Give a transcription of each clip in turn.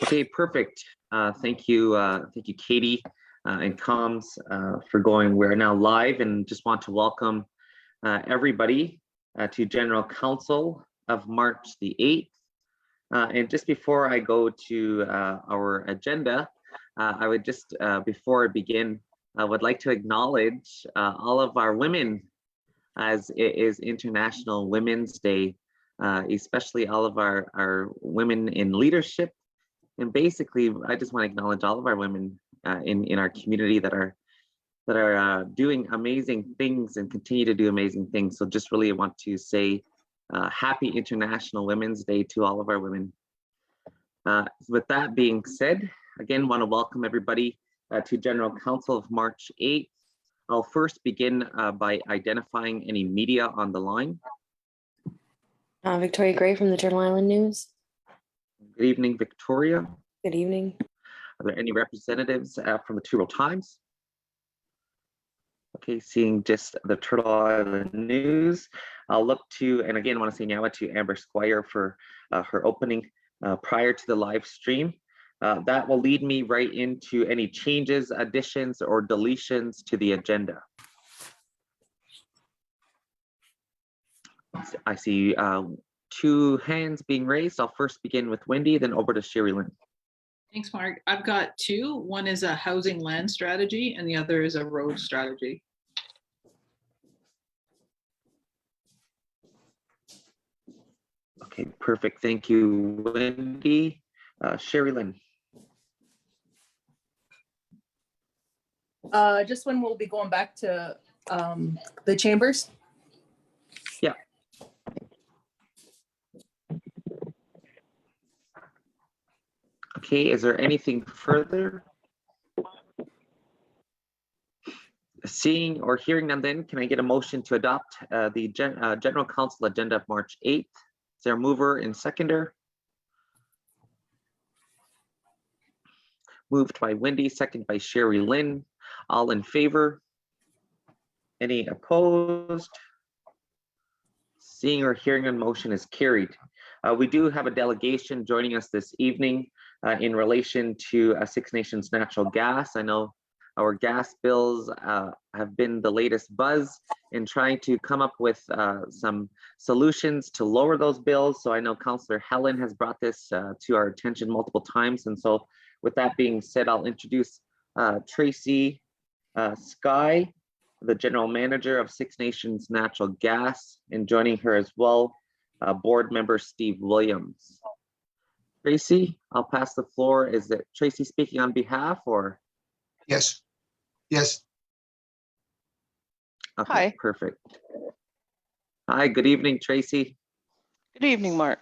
Okay, perfect. Thank you, Katie and comms for going. We're now live, and just want to welcome everybody to General Council of March the 8th. And just before I go to our agenda, I would just, before I begin, I would like to acknowledge all of our women, as it is International Women's Day, especially all of our women in leadership. And basically, I just want to acknowledge all of our women in our community that are doing amazing things and continue to do amazing things. So just really want to say happy International Women's Day to all of our women. With that being said, again, want to welcome everybody to General Council of March 8th. I'll first begin by identifying any media on the line. Victoria Gray from the Turtle Island News. Good evening, Victoria. Good evening. Are there any representatives from the Turtle Times? Okay, seeing just the Turtle Island News. I'll look to, and again, I want to say now to Amber Skye for her opening prior to the live stream. That will lead me right into any changes, additions, or deletions to the agenda. I see two hands being raised. I'll first begin with Wendy, then over to Sherry Lynn. Thanks, Mark. I've got two. One is a housing land strategy and the other is a road strategy. Okay, perfect. Thank you, Wendy. Sherry Lynn. Just when we'll be going back to the chambers. Yeah. Okay, is there anything further? Seeing or hearing none, then can I get a motion to adopt the General Council agenda of March 8th? Is there a mover and seconder? Moved by Wendy, second by Sherry Lynn. All in favor? Any opposed? Seeing or hearing none, motion is carried. We do have a delegation joining us this evening in relation to Six Nations natural gas. I know our gas bills have been the latest buzz in trying to come up with some solutions to lower those bills. So I know Councillor Helen has brought this to our attention multiple times. And so with that being said, I'll introduce Tracy Skye, the General Manager of Six Nations Natural Gas, and joining her as well, Board Member Steve Williams. Tracy, I'll pass the floor. Is it Tracy speaking on behalf or? Yes. Yes. Okay, hi. Perfect. Hi, good evening, Tracy. Good evening, Mark.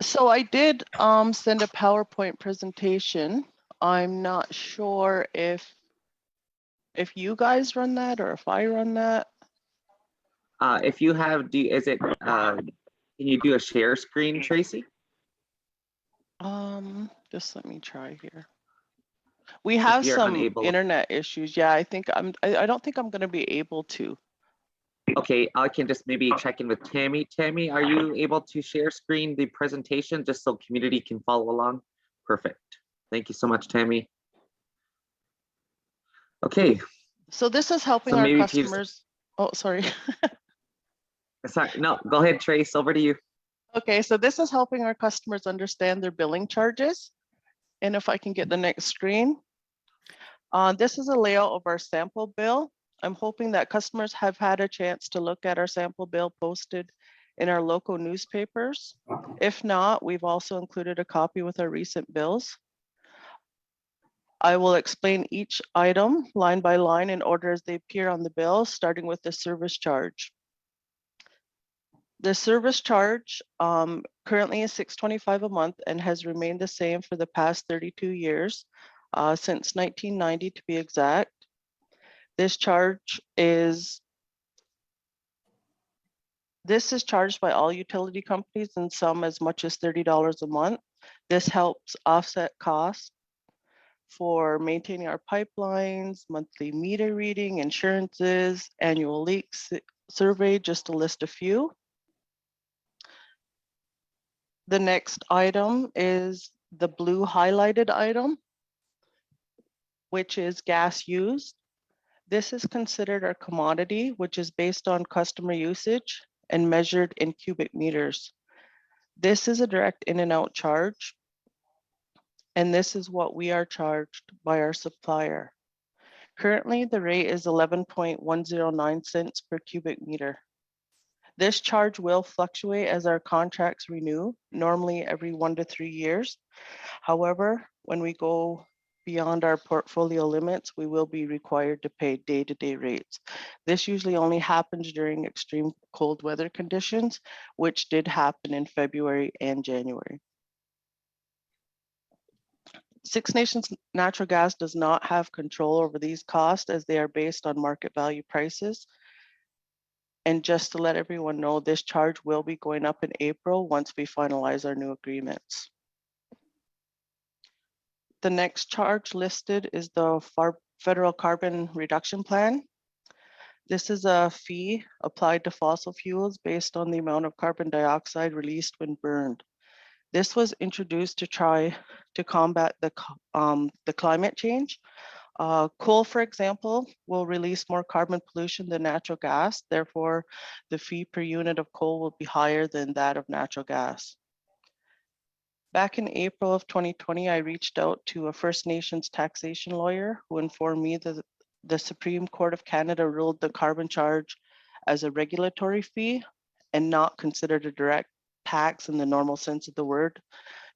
So I did send a PowerPoint presentation. I'm not sure if you guys run that or if I run that. If you have, can you do a share screen, Tracy? Just let me try here. We have some internet issues. Yeah, I don't think I'm going to be able to. Okay, I can just maybe check in with Tammy. Tammy, are you able to share screen the presentation just so community can follow along? Perfect. Thank you so much, Tammy. Okay. So this is helping our customers. Oh, sorry. Sorry, no, go ahead, Trace, over to you. Okay, so this is helping our customers understand their billing charges. And if I can get the next screen. This is a layout of our sample bill. I'm hoping that customers have had a chance to look at our sample bill posted in our local newspapers. If not, we've also included a copy with our recent bills. I will explain each item line by line in order as they appear on the bill, starting with the service charge. The service charge currently is $6.25 a month and has remained the same for the past 32 years, since 1990 to be exact. This is charged by all utility companies and some as much as $30 a month. This helps offset costs for maintaining our pipelines, monthly meter reading, insurances, annual leaks survey, just to list a few. The next item is the blue highlighted item, which is gas used. This is considered our commodity, which is based on customer usage and measured in cubic meters. This is a direct in and out charge, and this is what we are charged by our supplier. Currently, the rate is 11.109 cents per cubic meter. This charge will fluctuate as our contracts renew, normally every 1 to 3 years. However, when we go beyond our portfolio limits, we will be required to pay day-to-day rates. This usually only happens during extreme cold weather conditions, which did happen in February and January. Six Nations Natural Gas does not have control over these costs as they are based on market value prices. And just to let everyone know, this charge will be going up in April once we finalize our new agreements. The next charge listed is the Federal Carbon Reduction Plan. This is a fee applied to fossil fuels based on the amount of carbon dioxide released when burned. This was introduced to try to combat the climate change. Coal, for example, will release more carbon pollution than natural gas. Therefore, the fee per unit of coal will be higher than that of natural gas. Back in April of 2020, I reached out to a First Nations taxation lawyer who informed me that the Supreme Court of Canada ruled the carbon charge as a regulatory fee and not considered a direct tax in the normal sense of the word,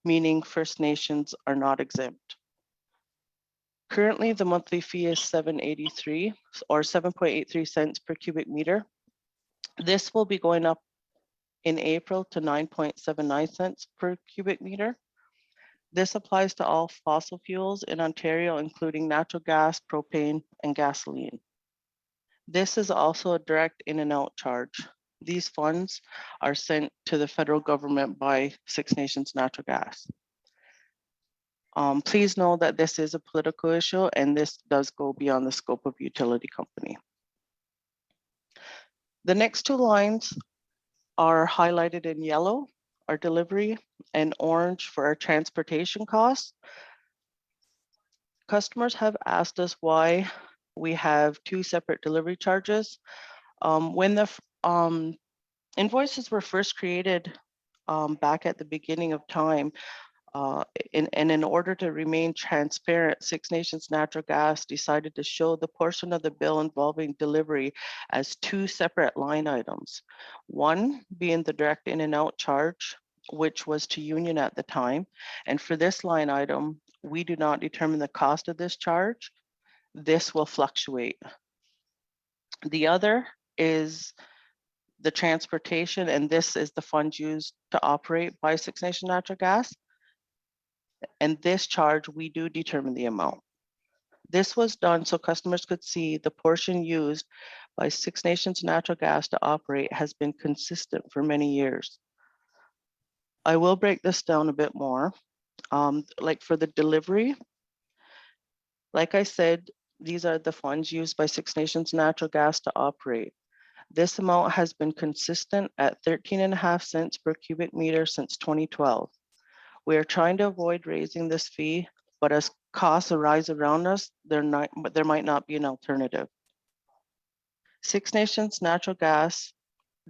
meaning First Nations are not exempt. Currently, the monthly fee is $7.83 or 7.83 cents per cubic meter. This will be going up in April to 9.79 cents per cubic meter. This applies to all fossil fuels in Ontario, including natural gas, propane, and gasoline. This is also a direct in and out charge. These funds are sent to the federal government by Six Nations Natural Gas. Please know that this is a political issue and this does go beyond the scope of utility company. The next two lines are highlighted in yellow, our delivery, and orange for our transportation costs. Customers have asked us why we have two separate delivery charges. When the invoices were first created back at the beginning of time, in order to remain transparent, Six Nations Natural Gas decided to show the portion of the bill involving delivery as two separate line items. One being the direct in and out charge, which was to Union at the time. And for this line item, we do not determine the cost of this charge. This will fluctuate. The other is the transportation, and this is the funds used to operate by Six Nations Natural Gas. And this charge, we do determine the amount. This was done so customers could see the portion used by Six Nations Natural Gas to operate has been consistent for many years. I will break this down a bit more. Like for the delivery, like I said, these are the funds used by Six Nations Natural Gas to operate. This amount has been consistent at 13.5 cents per cubic meter since 2012. We are trying to avoid raising this fee, but as costs arise around us, there might not be an alternative. Six Nations Natural Gas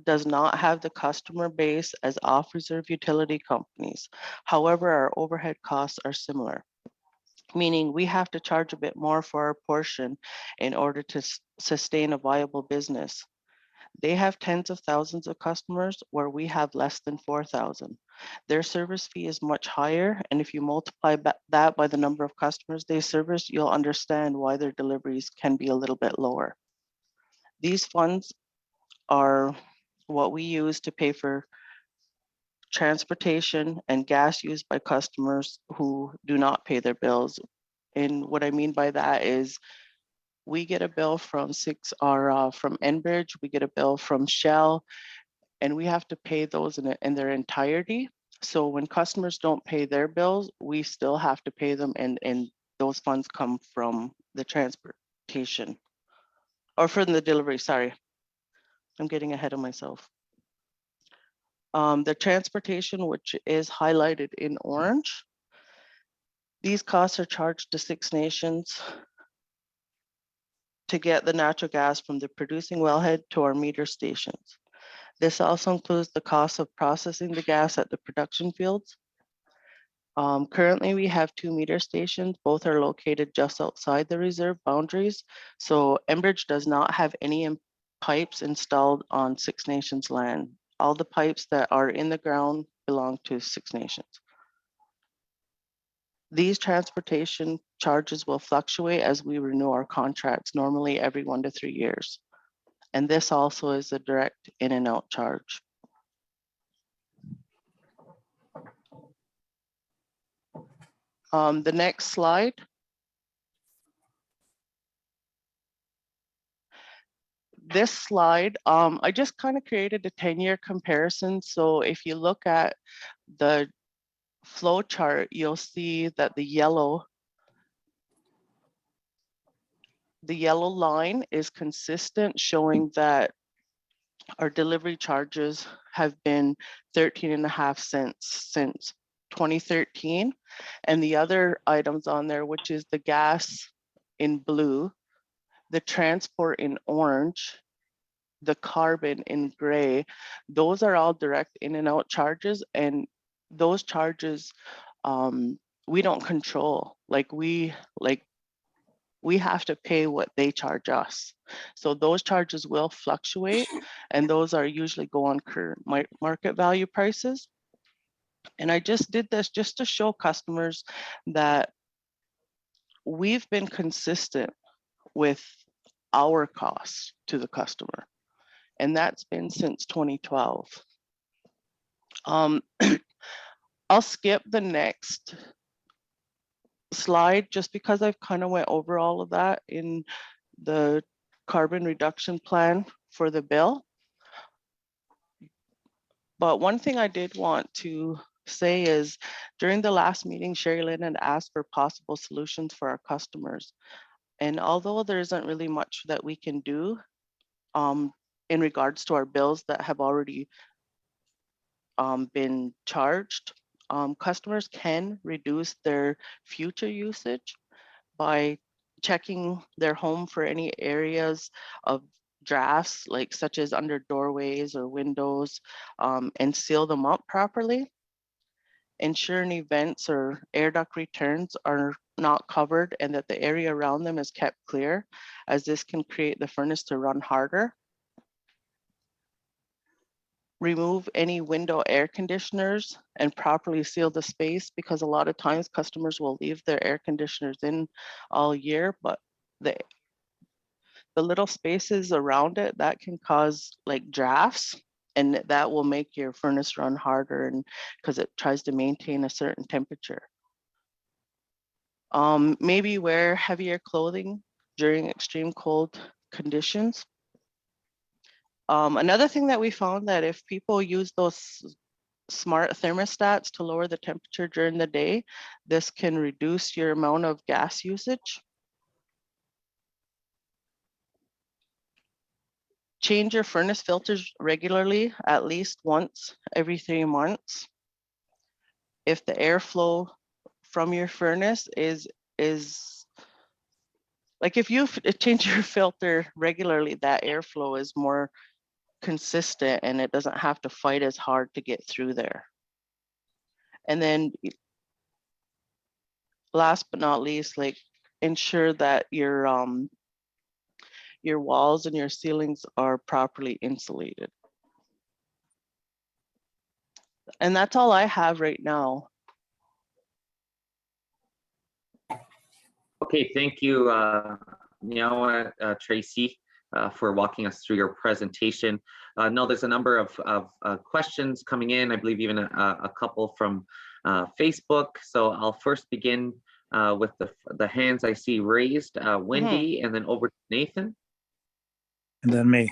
does not have the customer base as off-reserve utility companies. However, our overhead costs are similar, meaning we have to charge a bit more for our portion in order to sustain a viable business. They have tens of thousands of customers where we have less than 4,000. Their service fee is much higher, and if you multiply that by the number of customers they service, you'll understand why their deliveries can be a little bit lower. These funds are what we use to pay for transportation and gas used by customers who do not pay their bills. And what I mean by that is we get a bill from from Enbridge, we get a bill from Shell, and we have to pay those in their entirety. So when customers don't pay their bills, we still have to pay them, and those funds come from the transportation or from the delivery, sorry. I'm getting ahead of myself. The transportation, which is highlighted in orange, these costs are charged to Six Nations to get the natural gas from the producing wellhead to our meter stations. This also includes the cost of processing the gas at the production fields. Currently, we have 2 meter stations. Both are located just outside the reserve boundaries. So Enbridge does not have any pipes installed on Six Nations land. All the pipes that are in the ground belong to Six Nations. These transportation charges will fluctuate as we renew our contracts, normally every 1 to 3 years. And this also is a direct in and out charge. The next slide. This slide, I just kind of created a 10-year comparison. So if you look at the flow chart, you'll see that the yellow line is consistent, showing that our delivery charges have been 13.5 cents since 2013. And the other items on there, which is the gas in blue, the transport in orange, the carbon in gray, those are all direct in and out charges. And those charges, we don't control. We have to pay what they charge us. So those charges will fluctuate, and those are usually go on current market value prices. And I just did this just to show customers that we've been consistent with our costs to the customer. And that's been since 2012. I'll skip the next slide just because I've kind of went over all of that in the carbon reduction plan for the bill. But one thing I did want to say is during the last meeting, Sherry Lynn had asked for possible solutions for our customers. And although there isn't really much that we can do in regards to our bills that have already been charged, customers can reduce their future usage by checking their home for any areas of drafts, such as under doorways or windows, and seal them up properly. Ensuring events or air duct returns are not covered and that the area around them is kept clear, as this can create the furnace to run harder. Remove any window air conditioners and properly seal the space, because a lot of times customers will leave their air conditioners in all year, but the little spaces around it, that can cause drafts, and that will make your furnace run harder, and because it tries to maintain a certain temperature. Maybe wear heavier clothing during extreme cold conditions. Another thing that we found, that if people use those smart thermostats to lower the temperature during the day, this can reduce your amount of gas usage. Change your furnace filters regularly, at least once every 3 months. If the airflow from your furnace is if you change your filter regularly, that airflow is more consistent and it doesn't have to fight as hard to get through there. And then last but not least, ensure that your walls and your ceilings are properly insulated. And that's all I have right now. Okay, thank you, Tracy, for walking us through your presentation. No, there's a number of questions coming in, I believe even a couple from Facebook. So I'll first begin with the hands I see raised, Wendy, and then over to Nathan. And then me.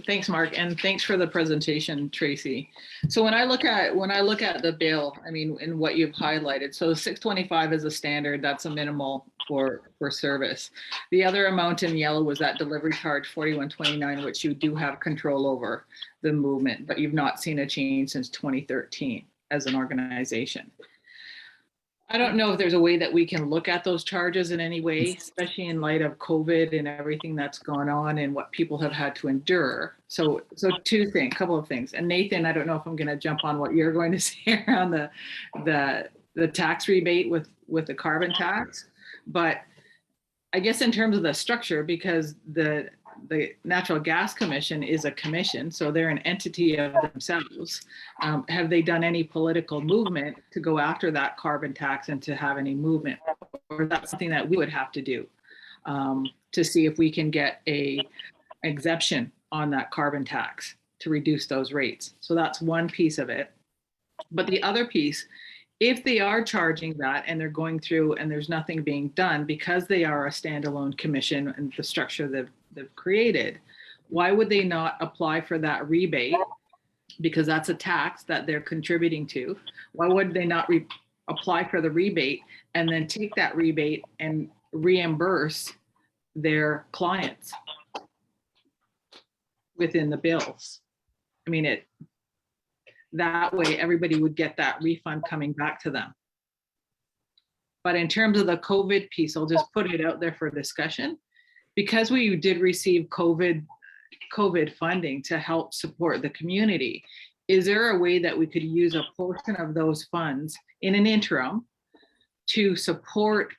Thanks, Mark, and thanks for the presentation, Tracy. So when I look at the bill, I mean, in what you've highlighted, so 625 is a standard, that's a minimal for service. The other amount in yellow was that delivery charge 4129, which you do have control over the movement, but you've not seen a change since 2013 as an organization. I don't know if there's a way that we can look at those charges in any way, especially in light of COVID and everything that's gone on and what people have had to endure. So couple of things. And Nathan, I don't know if I'm going to jump on what you're going to say around the tax rebate with the carbon tax, but I guess in terms of the structure, because the Natural Gas Commission is a commission, so they're an entity of themselves. Have they done any political movement to go after that carbon tax and to have any movement? Or is that something that we would have to do to see if we can get an exemption on that carbon tax to reduce those rates? So that's one piece of it. But the other piece, if they are charging that and they're going through and there's nothing being done because they are a standalone commission and the structure they've created, why would they not apply for that rebate? Because that's a tax that they're contributing to. Why would they not apply for the rebate and then take that rebate and reimburse their clients within the bills? I mean, that way everybody would get that refund coming back to them. But in terms of the COVID piece, I'll just put it out there for discussion. Because we did receive COVID funding to help support the community, is there a way that we could use a portion of those funds in an interim to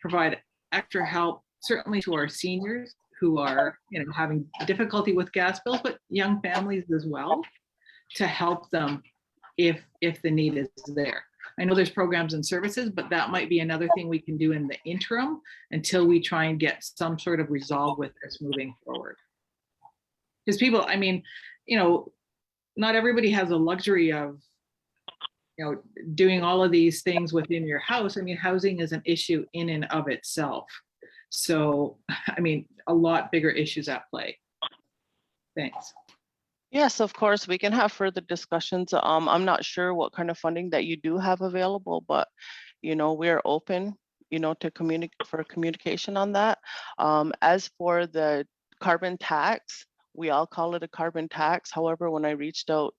provide extra help, certainly to our seniors who are having difficulty with gas bills, but young families as well, to help them if the need is there? I know there's programs and services, but that might be another thing we can do in the interim until we try and get some sort of resolve with this moving forward. Because people, I mean, not everybody has the luxury of, doing all of these things within your house. I mean, housing is an issue in and of itself. So, I mean, a lot bigger issues at play. Thanks. Yes, of course, we can have further discussions. I'm not sure what kind of funding that you do have available, but we're open, to communication on that. As for the carbon tax, we all call it a carbon tax. However, when I reached out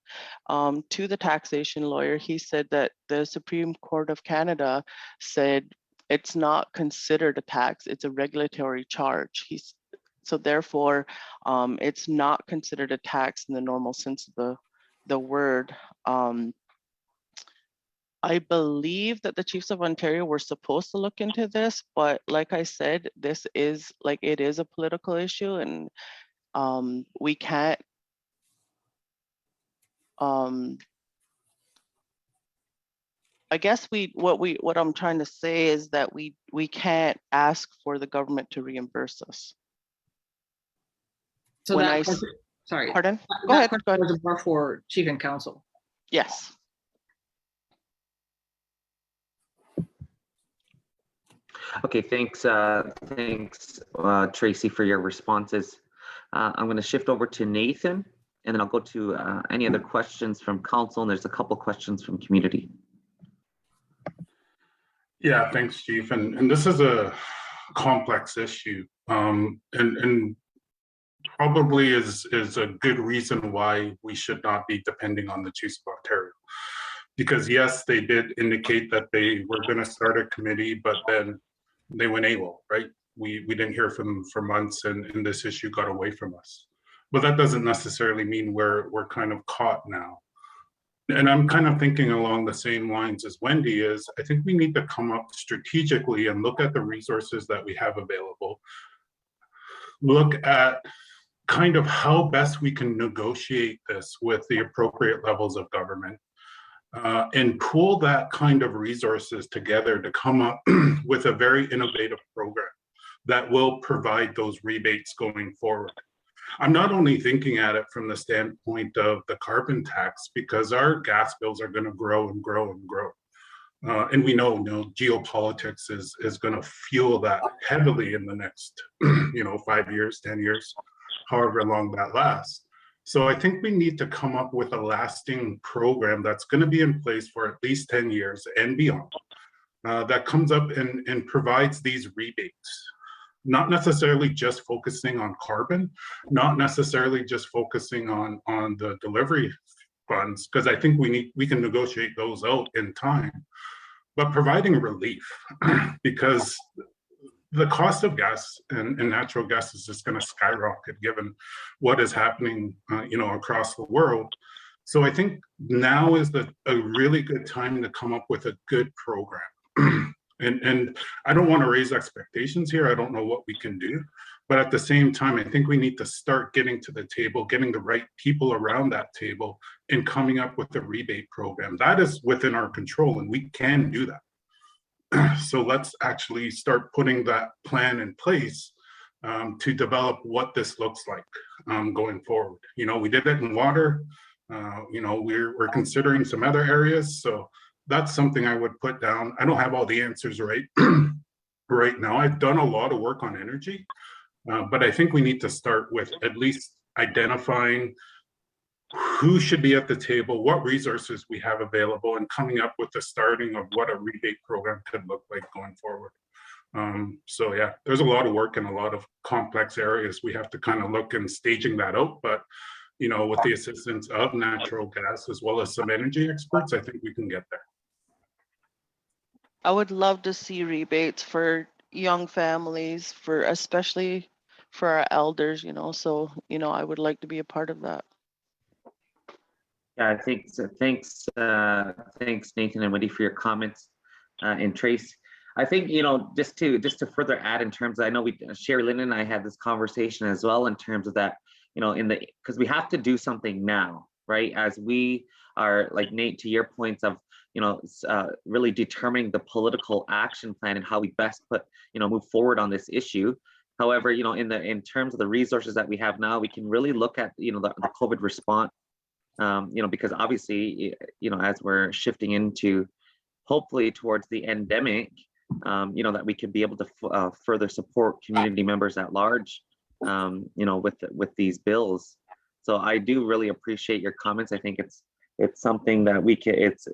to the taxation lawyer, he said that the Supreme Court of Canada said it's not considered a tax, it's a regulatory charge. So therefore, it's not considered a tax in the normal sense of the word. I believe that the Chiefs of Ontario were supposed to look into this, but like I said, it is a political issue, and we can't. I guess what I'm trying to say is that we can't ask for the government to reimburse us. So sorry. Pardon? Go ahead. Was more for Chief and Council. Yes. Okay, thanks, Tracy, for your responses. I'm going to shift over to Nathan, and then I'll go to any other questions from council, and there's a couple questions from community. Yeah, thanks, Chief. And this is a complex issue, and probably is a good reason why we should not be depending on the Chiefs of Ontario. Because yes, they did indicate that they were going to start a committee, but then they went AWOL, right? We didn't hear from them for months, and this issue got away from us. But that doesn't necessarily mean we're kind of caught now. And I'm kind of thinking along the same lines as Wendy is. I think we need to come up strategically and look at the resources that we have available. Look at kind of how best we can negotiate this with the appropriate levels of government, and pool that kind of resources together to come up with a very innovative program that will provide those rebates going forward. I'm not only thinking at it from the standpoint of the carbon tax, because our gas bills are going to grow and grow and grow. And we know, geopolitics is going to fuel that heavily in the next, 5 years, 10 years, however long that lasts. So I think we need to come up with a lasting program that's going to be in place for at least 10 years and beyond, that comes up and provides these rebates, not necessarily just focusing on carbon, not necessarily just focusing on the delivery funds, because I think we can negotiate those out in time, but providing relief because the cost of gas and natural gas is just going to skyrocket given what is happening, across the world. So I think now is a really good time to come up with a good program. And I don't want to raise expectations here. I don't know what we can do, but at the same time, I think we need to start getting to the table, getting the right people around that table, and coming up with a rebate program that is within our control, and we can do that. So let's actually start putting that plan in place to develop what this looks like going forward. We did that in water. We're considering some other areas. So that's something I would put down. I don't have all the answers right now. I've done a lot of work on energy, but I think we need to start with at least identifying who should be at the table, what resources we have available, and coming up with the starting of what a rebate program could look like going forward. So yeah, there's a lot of work in a lot of complex areas. We have to kind of look and staging that out, but with the assistance of natural gas as well as some energy experts, I think we can get there. I would love to see rebates for young families, especially for our elders, so, I would like to be a part of that. Yeah, I think so. Thanks, Nathan and Wendy, for your comments, and Trace. I think just to further add in terms of, I know Sherry Lynn and I had this conversation as well in terms of that, because we have to do something now, right? As we are, like Nate, to your points of really determining the political action plan and how we best move forward on this issue. However, in terms of the resources that we have now, we can really look at the COVID response. Because obviously, as we're shifting into hopefully towards the endemic, that we could be able to further support community members at large, with these bills. So I do really appreciate your comments. I think it's something that we can, it's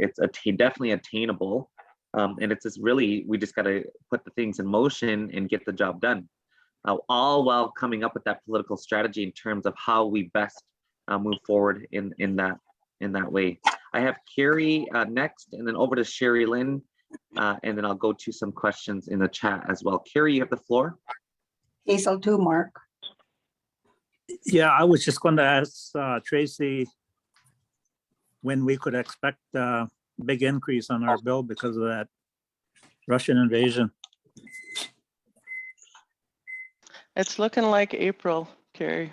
definitely attainable. And it's just really, we just got to put the things in motion and get the job done, all while coming up with that political strategy in terms of how we best move forward in that way. I have Carrie next, and then over to Sherry Lynn, and then I'll go to some questions in the chat as well. Carrie, you have the floor. Hazel too, Mark. Yeah, I was just going to ask Tracy when we could expect a big increase on our bill because of that Russian invasion. It's looking like April, Carrie.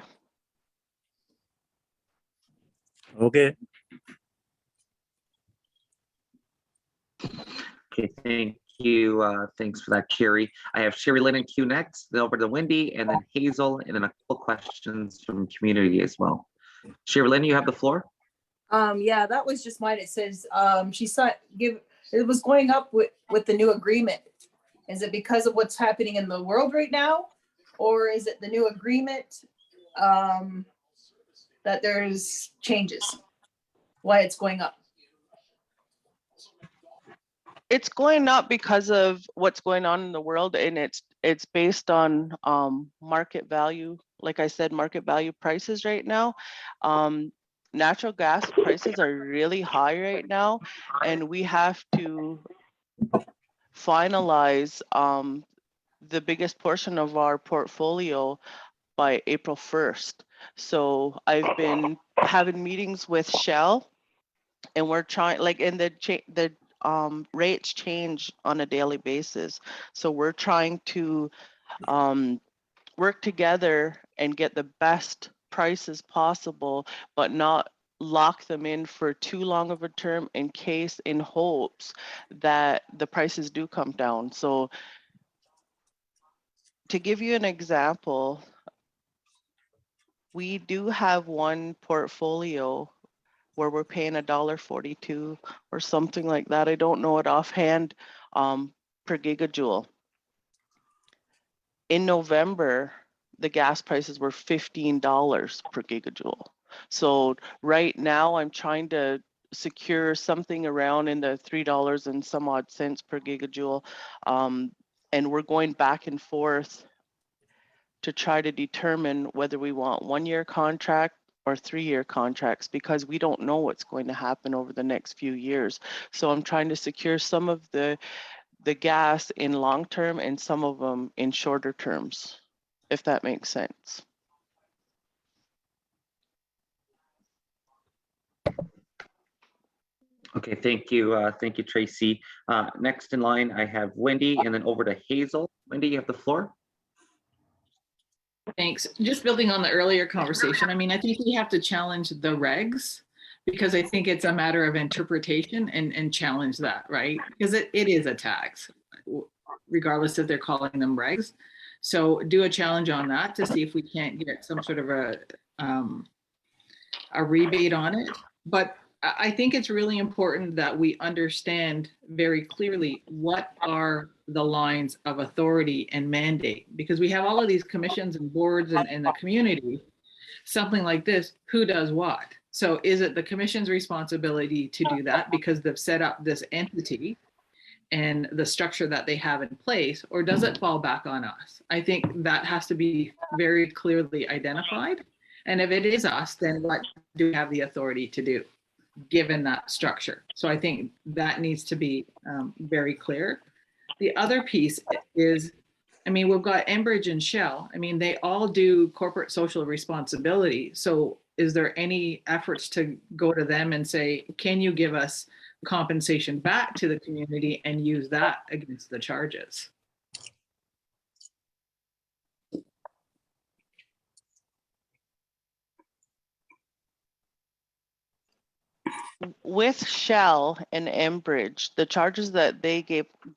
Okay. Okay, thank you. Thanks for that, Carrie. I have Sherry Lynn in queue next, then over to Wendy, and then Hazel, and then a couple questions from community as well. Sherry Lynn, you have the floor. Yeah, that was just mine. It says she saw it was going up with the new agreement. Is it because of what's happening in the world right now, or is it the new agreement that there's changes? Why it's going up? It's going up because of what's going on in the world, and it's based on market value. Like I said, market value prices right now. Natural gas prices are really high right now, and we have to finalize the biggest portion of our portfolio by April 1st. So I've been having meetings with Shell, and we're trying, and the rates change on a daily basis. So we're trying to work together and get the best prices possible, but not lock them in for too long of a term in hopes that the prices do come down. So to give you an example, we do have one portfolio where we're paying $1.42 or something like that. I don't know it offhand, per gigajoule. In November, the gas prices were $15 per gigajoule. So right now I'm trying to secure something around in the $3 and some odd cents per gigajoule. And we're going back and forth to try to determine whether we want 1-year contract or 3-year contracts, because we don't know what's going to happen over the next few years. So I'm trying to secure some of the gas in long term and some of them in shorter terms, if that makes sense. Okay, thank you. Thank you, Tracy. Next in line, I have Wendy and then over to Hazel. Wendy, you have the floor. Thanks. Just building on the earlier conversation, I mean, I think we have to challenge the regs because I think it's a matter of interpretation and challenge that, right? Because it is a tax, regardless if they're calling them regs. So do a challenge on that to see if we can't get some sort of a rebate on it. But I think it's really important that we understand very clearly what are the lines of authority and mandate, because we have all of these commissions and boards and the community, something like this, who does what? So is it the commission's responsibility to do that because they've set up this entity and the structure that they have in place, or does it fall back on us? I think that has to be very clearly identified. And if it is us, then what do we have the authority to do, given that structure? So I think that needs to be very clear. The other piece is, I mean, we've got Enbridge and Shell. I mean, they all do corporate social responsibility. So is there any efforts to go to them and say, can you give us compensation back to the community and use that against the charges? With Shell and Enbridge, the charges that they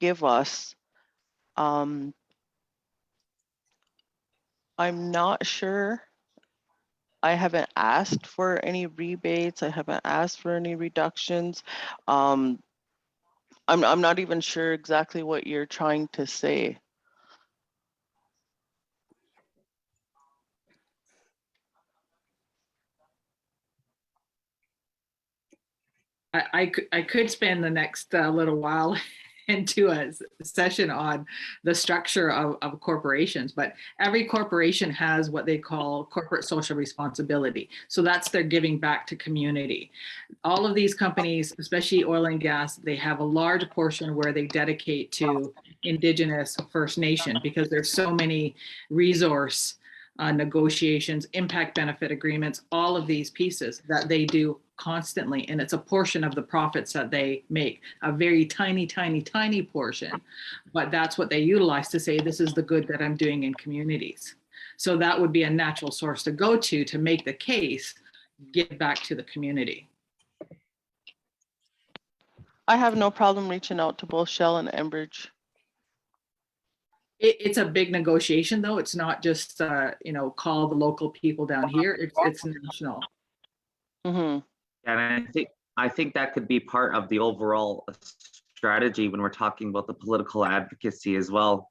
give us, I'm not sure. I haven't asked for any rebates. I haven't asked for any reductions. I'm not even sure exactly what you're trying to say. I could spend the next little while into a session on the structure of corporations, but every corporation has what they call corporate social responsibility. So that's their giving back to community. All of these companies, especially oil and gas, they have a large portion where they dedicate to Indigenous First Nation, because there's so many resource negotiations, impact benefit agreements, all of these pieces that they do constantly. And it's a portion of the profits that they make, a very tiny, tiny, tiny portion. But that's what they utilize to say, this is the good that I'm doing in communities. So that would be a natural source to go to make the case, give back to the community. I have no problem reaching out to both Shell and Enbridge. It's a big negotiation, though. It's not just, call the local people down here. It's national. Mm-hmm. And I think that could be part of the overall strategy when we're talking about the political advocacy as well,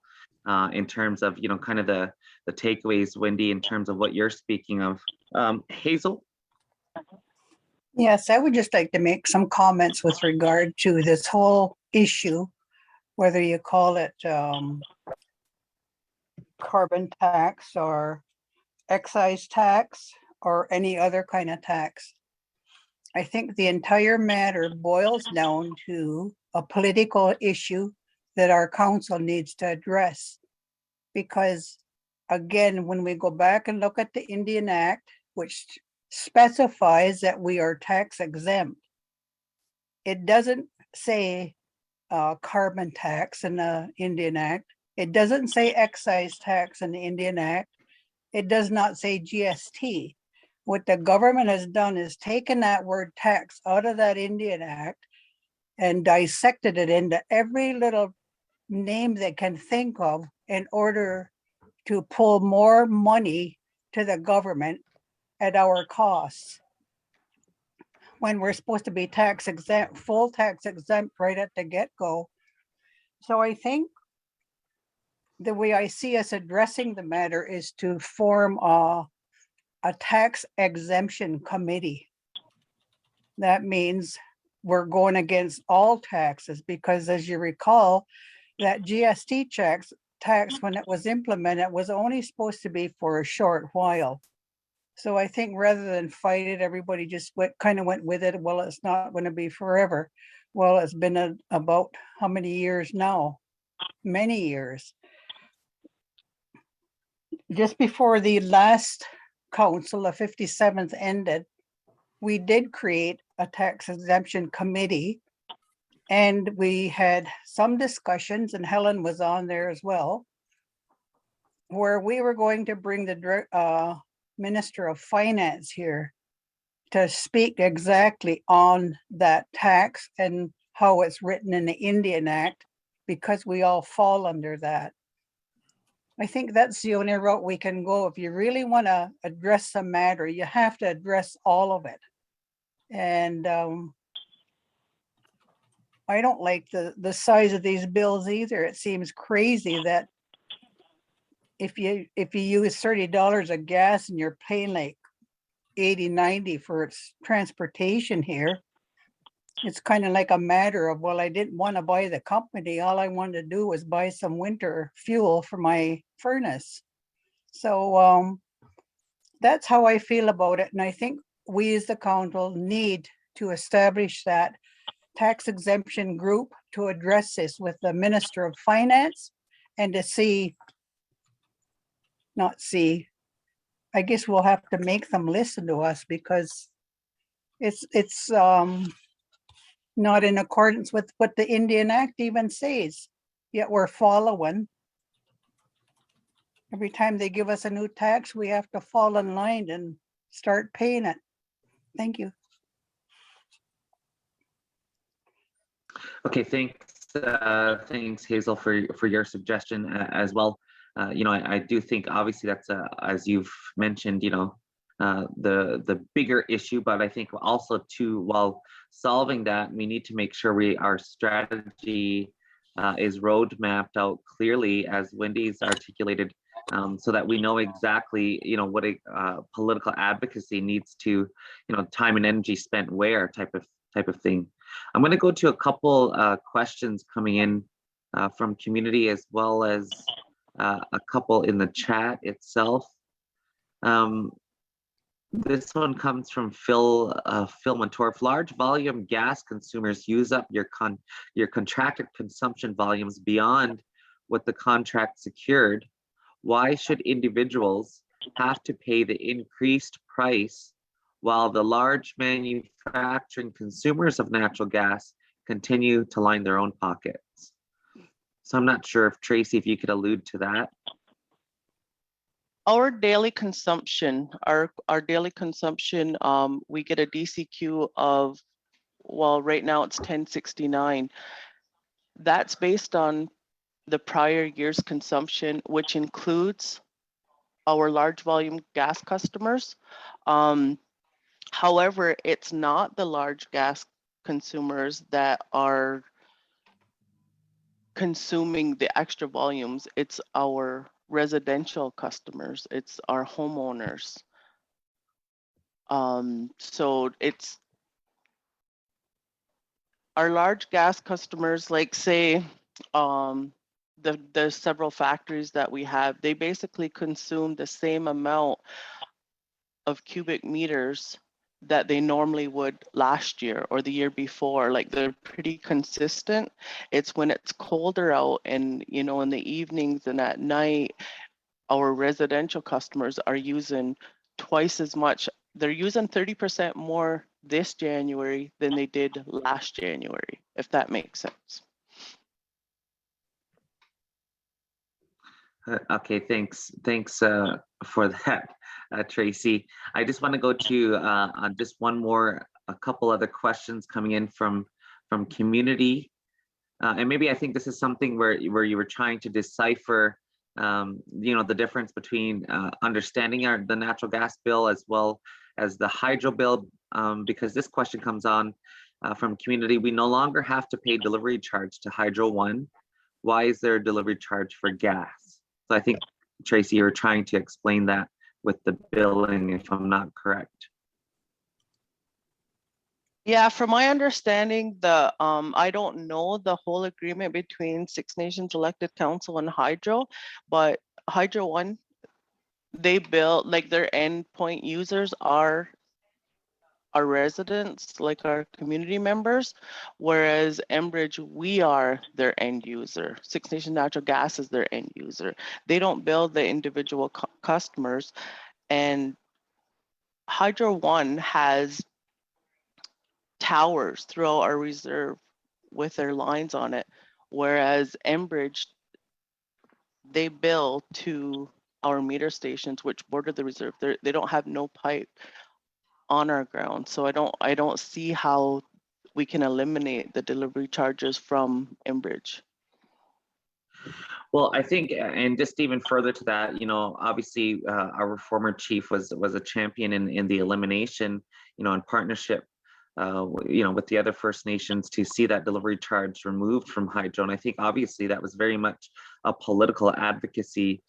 in terms of, kind of the takeaways, Wendy, in terms of what you're speaking of. Hazel? Yes, I would just like to make some comments with regard to this whole issue, whether you call it carbon tax or excise tax or any other kind of tax. I think the entire matter boils down to a political issue that our council needs to address. Because again, when we go back and look at the Indian Act, which specifies that we are tax exempt, it doesn't say carbon tax in the Indian Act. It doesn't say excise tax in the Indian Act. It does not say GST. What the government has done is taken that word tax out of that Indian Act and dissected it into every little name they can think of in order to pull more money to the government at our costs, when we're supposed to be tax exempt, full tax exempt right at the get-go. So I think the way I see us addressing the matter is to form a a tax exemption committee. That means we're going against all taxes because as you recall, that GST tax when it was implemented was only supposed to be for a short while. So I think rather than fight it, everybody just kind of went with it. Well, it's not going to be forever. Well, it's been about how many years now? Many years. Just before the last council, the 57th ended, we did create a tax exemption committee. And we had some discussions, and Helen was on there as well, where we were going to bring the Minister of Finance here to speak exactly on that tax and how it's written in the Indian Act, because we all fall under that. I think that's the only route we can go. If you really want to address the matter, you have to address all of it. And I don't like the size of these bills either. It seems crazy that if you use $30 of gas and you're paying like 80, 90 for its transportation here, it's kind of like a matter of, well, I didn't want to buy the company. All I wanted to do was buy some winter fuel for my furnace. So that's how I feel about it. And I think we as the council need to establish that tax exemption group to address this with the Minister of Finance and to I guess we'll have to make them listen to us because it's not in accordance with what the Indian Act even says, yet we're following. Every time they give us a new tax, we have to fall in line and start paying it. Thank you. Okay, thanks Hazel for your suggestion as well. I do think obviously that's as you've mentioned, the bigger issue, but I think also too, while solving that, we need to make sure our strategy is road mapped out clearly as Wendy's articulated, so that we know exactly, what a political advocacy needs to, time and energy spent where type of thing. I'm going to go to a couple questions coming in from community as well as a couple in the chat itself. This one comes from Phil Montorf. Large volume gas consumers use up your contracted consumption volumes beyond what the contract secured. Why should individuals have to pay the increased price while the large manufacturing consumers of natural gas continue to line their own pockets? So I'm not sure if Tracy, if you could allude to that. Our daily consumption, we get a DCQ of, well, right now it's 1069. That's based on the prior year's consumption, which includes our large volume gas customers. However, it's not the large gas consumers that are consuming the extra volumes. It's our residential customers, it's our homeowners. So it's our large gas customers, like say, the several factories that we have, they basically consume the same amount of cubic meters that they normally would last year or the year before. Like they're pretty consistent. It's when it's colder out and, in the evenings and at night, our residential customers are using twice as much. They're using 30% more this January than they did last January, if that makes sense. Okay, thanks for that, Tracy. I just want to go to just one more, a couple other questions coming in from community, and maybe I think this is something where you were trying to decipher, the difference between understanding the natural gas bill as well as the hydro bill, because this question comes on from community. We no longer have to pay delivery charge to Hydro One. Why is there a delivery charge for gas? So I think, Tracy, you were trying to explain that with the billing, if I'm not correct. Yeah, from my understanding, the I don't know the whole agreement between Six Nations Elected Council and Hydro, but Hydro One, they bill, like, their endpoint users are our residents, like our community members, whereas Enbridge, we are their end user. Six Nation Natural Gas is their end user. They don't bill the individual customers, and Hydro One has towers throughout our reserve with their lines on it, whereas Enbridge, they bill to our meter stations which border the reserve. They don't have no pipe on our ground, so I don't see how we can eliminate the delivery charges from Enbridge. Well, I think, and just even further to that, obviously, our former chief was a champion in the elimination, in partnership, with the other First Nations to see that delivery charge removed from Hydro. And I think obviously that was very much a political advocacy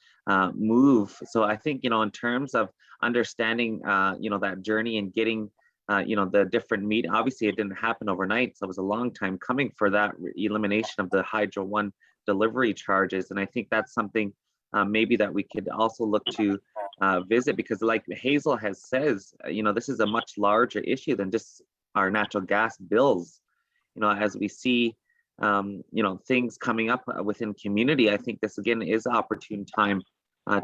move. So I think, in terms of understanding, that journey and getting, the different meet, obviously it didn't happen overnight. So it was a long time coming for that elimination of the Hydro One delivery charges. And I think that's something maybe that we could also look to visit, because like Hazel says, this is a much larger issue than just our natural gas bills. As we see, things coming up within community, I think this again is opportune time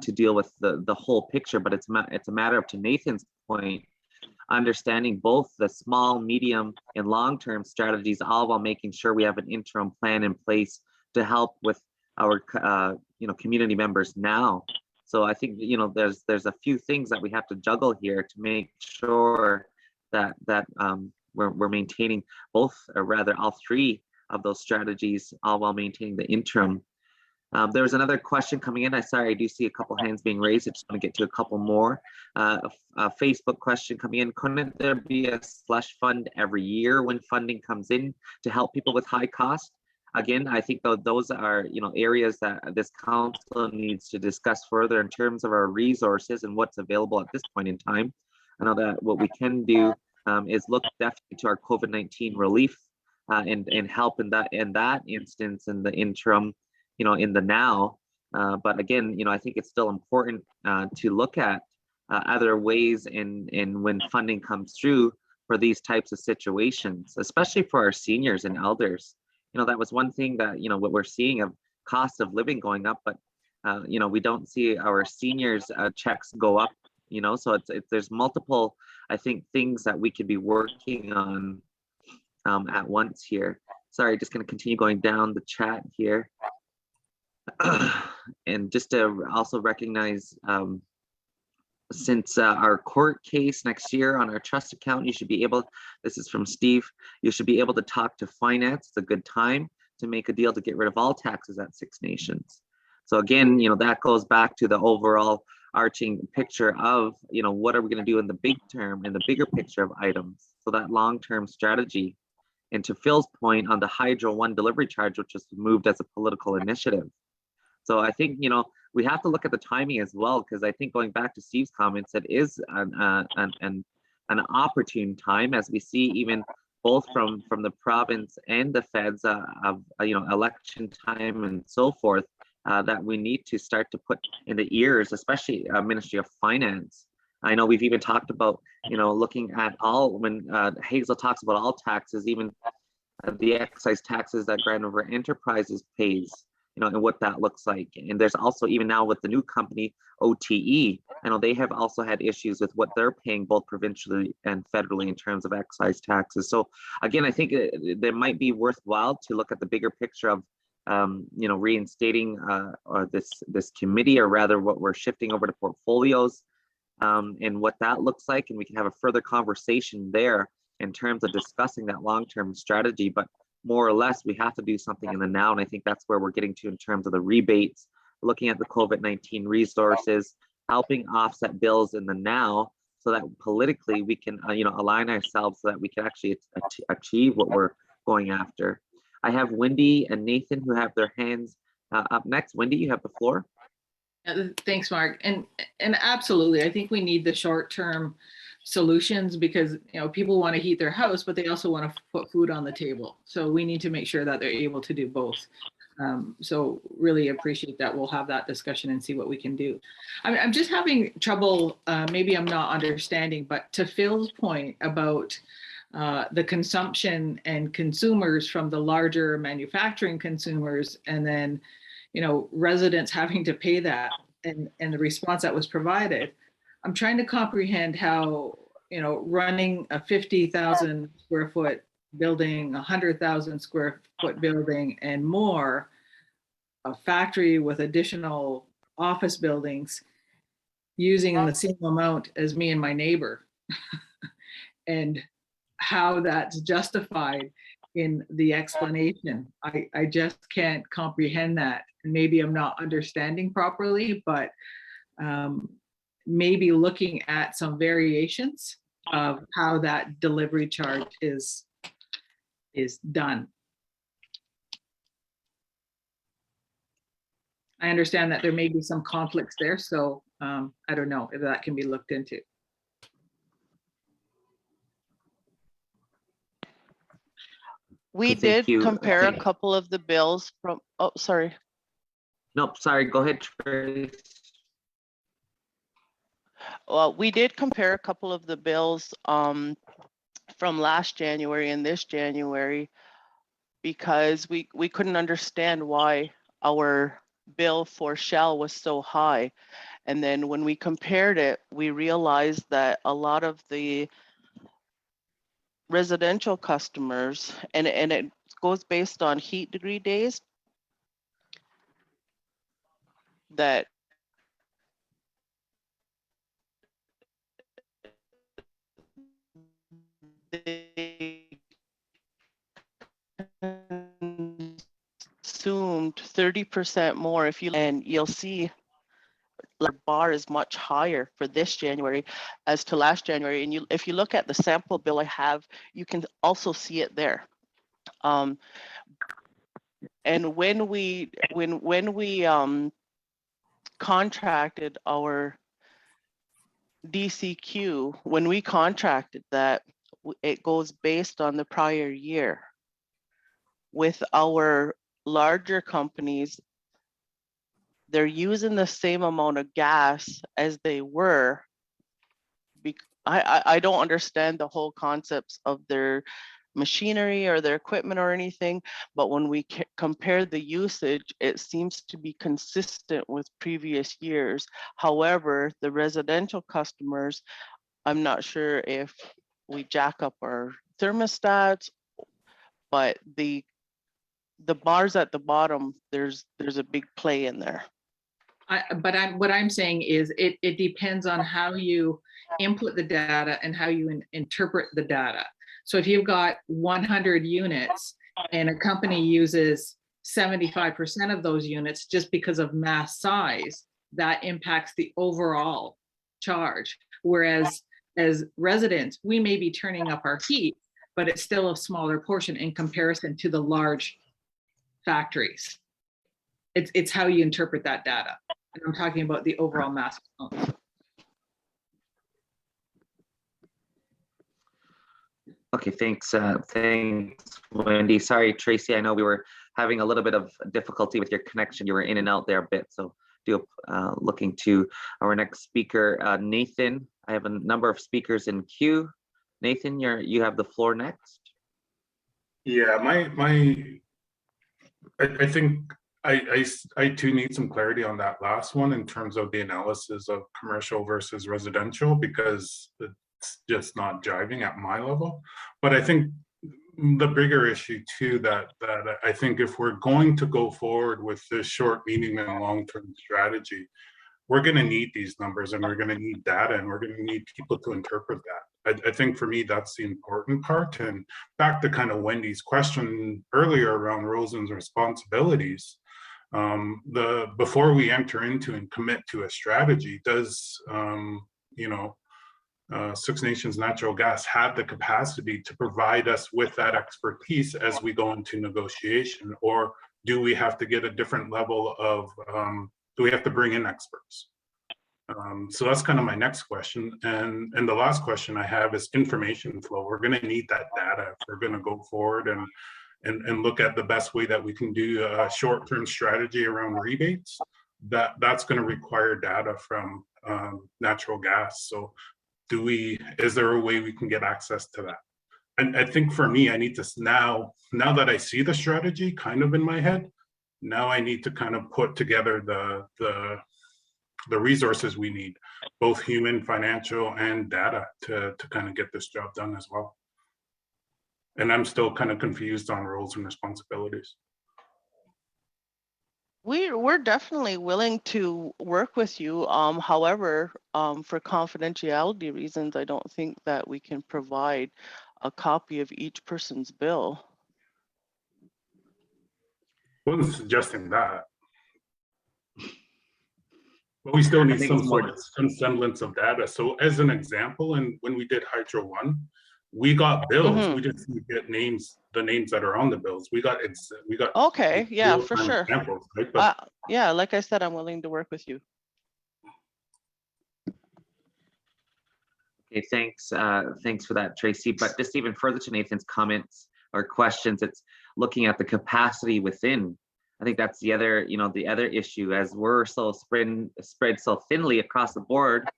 to deal with the whole picture. But it's a matter of, to Nathan's point, understanding both the small, medium, and long-term strategies, all while making sure we have an interim plan in place to help with our community members now. So I think there's a few things that we have to juggle here to make sure that we're maintaining both, or rather all three of those strategies, all while maintaining the interim. There was another question coming in. I do see a couple hands being raised. I just want to get to a couple more. A Facebook question coming in. Couldn't there be a slush fund every year when funding comes in to help people with high cost? Again, I think those are areas that this council needs to discuss further in terms of our resources and what's available at this point in time. I know that what we can do is look definitely to our COVID-19 relief and help in that instance, in the interim, in the now. But again, I think it's still important to look at other ways in when funding comes through for these types of situations, especially for our seniors and elders. That was one thing that, what we're seeing of cost of living going up, but, we don't see our seniors checks go up, so there's multiple, I think, things that we could be working on at once here. Sorry, just going to continue going down the chat here. And just to also recognize, since our court case next year on our trust account, you should be able, this is from Steve, you should be able to talk to finance. It's a good time to make a deal to get rid of all taxes at Six Nations. So again, that goes back to the overall arching picture of, what are we going to do in the big term, in the bigger picture of items. So that long-term strategy. And to Phil's point on the Hydro One delivery charge, which was moved as a political initiative. So I think, we have to look at the timing as well, because I think, going back to Steve's comments, it is an opportune time, as we see even both from the province and the feds of election time and so forth, that we need to start to put in the ears, especially Ministry of Finance. I know we've even talked about, looking at all, when Hazel talks about all taxes, even the excise taxes that Grand River Enterprises pays, and what that looks like. And there's also, even now with the new company, OTE, I know they have also had issues with what they're paying both provincially and federally in terms of excise taxes. So again, I think there might be worthwhile to look at the bigger picture of, reinstating this committee, or rather what we're shifting over to portfolios, and what that looks like. And we can have a further conversation there in terms of discussing that long-term strategy. But more or less, we have to do something in the now. And I think that's where we're getting to in terms of the rebates, looking at the COVID-19 resources, helping offset bills in the now, so that politically we can, align ourselves so that we can actually achieve what we're going after. I have Wendy and Nathan who have their hands up next. Wendy, you have the floor. Thanks, Mark. And absolutely, I think we need the short-term solutions because, you know, people want to heat their house, but they also want to put food on the table. So we need to make sure that they're able to do both. So really appreciate that. We'll have that discussion and see what we can do. I'm just having trouble, maybe I'm not understanding, but to Phil's point about the consumption and consumers from the larger manufacturing consumers, and then, you know, residents having to pay that, and the response that was provided. I'm trying to comprehend how, you know, running a 50,000 square foot building, 100,000 square foot building and more, a factory with additional office buildings using the same amount as me and my neighbor, and how that's justified in the explanation. I just can't comprehend that. Maybe I'm not understanding properly, but maybe looking at some variations of how that delivery charge is done. I understand that there may be some conflicts there, so I don't know if that can be looked into. We Thank did you. compare a Okay. couple of the bills from, oh, sorry. Nope, sorry, go ahead, Trace. Well, we did compare a couple of the bills from last January and this January, because we couldn't understand why our bill for Shell was so high. And then when we compared it, we realized that a lot of the residential customers, and it goes based on heat degree days, that they consumed 30% more. If you, and you'll see the bar is much higher for this January as to last January. And if you look at the sample bill I have, you can also see it there. And when we contracted our DCQ, when we contracted that, it goes based on the prior year. With our larger companies, they're using the same amount of gas as they were. I don't understand the whole concepts of their machinery or their equipment or anything, but when we compare the usage, it seems to be consistent with previous years. However, the residential customers, I'm not sure if we jack up our thermostats, but the bars at the bottom, there's a big play in there. What I'm saying is it depends on how you input the data and how you interpret the data. So if you've got 100 units and a company uses 75% of those units just because of mass size, that impacts the overall charge. Whereas as residents, we may be turning up our heat, but it's still a smaller portion in comparison to the large factories. It's how you interpret that data. And I'm talking about the overall mass. Okay, thanks, Wendy. Sorry, Tracy, I know we were having a little bit of difficulty with your connection. You were in and out there a bit, so looking to our next speaker, Nathan. I have a number of speakers in queue. Nathan, you have the floor next. Yeah, I think I too need some clarity on that last one in terms of the analysis of commercial versus residential, because it's just not jiving at my level. But I think the bigger issue too, that I think if we're going to go forward with this short, medium, and long-term strategy, we're going to need these numbers, and we're going to need data, and we're going to need people to interpret that. I think for me, that's the important part. And back to kind of Wendy's question earlier around roles and responsibilities, before we enter into and commit to a strategy, does Six Nations Natural Gas have the capacity to provide us with that expertise as we go into negotiation, or do we have to get a different level of Do we have to bring in experts? So that's kind of my next question. And the last question I have is information flow. We're going to need that data if we're going to go forward and look at the best way that we can do a short-term strategy around rebates. That's going to require data from natural gas. So is there a way we can get access to that? And I think for me, I need to now that I see the strategy kind of in my head, now I need to kind of put together the resources we need, both human, financial, and data to kind of get this job done as well. And I'm still kind of confused on roles and responsibilities. We're definitely willing to work with you. However, for confidentiality reasons, I don't think that we can provide a copy of each person's bill. I wasn't suggesting that. But we still need some semblance of data. So as an example, and when we did Hydro One, we got bills. We just didn't get the names that are on the bills. We got Okay, yeah, for sure. Examples, right? But yeah, like I said, I'm willing to work with you. Okay, thanks for that, Tracy. But just even further to Nathan's comments or questions, it's looking at the capacity within. I think that's the other issue, as we're so spread so thinly across the board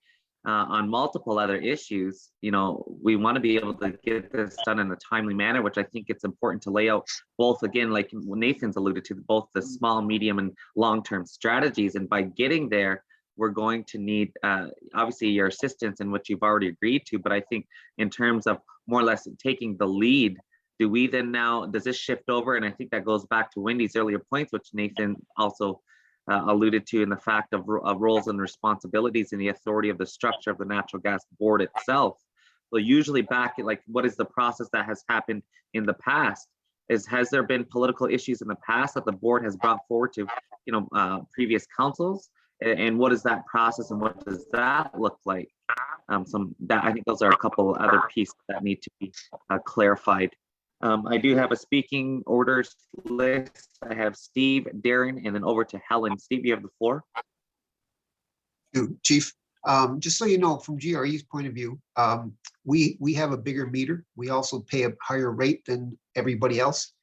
on multiple other issues. We want to be able to get this done in a timely manner, which I think it's important to lay out both, again, like Nathan's alluded to, both the small, medium, and long-term strategies. And by getting there, we're going to need obviously your assistance in what you've already agreed to. But I think in terms of more or less taking the lead, do we then now, does this shift over? And I think that goes back to Wendy's earlier points, which Nathan also alluded to, in the fact of roles and responsibilities and the authority of the structure of the natural gas board itself. So usually back at, like, what is the process that has happened in the past? Has there been political issues in the past that the board has brought forward to previous councils? And what is that process, and what does that look like? I think those are a couple other pieces that need to be clarified. I do have a speaking orders list. I have Steve, Darren, and then over to Helen. Steve, you have the floor. Chief, just so you know, from GRE's point of view, we have a bigger meter. We also pay a higher rate than everybody else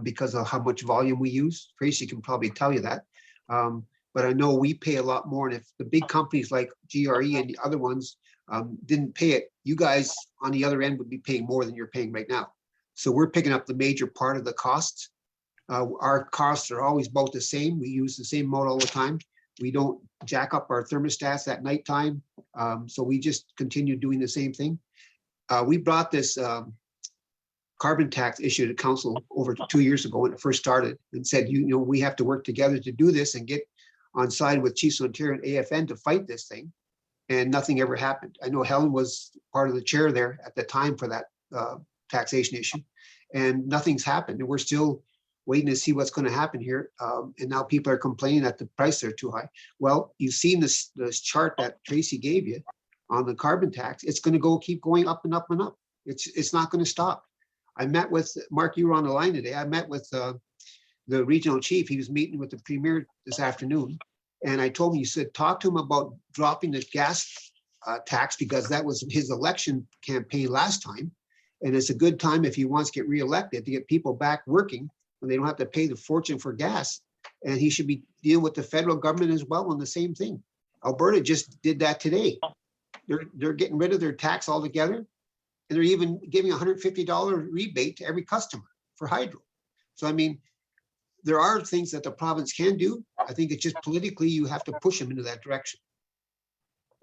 because of how much volume we use. Tracy can probably tell you that. But I know we pay a lot more. And if the big companies like GRE and the other ones didn't pay it, you guys on the other end would be paying more than you're paying right now. So we're picking up the major part of the costs. Our costs are always about the same. We use the same mode all the time. We don't jack up our thermostats at nighttime. So we just continue doing the same thing. We brought this carbon tax issue to council over 2 years ago when it first started, and said, we have to work together to do this and get on side with Chiefs of Ontario and AFN to fight this thing. And nothing ever happened. I know Helen was part of the chair there at the time for that taxation issue, and nothing's happened. And we're still waiting to see what's going to happen here. And now people are complaining that the prices are too high. Well, you've seen this chart that Tracy gave you on the carbon tax. It's going to keep going up and up and up. It's not going to stop. I met with Mark, you were on the line today. I met with the regional chief. He was meeting with the premier this afternoon. And I told him, you said, talk to him about dropping the gas tax, because that was his election campaign last time. And it's a good time, if he wants to get reelected, to get people back working when they don't have to pay the fortune for gas. And he should be dealing with the federal government as well on the same thing. Alberta just did that today. They're getting rid of their tax altogether. And they're even giving a $150 rebate to every customer for hydro. So, I mean, there are things that the province can do. I think it's just politically, you have to push them into that direction.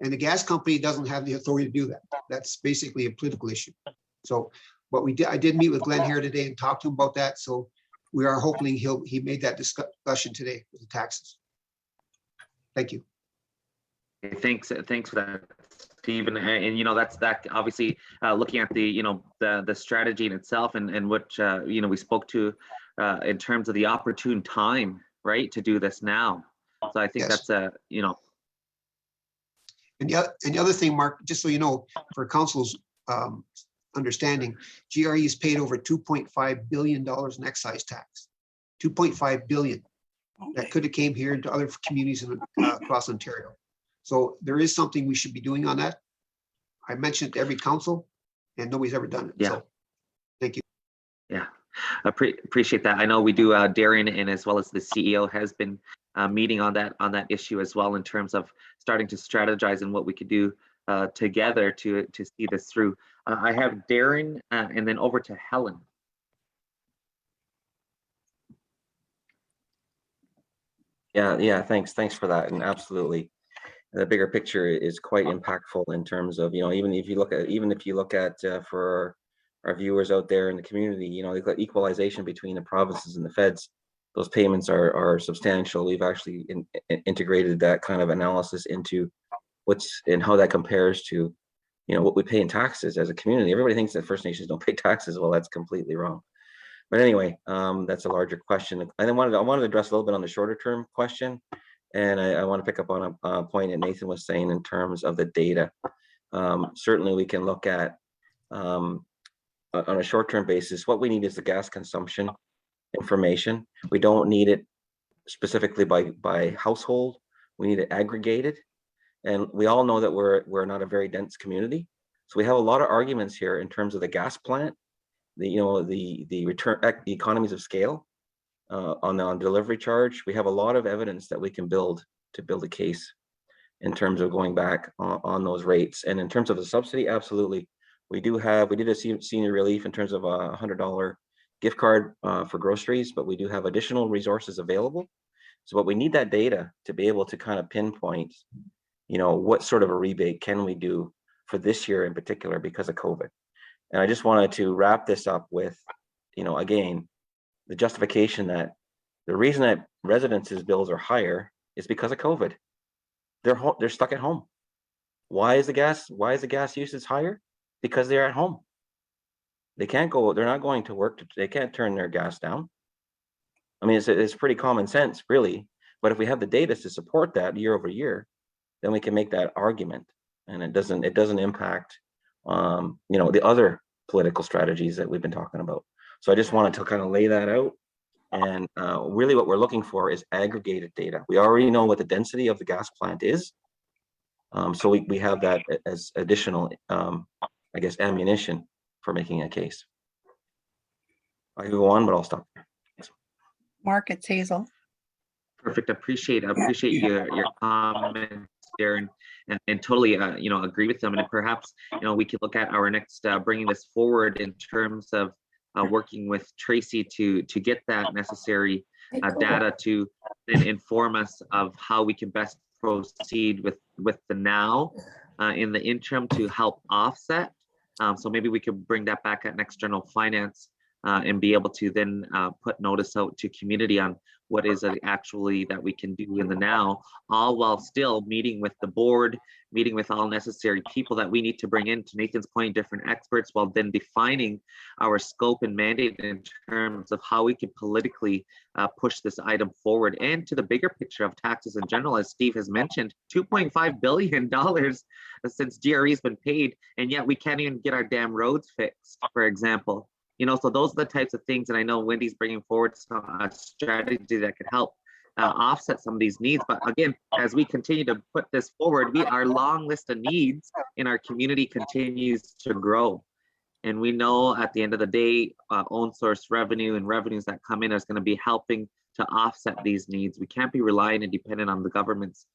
And the gas company doesn't have the authority to do that. That's basically a political issue. So what I did meet with Glenn here today and talk to him about that. So we are hoping he made that discussion today with the taxes. Thank you. Thanks for that, Steve. And that's that. Obviously, looking at the strategy in itself, and what we spoke to in terms of the opportune time, right, to do this now. So I think Yes. that's And the other thing, Mark, just so you know, for council's understanding, GRE has paid over $2.5 billion in excise tax. $2.5 billion. that could have came here into other communities across Ontario. So there is something we should be doing on that. I mentioned it to every council and nobody's ever done it. Yeah. So, thank you. Yeah, appreciate that. I know we do, Darian, and as well as the CEO has been meeting on that issue as well, in terms of starting to strategize and what we could do together to see this through. I have Darren and then over to Helen. Yeah, thanks for that. And absolutely, the bigger picture is quite impactful in terms of, even if you look at for our viewers out there in the community, the equalization between the provinces and the feds, those payments are substantial. We've actually integrated that kind of analysis into how that compares to, what we pay in taxes as a community. Everybody thinks that First Nations don't pay taxes. Well, that's completely wrong. But anyway, that's a larger question. I wanted to address a little bit on the shorter term question. And I want to pick up on a point that Nathan was saying in terms of the data. Certainly we can look at, on a short-term basis, what we need is the gas consumption information. We don't need it specifically by household. We need it aggregated. And we all know that we're not a very dense community. So we have a lot of arguments here in terms of the gas plant, the return, the economies of scale on delivery charge. We have a lot of evidence that we can build a case in terms of going back on those rates. And in terms of the subsidy, absolutely. We did a senior relief in terms of a $100 gift card for groceries, but we do have additional resources available. So, but we need that data to be able to kind of pinpoint, what sort of a rebate can we do for this year in particular because of COVID. And I just wanted to wrap this up with, again, the justification that the reason that residences' bills are higher is because of COVID. They're stuck at home. Why is the gas usage higher? Because they're at home. They're not going to work. They can't turn their gas down. I mean, it's pretty common sense, really. But if we have the data to support that year over year, then we can make that argument, and it doesn't impact, the other political strategies that we've been talking about. So I just wanted to kind of lay that out. And really what we're looking for is aggregated data. We already know what the density of the gas plant is. So we have that as additional, ammunition for making a case. I can go on, but I'll stop there. Mark, it's Hazel. Perfect. Appreciate your comments, Darren, and totally agree with them. And perhaps we could look at our next bringing this forward in terms of working with Tracy to get that necessary data to then inform us of how we can best proceed with the now in the interim to help offset. So maybe we could bring that back at next general finance and be able to then put notice out to community on what is it actually that we can do in the now, all while still meeting with the board, meeting with all necessary people that we need to bring in, to Nathan's point, different experts, while then defining our scope and mandate in terms of how we can politically push this item forward, and to the bigger picture of taxes in general. As Steve has mentioned, $2.5 billion since GRE has been paid, and yet we can't even get our damn roads fixed, for example. So those are the types of things, and I know Wendy's bringing forward some strategy that could help offset some of these needs. But again, as we continue to put this forward, our long list of needs in our community continues to grow. And we know at the end of the day, own source revenue and revenues that come in is going to be helping to offset these needs. We can't be relying and dependent on the governments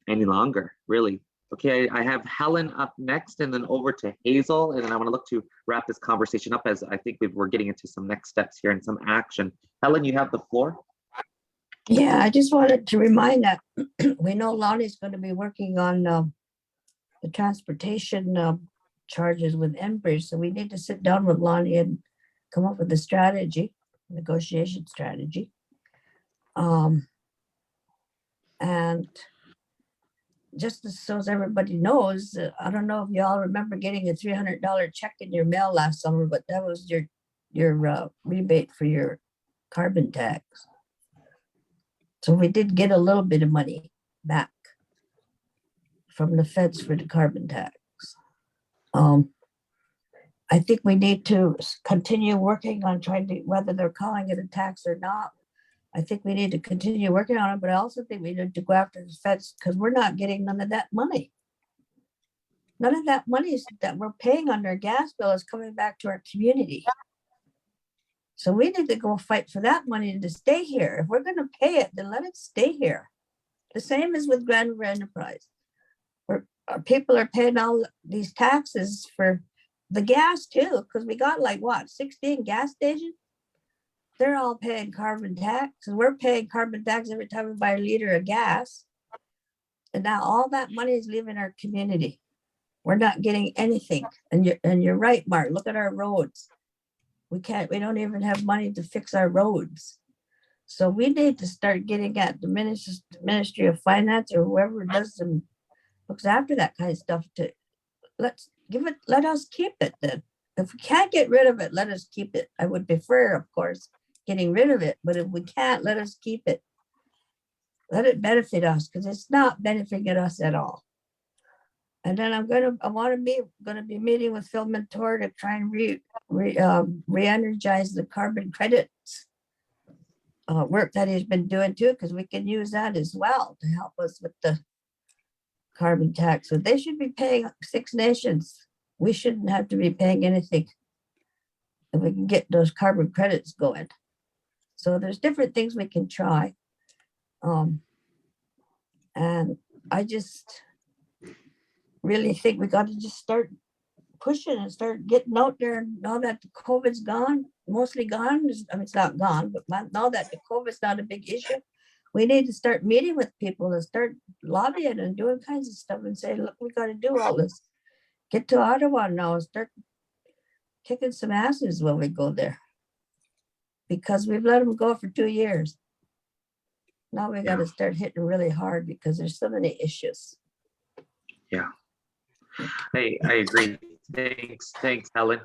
any longer, really. Okay, I have Helen up next, and then over to Hazel, and then I want to look to wrap this conversation up, as I think we're getting into some next steps here and some action. Helen, you have the floor. Yeah, I just wanted to remind that we know Lonnie's going to be working on the transportation charges with Enbridge, so we need to sit down with Lonnie and come up with a strategy, negotiation strategy. And just so as everybody knows, I don't know if y'all remember getting a $300 check in your mail last summer, but that was your rebate for your carbon tax. So we did get a little bit of money back from the feds for the carbon tax. I think we need to continue working on trying to, whether they're calling it a tax or not, I think we need to continue working on it, but I also think we need to go after the feds because we're not getting none of that money. None of that money that we're paying on our gas bill is coming back to our community. So we need to go fight for that money to stay here. If we're going to pay it, then let it stay here. The same as with Grand River Enterprise. Our people are paying all these taxes for the gas too, because we got like what, 16 gas stations? They're all paying carbon tax, and we're paying carbon tax every time we buy a liter of gas. And now all that money is leaving our community. We're not getting anything. And you're right, Mark. Look at our roads. We don't even have money to fix our roads. So we need to start getting at the Ministry of Finance or whoever does them, looks after that kind of stuff to let us keep it then. If we can't get rid of it, let us keep it. I would prefer, of course, getting rid of it, but if we can't, let us keep it. Let it benefit us because it's not benefiting us at all. And then I'm gonna be meeting with Phil Mentor to try and re-energize the carbon credits work that he's been doing too, because we can use that as well to help us with the carbon tax. So they should be paying Six Nations. We shouldn't have to be paying anything if we can get those carbon credits going. So there's different things we can try. And I just really think we got to just start pushing and start getting out there. Now that the COVID's gone, mostly gone, I mean, it's not gone, but now that the COVID's not a big issue, we need to start meeting with people and start lobbying and doing kinds of stuff and say, look, we got to do all this. Get to Ottawa now and start kicking some asses when we go there. Because we've let them go for 2 years. Now we got to start hitting really hard because there's so many issues. Yeah, I agree. Thanks, Helen.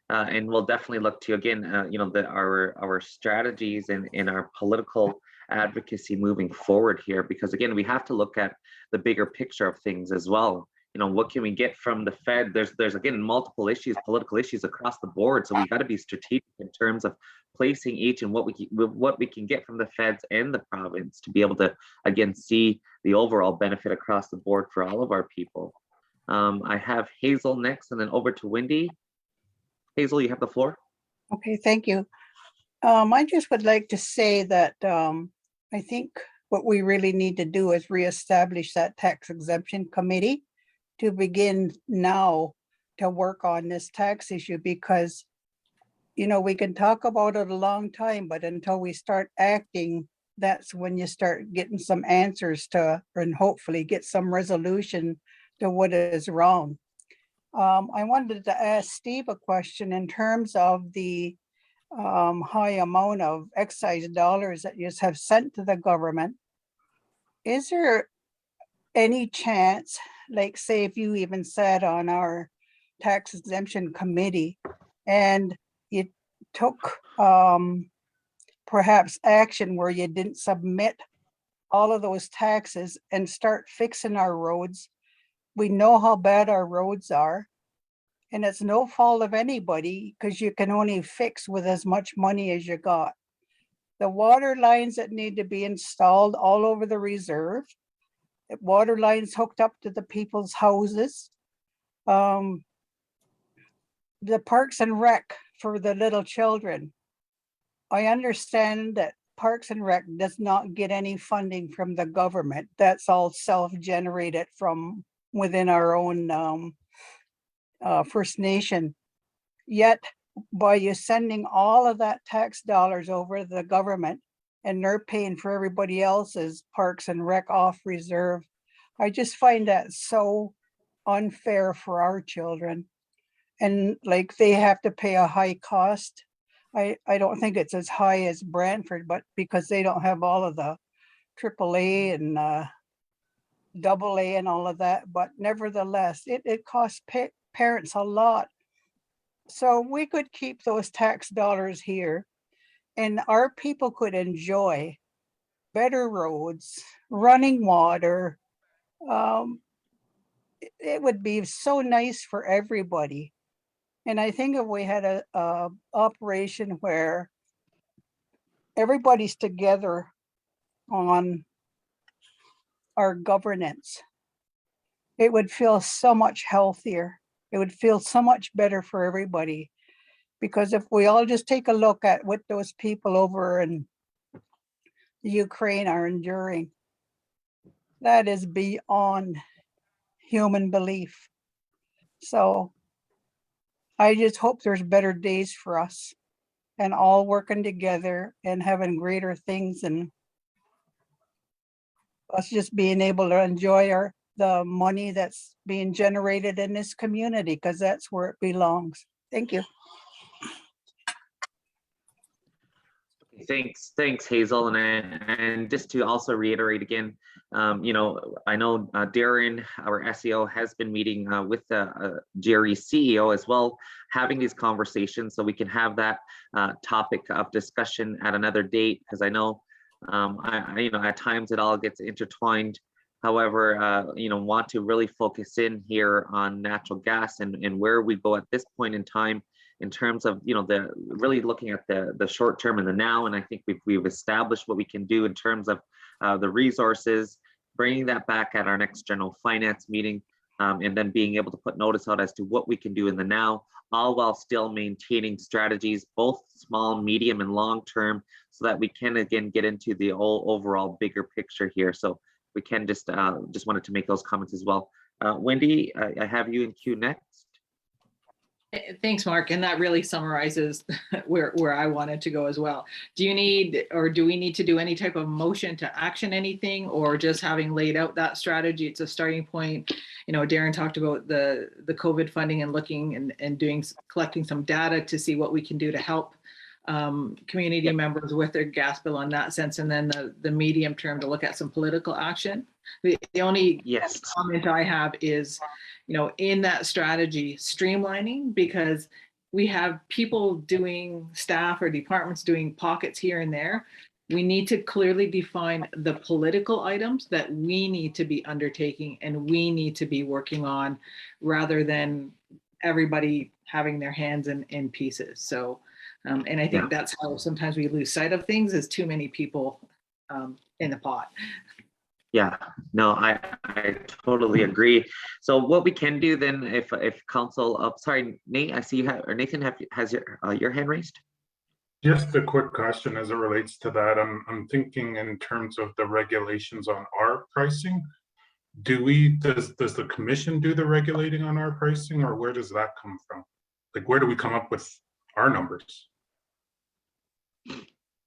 And we'll definitely look to, again, our strategies and our political advocacy moving forward here, because again, we have to look at the bigger picture of things as well. What can we get from the Fed? There's again, multiple issues, political issues across the board. So we got to be strategic in terms of placing each and what we can get from the Feds and the province to be able to, again, see the overall benefit across the board for all of our people. I have Hazel next and then over to Wendy. Hazel, you have the floor. Okay, thank you. I just would like to say that I think what we really need to do is reestablish that tax exemption committee to begin now to work on this tax issue, because we can talk about it a long time, but until we start acting, that's when you start getting some answers to, and hopefully get some resolution to what is wrong. I wanted to ask Steve a question in terms of the high amount of excise dollars that you have sent to the government. Is there any chance, like say if you even sat on our tax exemption committee and you took perhaps action where you didn't submit all of those taxes and start fixing our roads? We know how bad our roads are, and it's no fault of anybody because you can only fix with as much money as you got. The water lines that need to be installed all over the reserve, water lines hooked up to the people's houses, the Parks and Rec for the little children. I understand that Parks and Rec does not get any funding from the government. That's all self-generated from within our own First Nation. Yet by you sending all of that tax dollars over to the government and they're paying for everybody else's Parks and Rec off reserve, I just find that so unfair for our children. And like they have to pay a high cost. I don't think it's as high as Brantford, but because they don't have all of the AAA and AA and all of that, but nevertheless, it costs parents a lot. So we could keep those tax dollars here and our people could enjoy better roads, running water. It would be so nice for everybody. And I think if we had a operation where everybody's together on our governance, it would feel so much healthier. It would feel so much better for everybody. Because if we all just take a look at what those people over in Ukraine are enduring, that is beyond human belief. So I just hope there's better days for us and all working together and having greater things, and us just being able to enjoy the money that's being generated in this community, because that's where it belongs. Thank you. Thanks, Hazel. And just to also reiterate again, you know, I know Darren, our SEO, has been meeting with the GRE CEO as well, having these conversations, so we can have that topic of discussion at another date, because I know, you know, at times it all gets intertwined. However, you know, want to really focus in here on natural gas and where we go at this point in time, in terms of, you know, the really looking at the short term and the now. And I think we've established what we can do in terms of the resources, bringing that back at our next general finance meeting, and then being able to put notice out as to what we can do in the now, all while still maintaining strategies, both small, medium, and long term, so that we can again get into the overall bigger picture here. So we can just wanted to make those comments as well. Wendy, I have you in queue next. Thanks, Mark. And that really summarizes where I wanted to go as well. Do you need, or do we need to do any type of motion to action anything, or just having laid out that strategy? It's a starting point. You know, Darren talked about the COVID funding and looking and collecting some data to see what we can do to help community members with their gas bill in that sense. And then the medium term to look at some political action. The only comment I have is, you know, in that strategy, streamlining, because we have people doing, staff or departments doing pockets here and there. We need to clearly define the political items that we need to be undertaking and we need to be working on, rather than everybody having their hands in pieces. So, and I think that's how sometimes we lose sight of things, is too many people in the pot. Yeah, no, I totally agree. So what we can do then, if council, sorry, Nate, I see you have, or Nathan has your hand raised. Just a quick question as it relates to that. I'm thinking in terms of the regulations on our pricing. Does the commission do the regulating on our pricing, or where does that come from? Like, where do we come up with our numbers?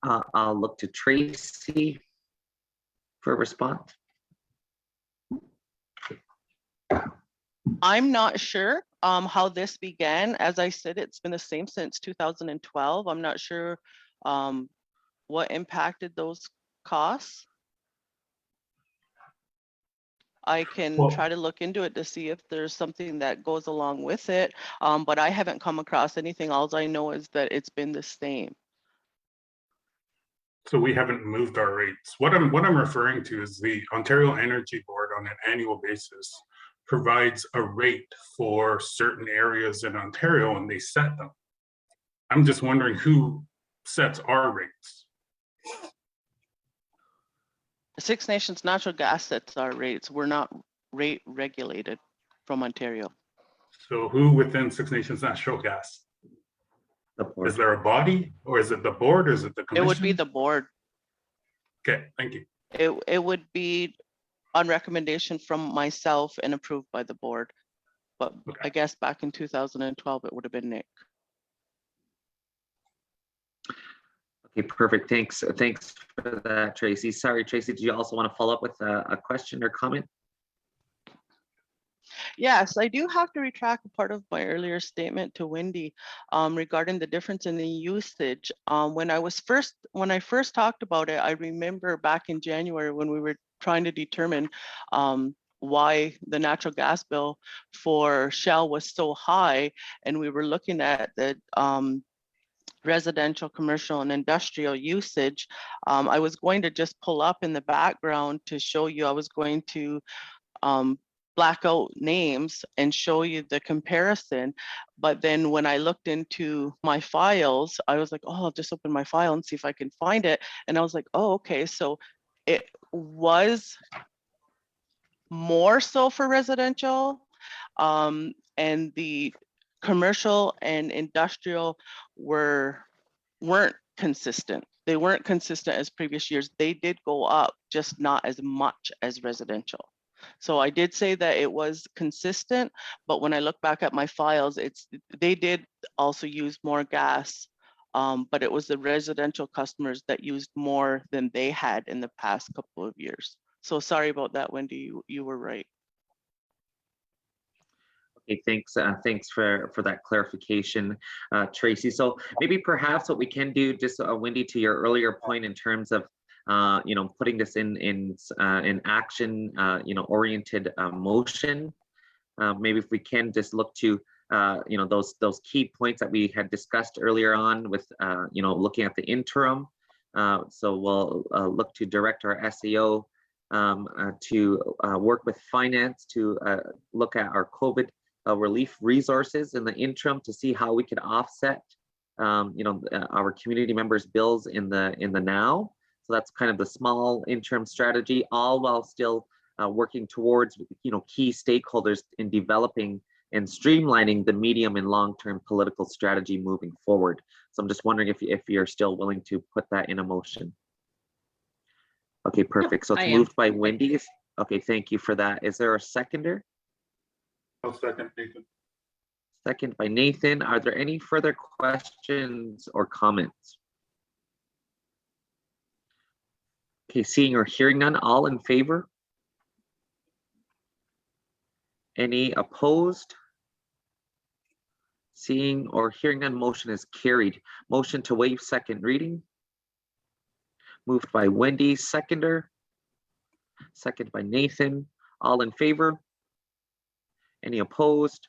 I'll look to Tracy for a response. I'm not sure how this began. As I said, it's been the same since 2012. I'm not sure what impacted those costs. I can try to look into it to see if there's something that goes along with it, but I haven't come across anything. All I know is that it's been the same. So we haven't moved our rates. What I'm referring to is the Ontario Energy Board on an annual basis provides a rate for certain areas in Ontario, and they set them. I'm just wondering who sets our rates. Six Nations Natural Gas sets our rates. We're not rate regulated from Ontario. So who within Six Nations Natural Gas? Is there a body, or is it the board, or is it the commission? It would be the board. Okay, thank you. It would be on recommendation from myself and approved by the board. But I guess back in 2012, it would have been Nick. Okay, perfect. Thanks for that, Tracy. Sorry, Tracy, did you also want to follow up with a question or comment? Yes, I do have to retract a part of my earlier statement to Wendy regarding the difference in the usage. When I first talked about it, I remember back in January when we were trying to determine why the natural gas bill for Shell was so high, and we were looking at the residential, commercial, and industrial usage. I was going to just pull up in the background to show you. I was going to black out names and show you the comparison. But then when I looked into my files, I was like, oh, I'll just open my file and see if I can find it. And I was like, oh, okay. So it was more so for residential, and the commercial and industrial weren't consistent. They weren't consistent as previous years. They did go up, just not as much as residential. So I did say that it was consistent, but when I look back at my files, they did also use more gas, but it was the residential customers that used more than they had in the past couple of years. So sorry about that, Wendy, you were right. Okay, thanks. Thanks for that clarification, Tracy. So maybe perhaps what we can do, just Wendy, to your earlier point in terms of putting this in action, oriented motion. Maybe if we can just look to those key points that we had discussed earlier on with looking at the interim. So we'll look to direct our SEO to work with finance to look at our COVID relief resources in the interim to see how we could offset our community members' bills in the now. So that's kind of the small interim strategy, all while still working towards key stakeholders in developing and streamlining the medium and long-term political strategy moving forward. So I'm just wondering if you're still willing to put that in a motion. Okay, perfect. So it's moved by Wendy. Okay, thank you for that. Is there a seconder? I'll second, Nathan. Second by Nathan. Are there any further questions or comments? Okay, seeing or hearing none, all in favor? Any opposed? Seeing or hearing none, motion is carried. Motion to waive second reading. Moved by Wendy, seconder. Second by Nathan. All in favor? Any opposed?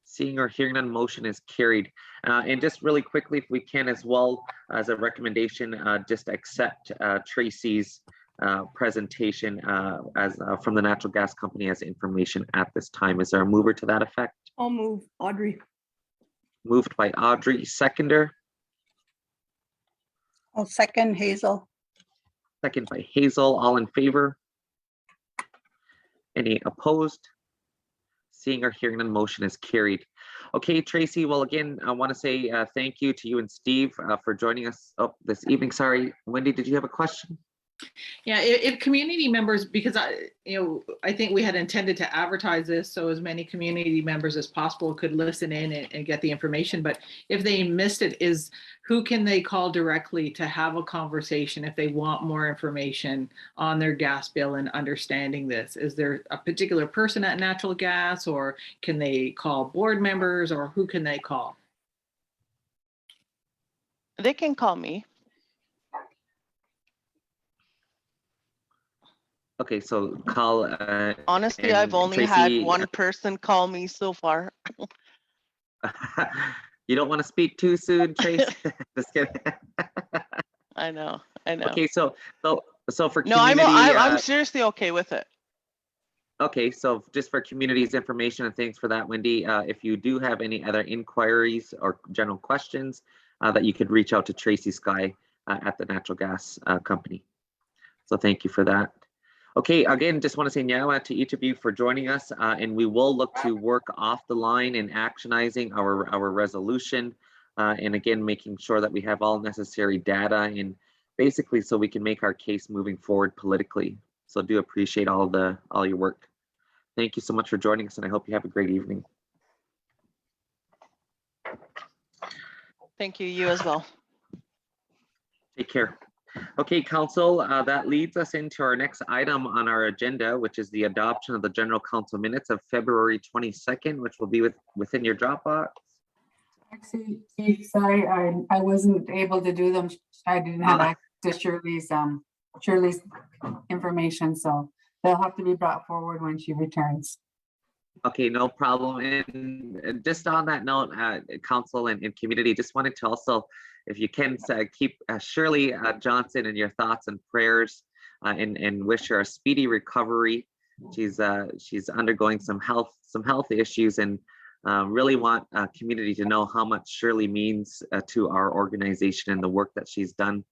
Seeing or hearing none, motion is carried. And just really quickly, if we can as well, as a recommendation, just accept Tracy's presentation as from the natural gas company as information at this time. Is there a mover to that effect? I'll move, Audrey. Moved by Audrey, seconder. I'll second, Hazel. Second by Hazel, all in favor? Any opposed? Seeing or hearing none, motion is carried. Okay, Tracy, well, again, I want to say thank you to you and Steve for joining us this evening. Sorry, Wendy, did you have a question? Yeah, if community members, because I think we had intended to advertise this so as many community members as possible could listen in and get the information. But if they missed it, who can they call directly to have a conversation if they want more information on their gas bill and understanding this? Is there a particular person at Natural Gas, or can they call board members, or who can they call? They can call me. Okay, so call. Honestly, I've only Tracy, had one person call me so far. You don't want to speak too soon, Tracy. Just kidding. I know. Okay, so for No, community, I'm seriously okay with it. Okay, so just for community's information, and thanks for that, Wendy. If you do have any other inquiries or general questions, that you could reach out to Tracy Skye at the natural gas company. So thank you for that. Okay, again, just want to say now to each of you for joining us, and we will look to work off the line in actionizing our resolution, and again, making sure that we have all necessary data and basically so we can make our case moving forward politically. So do appreciate all your work. Thank you so much for joining us, and I hope you have a great evening. Thank you, you as well. Take care. Okay, Council, that leads us into our next item on our agenda, which is the adoption of the General Council minutes of February 22nd, which will be within your Dropbox. Actually, Chief, sorry, I wasn't able to do them. I didn't have access to Shirley's information, so they'll have to be brought forward when she returns. Okay, no problem. And just on that note, Council and community, just wanted to also, if you can, keep Shirley Johnson in your thoughts and prayers, and wish her a speedy recovery. she's undergoing some health issues, and really want community to know how much Shirley means to our organization and the work that she's done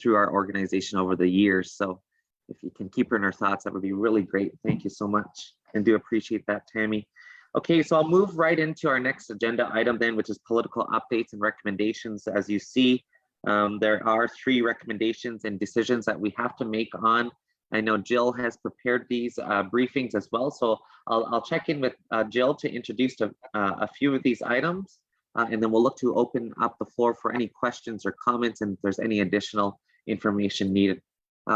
through our organization over the years. So if you can keep her in her thoughts, that would be really great. Thank you so much, and do appreciate that, Tammy. Okay, so I'll move right into our next agenda item then, which is political updates and recommendations. As you see, there are 3 recommendations and decisions that we have to make on. I know Jill has prepared these briefings as well, so I'll check in with Jill to introduce a few of these items, and then we'll look to open up the floor for any questions or comments, and if there's any additional information needed.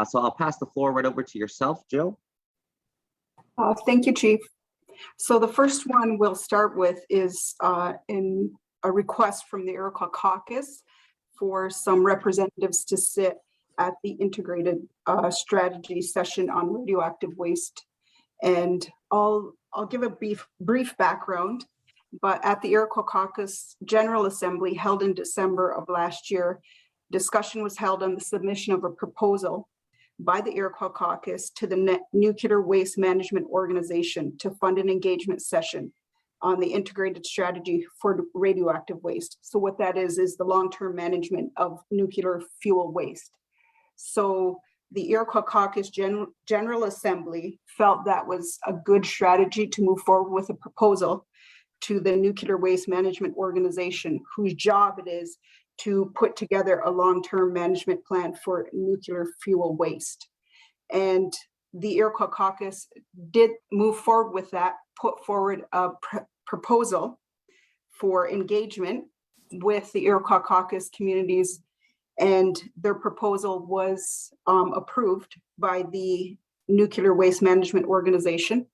So I'll pass the floor right over to yourself, Jill. Thank you, Chief. So the first one we'll start with is in a request from the Iroquois Caucus for some representatives to sit at the integrated strategy session on radioactive waste. And I'll give a brief background, but at the Iroquois Caucus General Assembly held in December of last year, discussion was held on the submission of a proposal by the Iroquois Caucus to the Nuclear Waste Management Organization to fund an engagement session on the integrated strategy for radioactive waste. So what that is the long-term management of nuclear fuel waste. So the Iroquois Caucus General Assembly felt that was a good strategy to move forward with a proposal to the Nuclear Waste Management Organization, whose job it is to put together a long-term management plan for nuclear fuel waste. And the Iroquois Caucus did move forward with that, put forward a proposal for engagement with the Iroquois Caucus communities, and their proposal was approved by the Nuclear Waste Management Organization.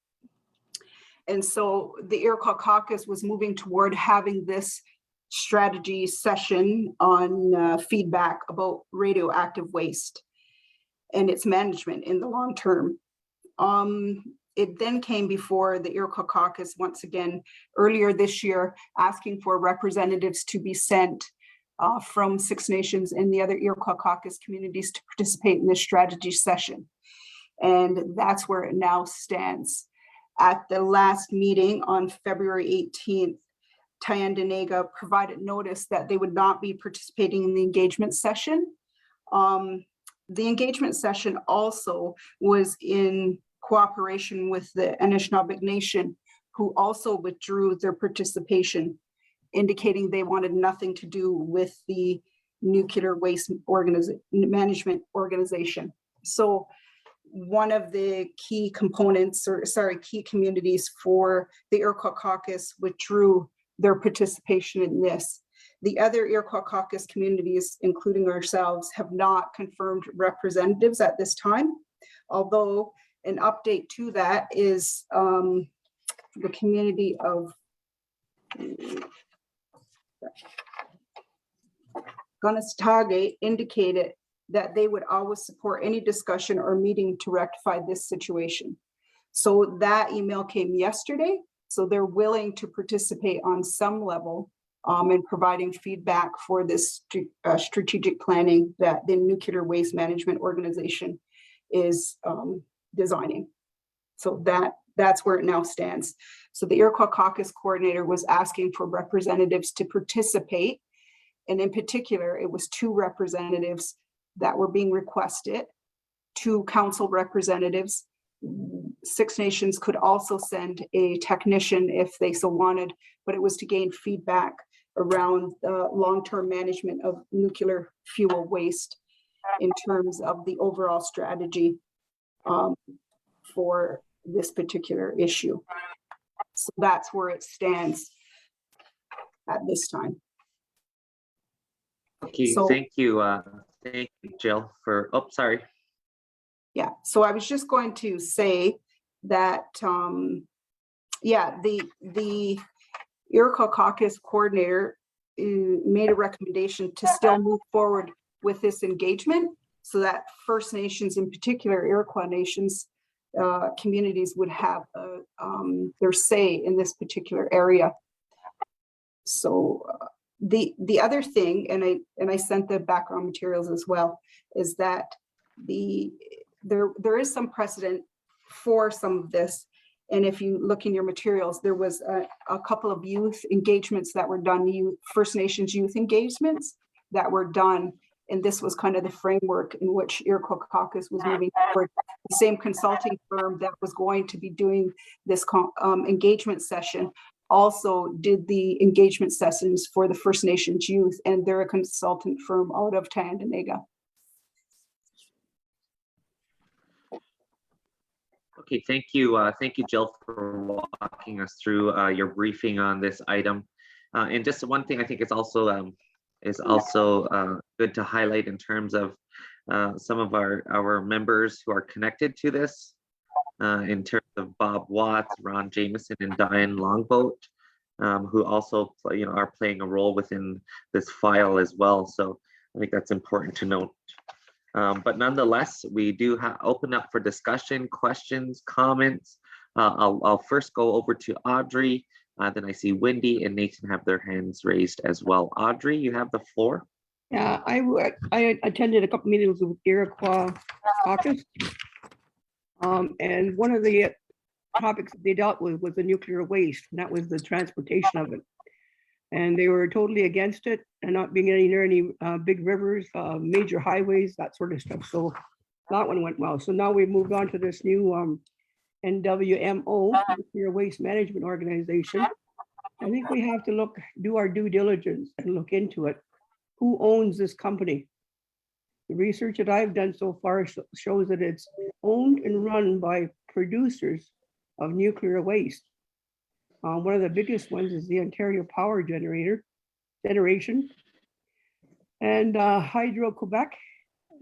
And so the Iroquois Caucus was moving toward having this strategy session on feedback about radioactive waste and its management in the long term. It then came before the Iroquois Caucus once again earlier this year, asking for representatives to be sent from Six Nations and the other Iroquois Caucus communities to participate in this strategy session. And that's where it now stands. At the last meeting on February 18th, Tyendinaga provided notice that they would not be participating in the engagement session. The engagement session also was in cooperation with the Anishinaabe Nation, who also withdrew their participation, indicating they wanted nothing to do with the Nuclear Waste Management Organization. So one of the key components, key communities for the Iroquois Caucus withdrew their participation in this. The other Iroquois Caucus communities, including ourselves, have not confirmed representatives at this time, although an update to that is the community of Ganastage indicated that they would always support any discussion or meeting to rectify this situation. So that email came yesterday. So they're willing to participate on some level in providing feedback for this strategic planning that the Nuclear Waste Management Organization is designing. So that's where it now stands. So the Iroquois Caucus coordinator was asking for representatives to participate. And in particular, it was 2 representatives that were being requested, 2 council representatives. Six Nations could also send a technician if they so wanted, but it was to gain feedback around the long-term management of nuclear fuel waste in terms of the overall strategy for this particular issue. So that's where it stands at this time. Okay, So- thank you, Jill, for, oh, sorry. Yeah, so I was just going to say that, yeah, the Iroquois Caucus coordinator made a recommendation to still move forward with this engagement so that First Nations, in particular Iroquois Nations communities, would have their say in this particular area. So the other thing, and I sent the background materials as well, is that there is some precedent for some of this. And if you look in your materials, there was a couple of youth engagements that were done, First Nations youth engagements that were done. And this was kind of the framework in which Iroquois Caucus was moving forward. The same consulting firm that was going to be doing this engagement session also did the engagement sessions for the First Nations youth, and they're a consultant firm out of Tandaniga. Okay, thank you, Jill, for walking us through your briefing on this item. And just one thing I think is also good to highlight in terms of some of our members who are connected to this, in terms of Bob Watts, Ron Jameson, and Diane Longboat, who also are playing a role within this file as well. So I think that's important to note. But nonetheless, we do open up for discussion, questions, comments. I'll first go over to Audrey. Then I see Wendy and Nathan have their hands raised as well. Audrey, you have the floor. Yeah, I attended a couple meetings with Iroquois Caucus. And one of the topics that they dealt with was the nuclear waste, and that was the transportation of it. And they were totally against it and not being near any big rivers, major highways, that sort of stuff. So that one went well. So now we've moved on to this new NWMO, Nuclear Waste Management Organization. I think we have to do our due diligence and look into it. Who owns this company? The research that I've done so far shows that it's owned and run by producers of nuclear waste. One of the biggest ones is the Ontario Power Generation and Hydro-Quebec,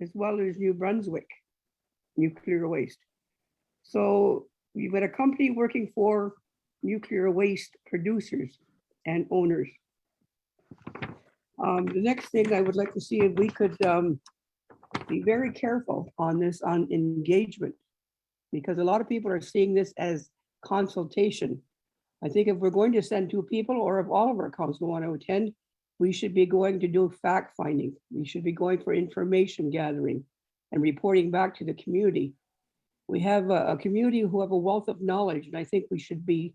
as well as New Brunswick nuclear waste. So you've got a company working for nuclear waste producers and owners. The next thing I would like to see if we could be very careful on this, on engagement, because a lot of people are seeing this as consultation. I think if we're going to send 2 people, or if all of our council want to attend, we should be going to do fact finding. We should be going for information gathering and reporting back to the community. We have a community who have a wealth of knowledge, and I think we should be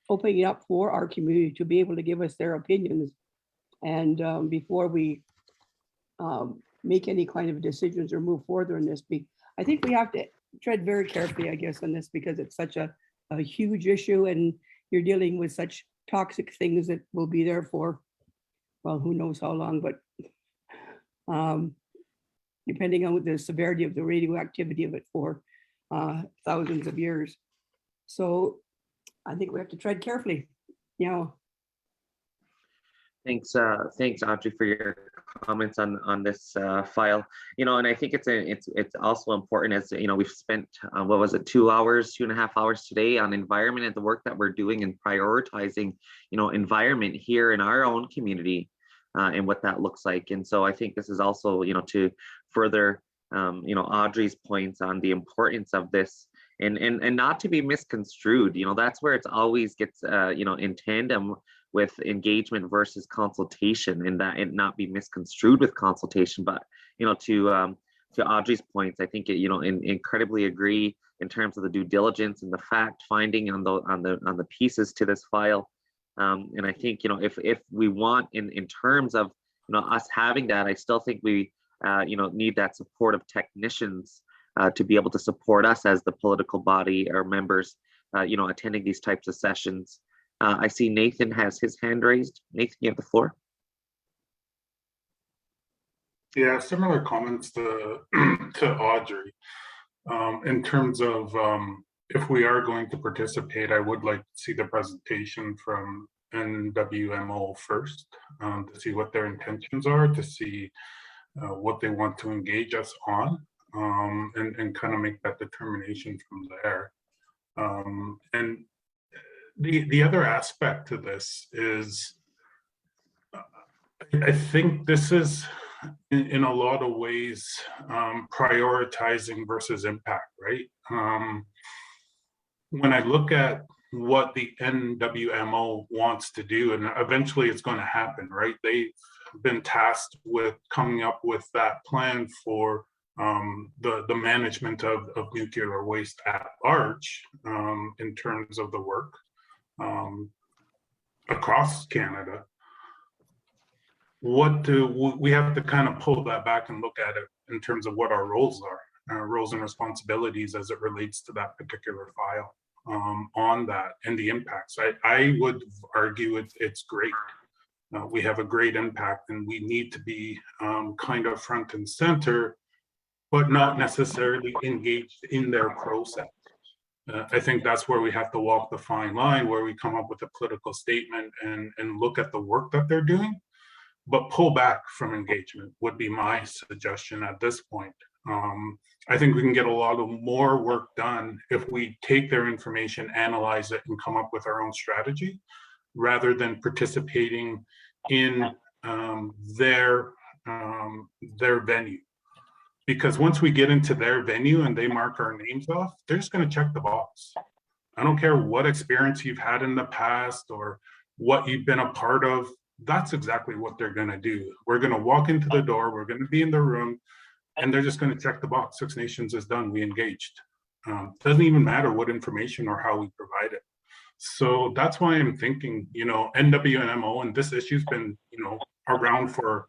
opening up for our community to be able to give us their opinions. And before we make any kind of decisions or move further in this, I think we have to tread very carefully, I guess, on this, because it's such a huge issue, and you're dealing with such toxic things that will be there for, well, who knows how long, but depending on the severity of the radioactivity of it, for thousands of years. So I think we have to tread carefully. Thanks, Audrey, for your comments on this file. And I think it's also important, as we've spent what was it, 2.5 hours today on environment and the work that we're doing and prioritizing environment here in our own community, and what that looks like. And so I think this is also to further Audrey's points on the importance of this, and not to be misconstrued. That's where it's always gets in tandem with engagement versus consultation, and that it not be misconstrued with consultation. But to Audrey's points, I think incredibly agree in terms of the due diligence and the fact finding on the pieces to this file. And I think if we want in terms of us having that, I still think we need that support of technicians to be able to support us as the political body or members attending these types of sessions. I see Nathan has his hand raised. Nathan, you have the floor. Yeah, similar comments to Audrey. In terms of if we are going to participate, I would like to see the presentation from NWMO first, to see what their intentions are, to see what they want to engage us on, and kind of make that determination from there. And the other aspect to this is, I think this is in a lot of ways prioritizing versus impact, right? When I look at what the NWMO wants to do, and eventually it's going to happen, right? They've been tasked with coming up with that plan for the management of nuclear waste at large in terms of the work across Canada. What do we have to kind of pull that back and look at it in terms of what our roles are, roles and responsibilities as it relates to that particular file on that and the impacts. I would argue it's great. We have a great impact and we need to be kind of front and center, but not necessarily engaged in their process. I think that's where we have to walk the fine line, where we come up with a political statement and look at the work that they're doing, but pull back from engagement would be my suggestion at this point. I think we can get a lot of more work done if we take their information, analyze it, and come up with our own strategy, rather than participating in their venue. Because once we get into their venue and they mark our names off, they're just going to check the box. I don't care what experience you've had in the past or what you've been a part of. That's exactly what they're going to do. We're going to walk into the door, we're going to be in the room, and they're just going to check the box. Six Nations is done, we engaged. Doesn't even matter what information or how we provide it. So that's why I'm thinking, NWMO, and this issue's been, around for,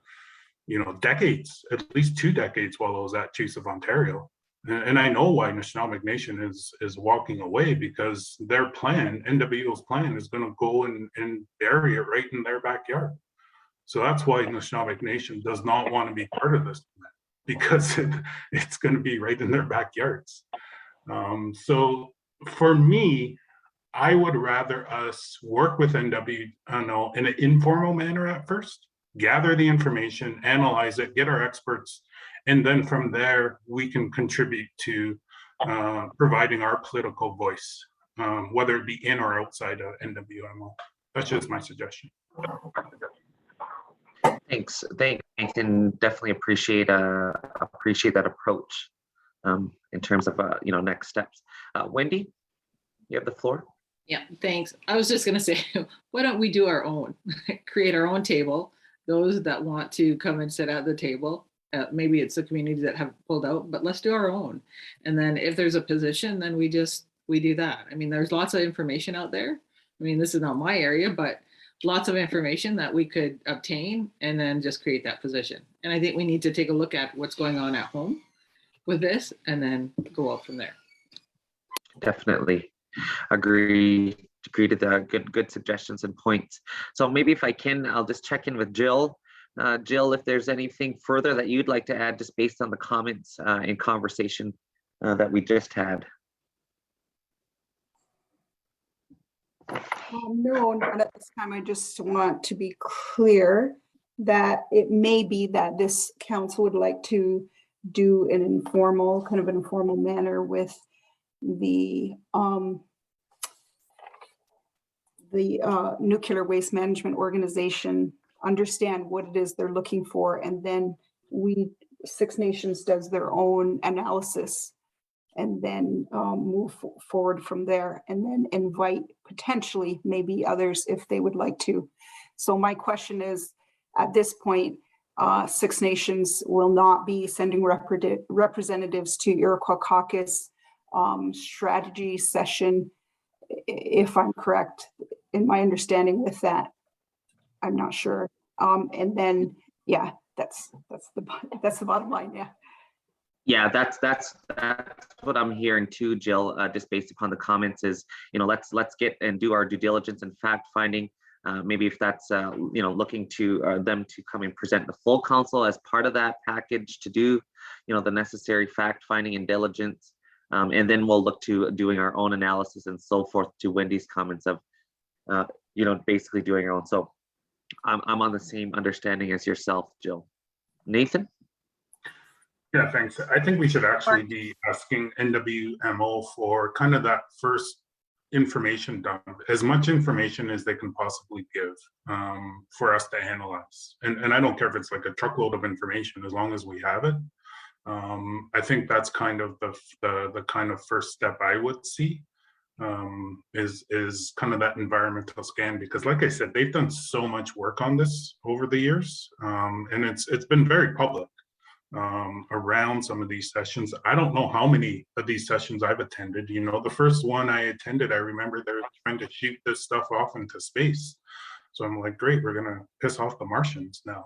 decades, at least 2 decades while I was at Chiefs of Ontario. And I know why Anishinaabeg Nation is walking away, because their plan, NWO's plan, is going to go and bury it right in their backyard. So that's why Anishinaabeg Nation does not want to be part of this, because it's going to be right in their backyards. So for me, I would rather us work with NWO in an informal manner at first, gather the information, analyze it, get our experts, and then from there, we can contribute to providing our political voice, whether it be in or outside of NWMO. That's just my suggestion. Thanks, and definitely appreciate that approach in terms of next steps. Wendy, you have the floor. Yeah, thanks. I was just gonna say, why don't we do our own, create our own table? Those that want to come and sit at the table, maybe it's the communities that have pulled out, but let's do our own. And then if there's a position, then we do that. I mean, there's lots of information out there. I mean, this is not my area, but lots of information that we could obtain and then just create that position. And I think we need to take a look at what's going on at home with this and then go up from there. Definitely agree to the good suggestions and points. So maybe if I can, I'll just check in with Jill. Jill, if there's anything further that you'd like to add just based on the comments and conversation that we just had. No, not at this time. I just want to be clear that it may be that this council would like to do an informal manner with the Nuclear Waste Management Organization, understand what it is they're looking for, and then Six Nations does their own analysis and then move forward from there, and then invite potentially maybe others if they would like to. So my question is, at this point, Six Nations will not be sending representatives to Iroquois Caucus strategy session, if I'm correct in my understanding with that. I'm not sure. And then, yeah, that's the bottom line. Yeah. Yeah, that's what I'm hearing too, Jill. Just based upon the comments, is let's get and do our due diligence and fact finding. Maybe if that's looking to them to come and present the full council as part of that package to do the necessary fact finding and diligence, and then we'll look to doing our own analysis and so forth. To Wendy's comments of basically doing our own. So I'm on the same understanding as yourself, Jill. Nathan? Yeah, thanks. I think we should actually be asking NWMO for kind of that first information dump, as much information as they can possibly give for us to analyze. And I don't care if it's like a truckload of information, as long as we have it. I think that's kind of the kind of first step I would see, is kind of that environmental scan, because like I said, they've done so much work on this over the years, and it's been very public. around some of these sessions. I don't know how many of these sessions I've attended. You know, the first one I attended, I remember they were trying to shoot this stuff off into space. So I'm like, great, we're gonna piss off the Martians now.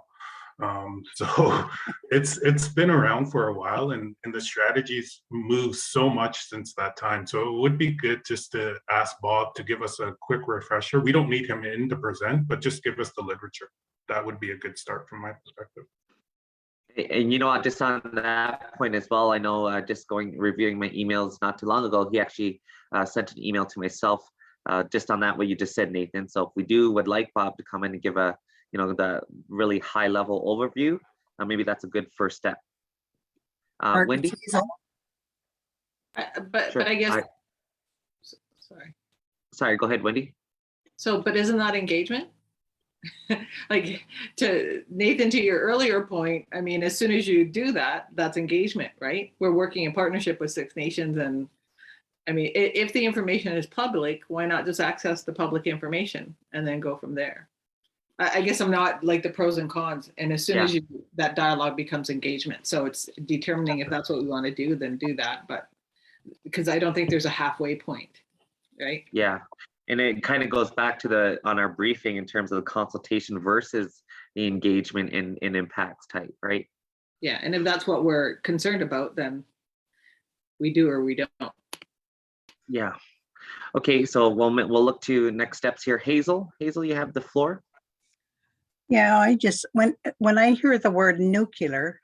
So it's been around for a while, and the strategies moved so much since that time. So it would be good just to ask Bob to give us a quick refresher. We don't need him in to present, but just give us the literature. That would be a good start from my perspective. And you know what, just on that point as well, I know just reviewing my emails not too long ago, he actually sent an email to myself just on that, what you just said, Nathan. So if we would like Bob to come in and give a, you know, the really high level overview, maybe that's a good first step. Wendy? But I guess, sorry. Sorry, go ahead, Wendy. So, but isn't that engagement? Like, to Nathan, to your earlier point, I mean, as soon as you do that, that's engagement, right? We're working in partnership with Six Nations, and I mean, if the information is public, why not just access the public information and then go from there? I guess I'm not like the pros and cons, and as soon as that dialogue becomes engagement, so it's determining if that's what we want to do, then do that. But because I don't think there's a halfway point, right? Yeah. And it kind of goes back to on our briefing in terms of the consultation versus the engagement in impacts type, right? Yeah, and if that's what we're concerned about, then we do or we don't. Yeah. Okay, so we'll look to next steps here. Hazel, you have the floor. Yeah, I just, when I hear the word nuclear,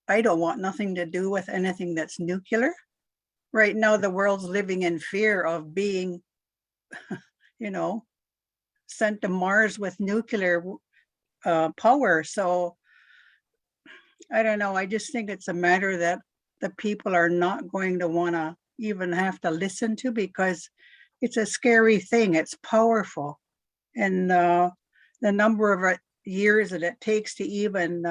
I don't want nothing to do with anything that's nuclear. Right now, the world's living in fear of being, you know, sent to Mars with nuclear power. So I don't know. I just think it's a matter that the people are not going to want to even have to listen to, because it's a scary thing. It's powerful. And the number of years that it takes to even,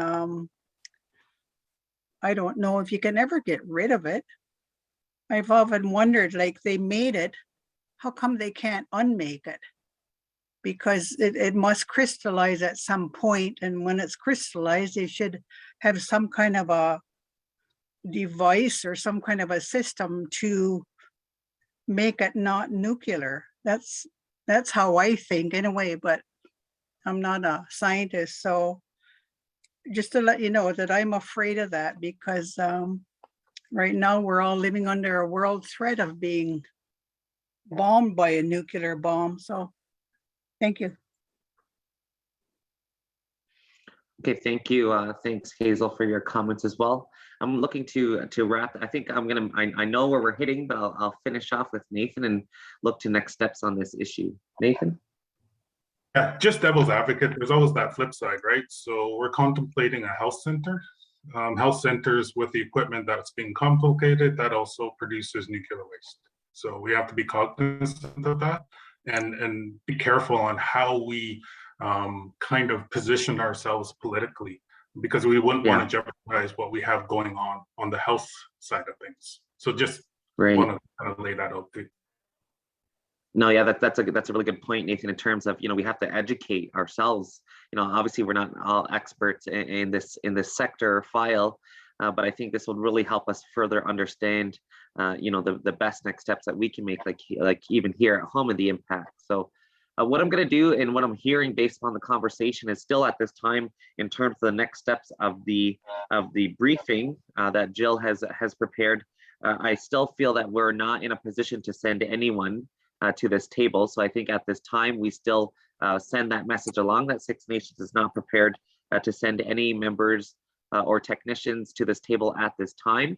I don't know if you can ever get rid of it. I've often wondered, like, they made it, how come they can't unmake it? Because it must crystallize at some point, and when it's crystallized, they should have some kind of a device or some kind of a system to make it not nuclear. That's how I think anyway, but I'm not a scientist. So just to let you know that I'm afraid of that, because right now we're all living under a world threat of being bombed by a nuclear bomb. So thank you. Okay, thank you. Thanks, Hazel, for your comments as well. I'm looking to wrap. I think I know where we're hitting, but I'll finish off with Nathan and look to next steps on this issue. Nathan? Yeah, just devil's advocate, there's always that flip side, right? So we're contemplating a health center. Health centers with the equipment that's being complicated, that also produces nuclear waste. So we have to be cognizant of that and be careful on how we kind of position ourselves politically, because we wouldn't want to jeopardize what we have going on the health side of things. So just want to kind of lay that out too. No, yeah, that's a really good point, Nathan, in terms of, you know, we have to educate ourselves. You know, obviously we're not all experts in this sector or file, but I think this will really help us further understand, you know, the best next steps that we can make, like even here at home, and the impact. So what I'm going to do, and what I'm hearing based on the conversation, is still at this time in terms of the next steps of the briefing that Jill has prepared. I still feel that we're not in a position to send anyone to this table. So I think at this time, we still send that message along that Six Nations is not prepared to send any members or technicians to this table at this time.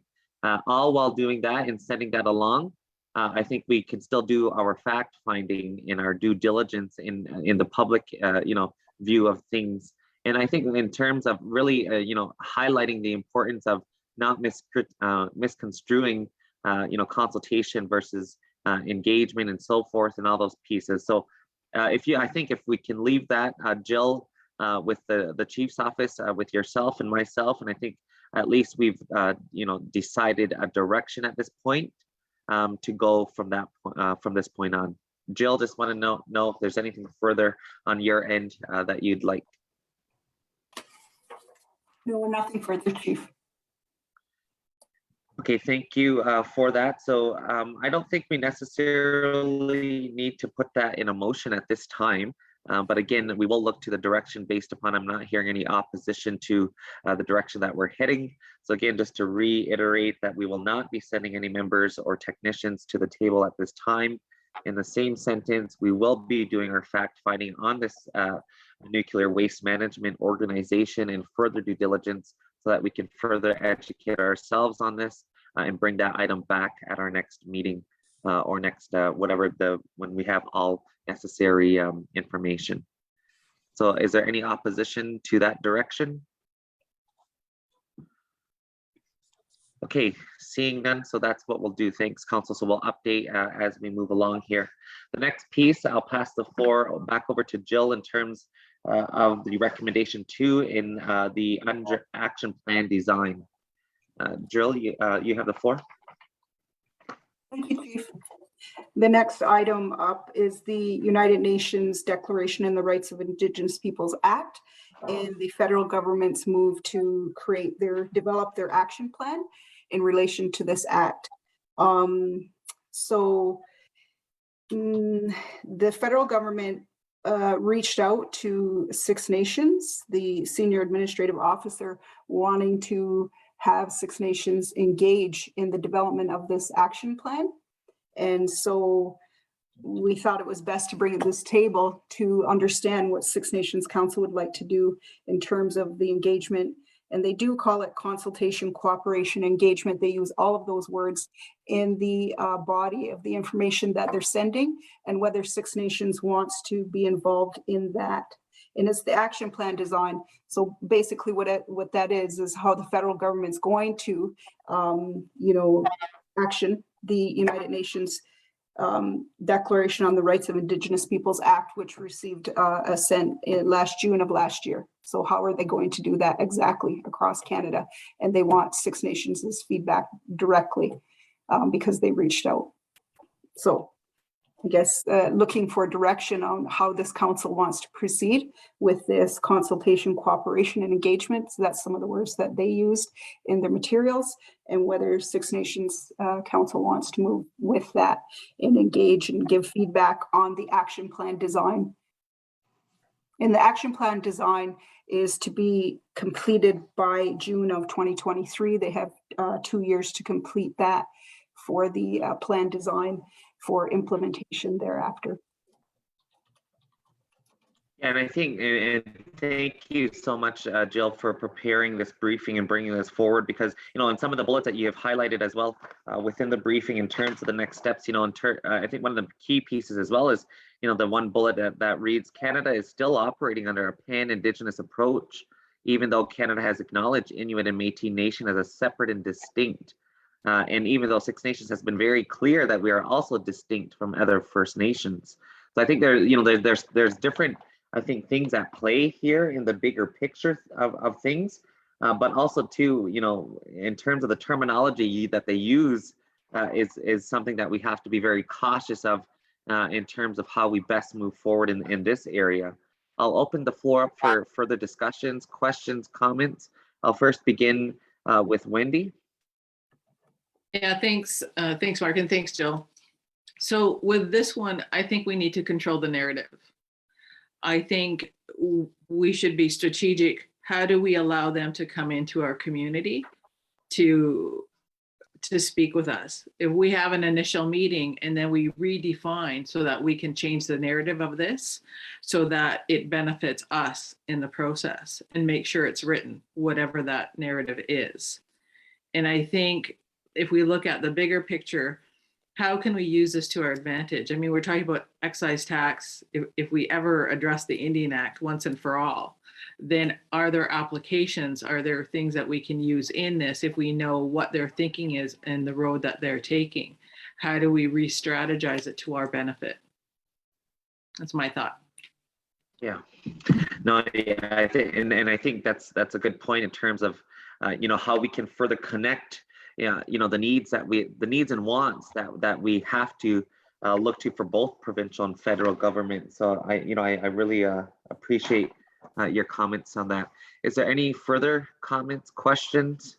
All while doing that and sending that along, I think we can still do our fact finding in our due diligence in the public, you know, view of things. And I think in terms of really, you know, highlighting the importance of not misconstruing, you know, consultation versus engagement and so forth, and all those pieces. So I think if we can leave that, Jill, with the chief's office, with yourself and myself, and I think at least we've you know, decided a direction at this point to go from this point on. Jill, just want to know if there's anything further on your end that you'd like. No, nothing further, Chief. Okay, thank you for that. So I don't think we necessarily need to put that in a motion at this time. But again, we will look to the direction based upon, I'm not hearing any opposition to the direction that we're heading. So again, just to reiterate that we will not be sending any members or technicians to the table at this time. In the same sentence, we will be doing our fact finding on this nuclear waste management organization and further due diligence so that we can further educate ourselves on this and bring that item back at our next meeting or next when we have all necessary information. So is there any opposition to that direction? Okay, seeing none, so that's what we'll do. Thanks, Council. So we'll update as we move along here. The next piece, I'll pass the floor back over to Jill in terms of the recommendation 2 in the action plan design. Jill, you have the floor. Thank you, Chief. The next item up is the United Nations Declaration on the Rights of Indigenous Peoples Act and the federal government's move to develop their action plan in relation to this act. The federal government reached out to Six Nations, the senior administrative officer, wanting to have Six Nations engage in the development of this action plan. And so we thought it was best to bring it to this table to understand what Six Nations Council would like to do in terms of the engagement. And they do call it consultation, cooperation, engagement. They use all of those words in the body of the information that they're sending, and whether Six Nations wants to be involved in that. And it's the action plan design. So basically what that is how the federal government's going to, action the United Nations Declaration on the Rights of Indigenous Peoples Act, which received assent in June of last year. So how are they going to do that exactly across Canada? And they want Six Nations' feedback directly because they reached out. So I guess looking for direction on how this council wants to proceed with this consultation, cooperation, and engagement. So that's some of the words that they used in their materials, and whether Six Nations Council wants to move with that and engage and give feedback on the action plan design. And the action plan design is to be completed by June of 2023. They have 2 years to complete that for the plan design for implementation thereafter. And I think, and thank you so much, Jill, for preparing this briefing and bringing this forward, because, in some of the bullets that you have highlighted as well within the briefing in terms of the next steps, I think one of the key pieces as well is, the one bullet that reads, Canada is still operating under a pan-Indigenous approach, even though Canada has acknowledged Inuit and Métis Nation as a separate and distinct. And even though Six Nations has been very clear that we are also distinct from other First Nations. So I think there's different, I think, things at play here in the bigger picture of things, but also too, in terms of the terminology that they use is something that we have to be very cautious of in terms of how we best move forward in this area. I'll open the floor up for further discussions, questions, comments. I'll first begin with Wendy. Yeah, thanks, Mark, and thanks, Jill. So with this one, I think we need to control the narrative. I think we should be strategic. How do we allow them to come into our community to speak with us? If we have an initial meeting and then we redefine so that we can change the narrative of this so that it benefits us in the process, and make sure it's written, whatever that narrative is. And I think if we look at the bigger picture, how can we use this to our advantage? I mean, we're talking about excise tax. If we ever address the Indian Act once and for all, then are there applications? Are there things that we can use in this if we know what their thinking is and the road that they're taking? How do we re-strategize it to our benefit? That's my thought. Yeah, no, yeah, I think, and I think that's a good point in terms of, how we can further connect the needs and wants that we have to look to for both provincial and federal government. So I really appreciate your comments on that. Is there any further comments, questions?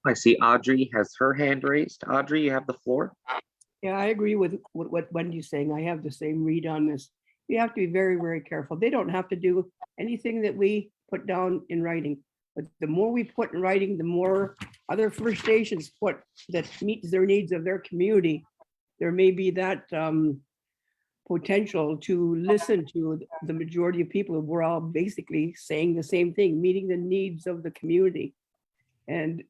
I see Audrey has her hand raised. Audrey, you have the floor. Yeah, I agree with what Wendy's saying. I have the same read on this. You have to be very, very careful. They don't have to do anything that we put down in writing. But the more we put in writing, the more other First Nations put that meets their needs of their community. There may be that potential to listen to the majority of people. We're all basically saying the same thing, meeting the needs of the community. And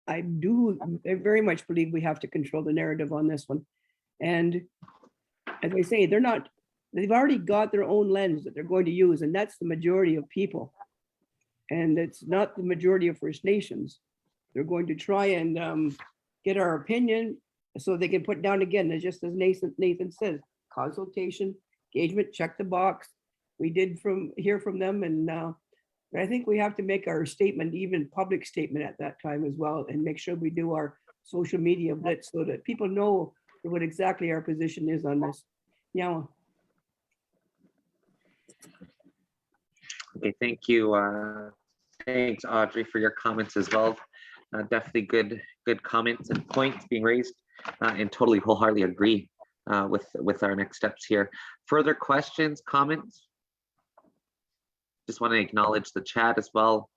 I very much believe we have to control the narrative on this one. And as I say, they've already got their own lens that they're going to use, and that's the majority of people. And it's not the majority of First Nations. They're going to try and get our opinion so they can put down again, just as Nathan says, consultation, engagement, check the box. We did hear from them, and but I think we have to make our statement, even public statement at that time as well, and make sure we do our social media blitz so that people know what exactly our position is on this. Yeah. Okay, thank you. Thanks, Audrey, for your comments as well. Definitely good comments and points being raised, and totally wholeheartedly agree with our next steps here. Further questions, comments? Just want to acknowledge the chat as well.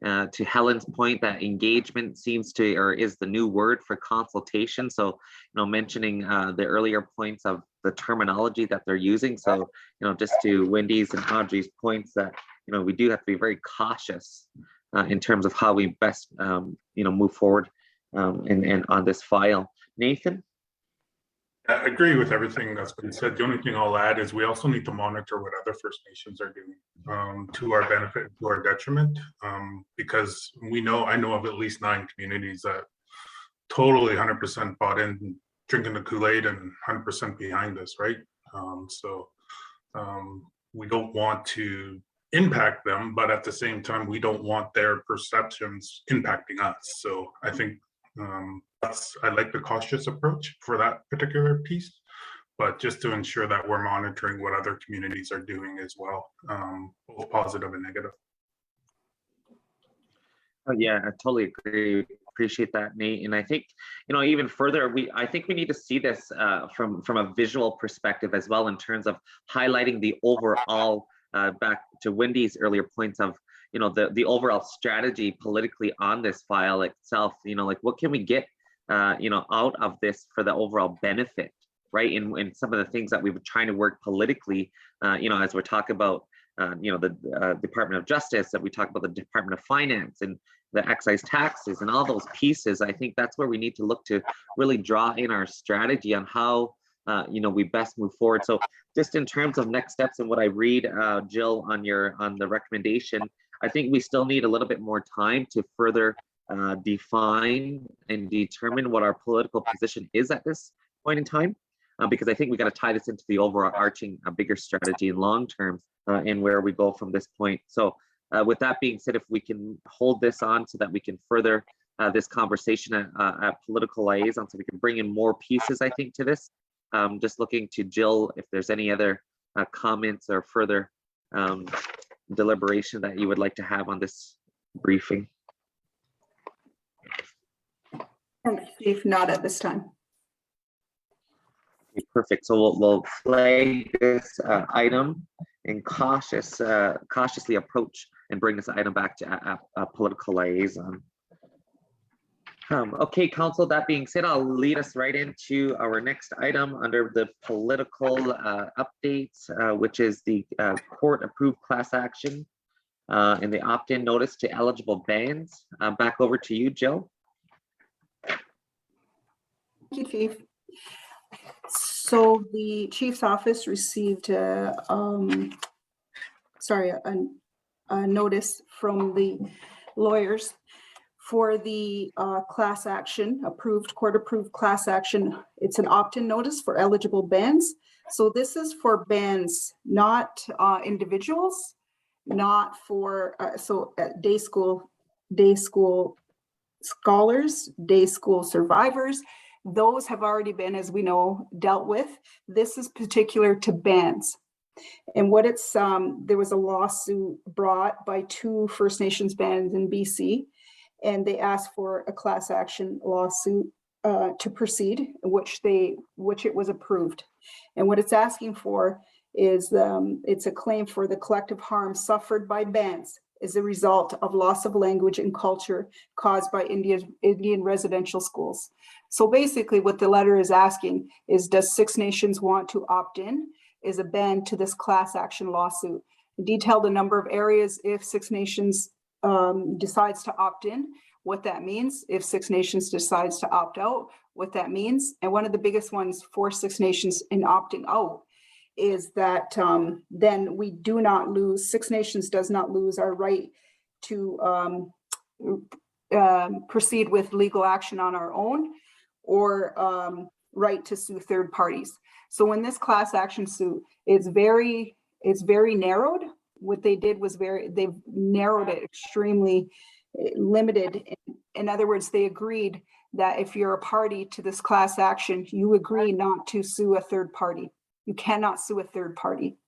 To Helen's point, that engagement seems to, or is the new word for consultation. So, mentioning the earlier points of the terminology that they're using. So, just to Wendy's and Audrey's points that, we do have to be very cautious in terms of how we best, move forward and on this file. Nathan? I agree with everything that's been said. The only thing I'll add is we also need to monitor what other First Nations are doing to our benefit, to our detriment, because I know of at least 9 communities that totally 100% bought in, drinking the Kool-Aid and 100% behind us, right? So we don't want to impact them, but at the same time, we don't want their perceptions impacting us. So I think I like the cautious approach for that particular piece, but just to ensure that we're monitoring what other communities are doing as well, both positive and negative. Oh, yeah, I totally agree. Appreciate that, Nate. And I think, even further, I think we need to see this from a visual perspective as well, in terms of highlighting the overall, back to Wendy's earlier points of, the overall strategy politically on this file itself. Like, what can we get out of this for the overall benefit, right? And some of the things that we've been trying to work politically, as we're talking about, the Department of Justice, that we talk about the Department of Finance and the excise taxes and all those pieces. I think that's where we need to look to really draw in our strategy on how, we best move forward. So just in terms of next steps and what I read, Jill, on the recommendation, I think we still need a little bit more time to further define and determine what our political position is at this point in time, because I think we got to tie this into the overarching bigger strategy and long term and where we go from this point. So with that being said, if we can hold this on so that we can further this conversation at political liaison, so we can bring in more pieces, I think, to this. Just looking to Jill, if there's any other comments or further deliberation that you would like to have on this briefing. If not at this time. Okay, perfect. So we'll flag this item and cautiously approach and bring this item back to a political liaison. Okay, Council, that being said, I'll lead us right into our next item under the political updates, which is the court-approved class action and the opt-in notice to eligible bands. Back over to you, Jill. Thank you, Chief. So the Chief's office received a notice from the lawyers for the class action, court-approved class action. It's an opt-in notice for eligible bands. So this is for bands, not individuals, not for day school scholars, day school survivors. Those have already been, as we know, dealt with. This is particular to bands. And what it's, there was a lawsuit brought by 2 First Nations bands in BC, and they asked for a class action lawsuit to proceed, which it was approved. And what it's asking for is it's a claim for the collective harm suffered by bands as a result of loss of language and culture caused by Indian residential schools. So basically what the letter is asking is, does Six Nations want to opt in as a band to this class action lawsuit? It detailed a number of areas if Six Nations decides to opt in, what that means. If Six Nations decides to opt out, what that means. And one of the biggest ones for Six Nations in opting out is that then we do not lose, Six Nations does not lose our right to proceed with legal action on our own, or right to sue third parties. So in this class action suit, it's very narrowed. What they did was they've narrowed it extremely limited. In other words, they agreed that if you're a party to this class action, you agree not to sue a third party. You cannot sue a third party.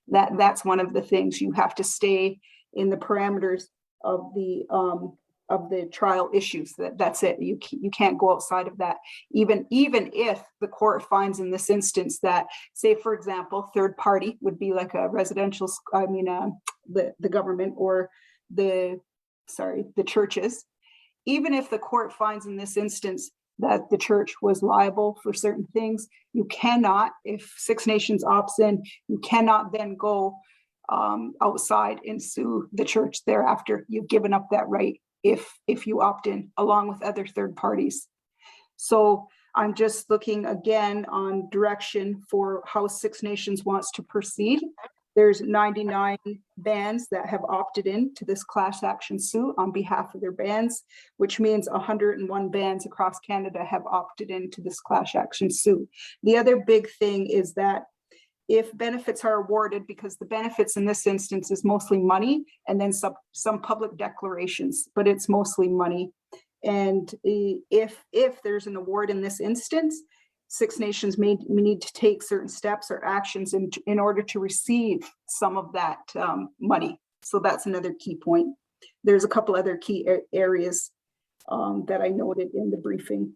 That's one of the things. You have to stay in the parameters of the trial issues. That's it. You can't go outside of that. Even if the court finds in this instance that, say for example, third party would be like a residential, the government or the churches. Even if the court finds in this instance that the church was liable for certain things, you cannot, if Six Nations opts in, you cannot then go outside and sue the church thereafter. You've given up that right if you opt in along with other third parties. So I'm just looking again on direction for how Six Nations wants to proceed. There's 99 bands that have opted in to this class action suit on behalf of their bands, which means 101 bands across Canada have opted into this class action suit. The other big thing is that if benefits are awarded, because the benefits in this instance is mostly money and then some public declarations, but it's mostly money. And if there's an award in this instance, Six Nations may need to take certain steps or actions in order to receive some of that money. So that's another key point. There's a couple other key areas that I noted in the briefing.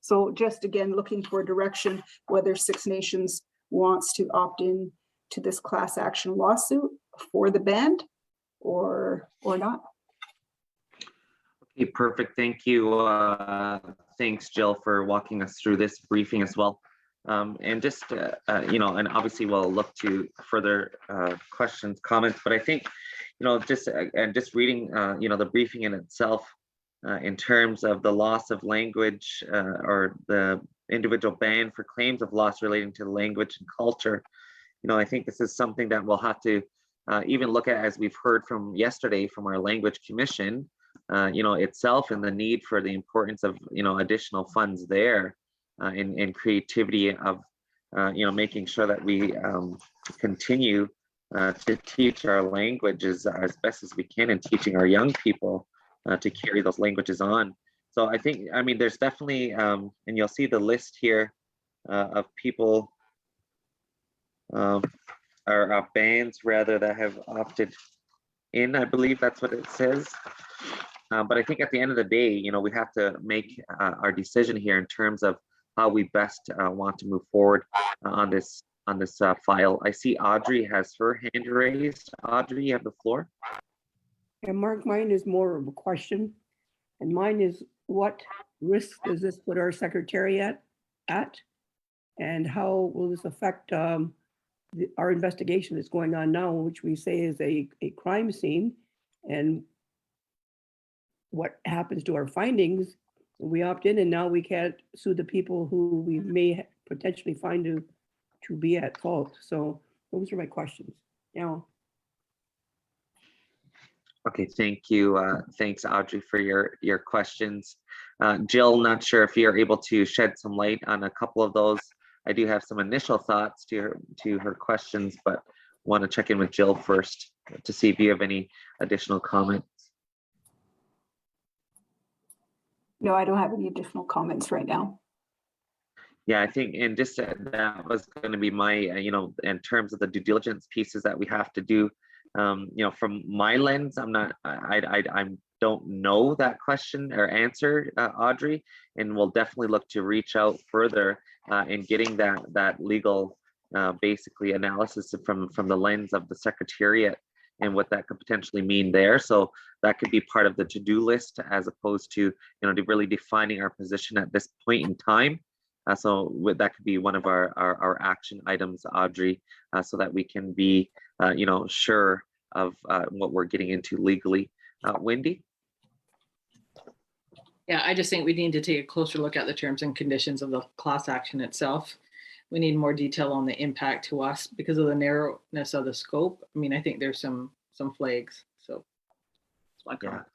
So just again, looking for direction, whether Six Nations wants to opt in to this class action lawsuit for the band or not. Okay, perfect. Thank you. Thanks, Jill, for walking us through this briefing as well. And just, and obviously we'll look to further questions, comments, but I think, just reading, the briefing in itself, in terms of the loss of language or the individual ban for claims of loss relating to language and culture, I think this is something that we'll have to even look at, as we've heard from yesterday from our language commission, itself, and the need for the importance of, additional funds there in creativity of, making sure that we continue to teach our languages as best as we can, and teaching our young people to carry those languages on. So I think, there's definitely, and you'll see the list here of people or bands rather that have opted in, I believe that's what it says. But I think at the end of the day, we have to make our decision here in terms of how we best want to move forward on this file. I see Audrey has her hand raised. Audrey, you have the floor. And Mark, mine is more of a question. And mine is, what risk does this put our secretariat at? And how will this affect our investigation that's going on now, which we say is a crime scene? And what happens to our findings? We opt in and now we can't sue the people who we may potentially find to be at fault. So those are my questions. Now. Okay, thank you. Thanks, Audrey, for your questions. Jill, not sure if you're able to shed some light on a couple of those. I do have some initial thoughts to her questions, but want to check in with Jill first to see if you have any additional comments. No, I don't have any additional comments right now. Yeah, I think, and just that was going to be my, in terms of the due diligence pieces that we have to do, from my lens, I don't know that question or answer, Audrey, and we'll definitely look to reach out further in getting that legal, basically analysis from the lens of the Secretariat and what that could potentially mean there. So that could be part of the to-do list as opposed to, really defining our position at this point in time. That could be one of our action items, Audrey, so that we can be, sure of what we're getting into legally. Wendy? Yeah, I just think we need to take a closer look at the terms and conditions of the class action itself. We need more detail on the impact to us because of the narrowness of the scope. I mean, I think there's some flags. So that's my comment.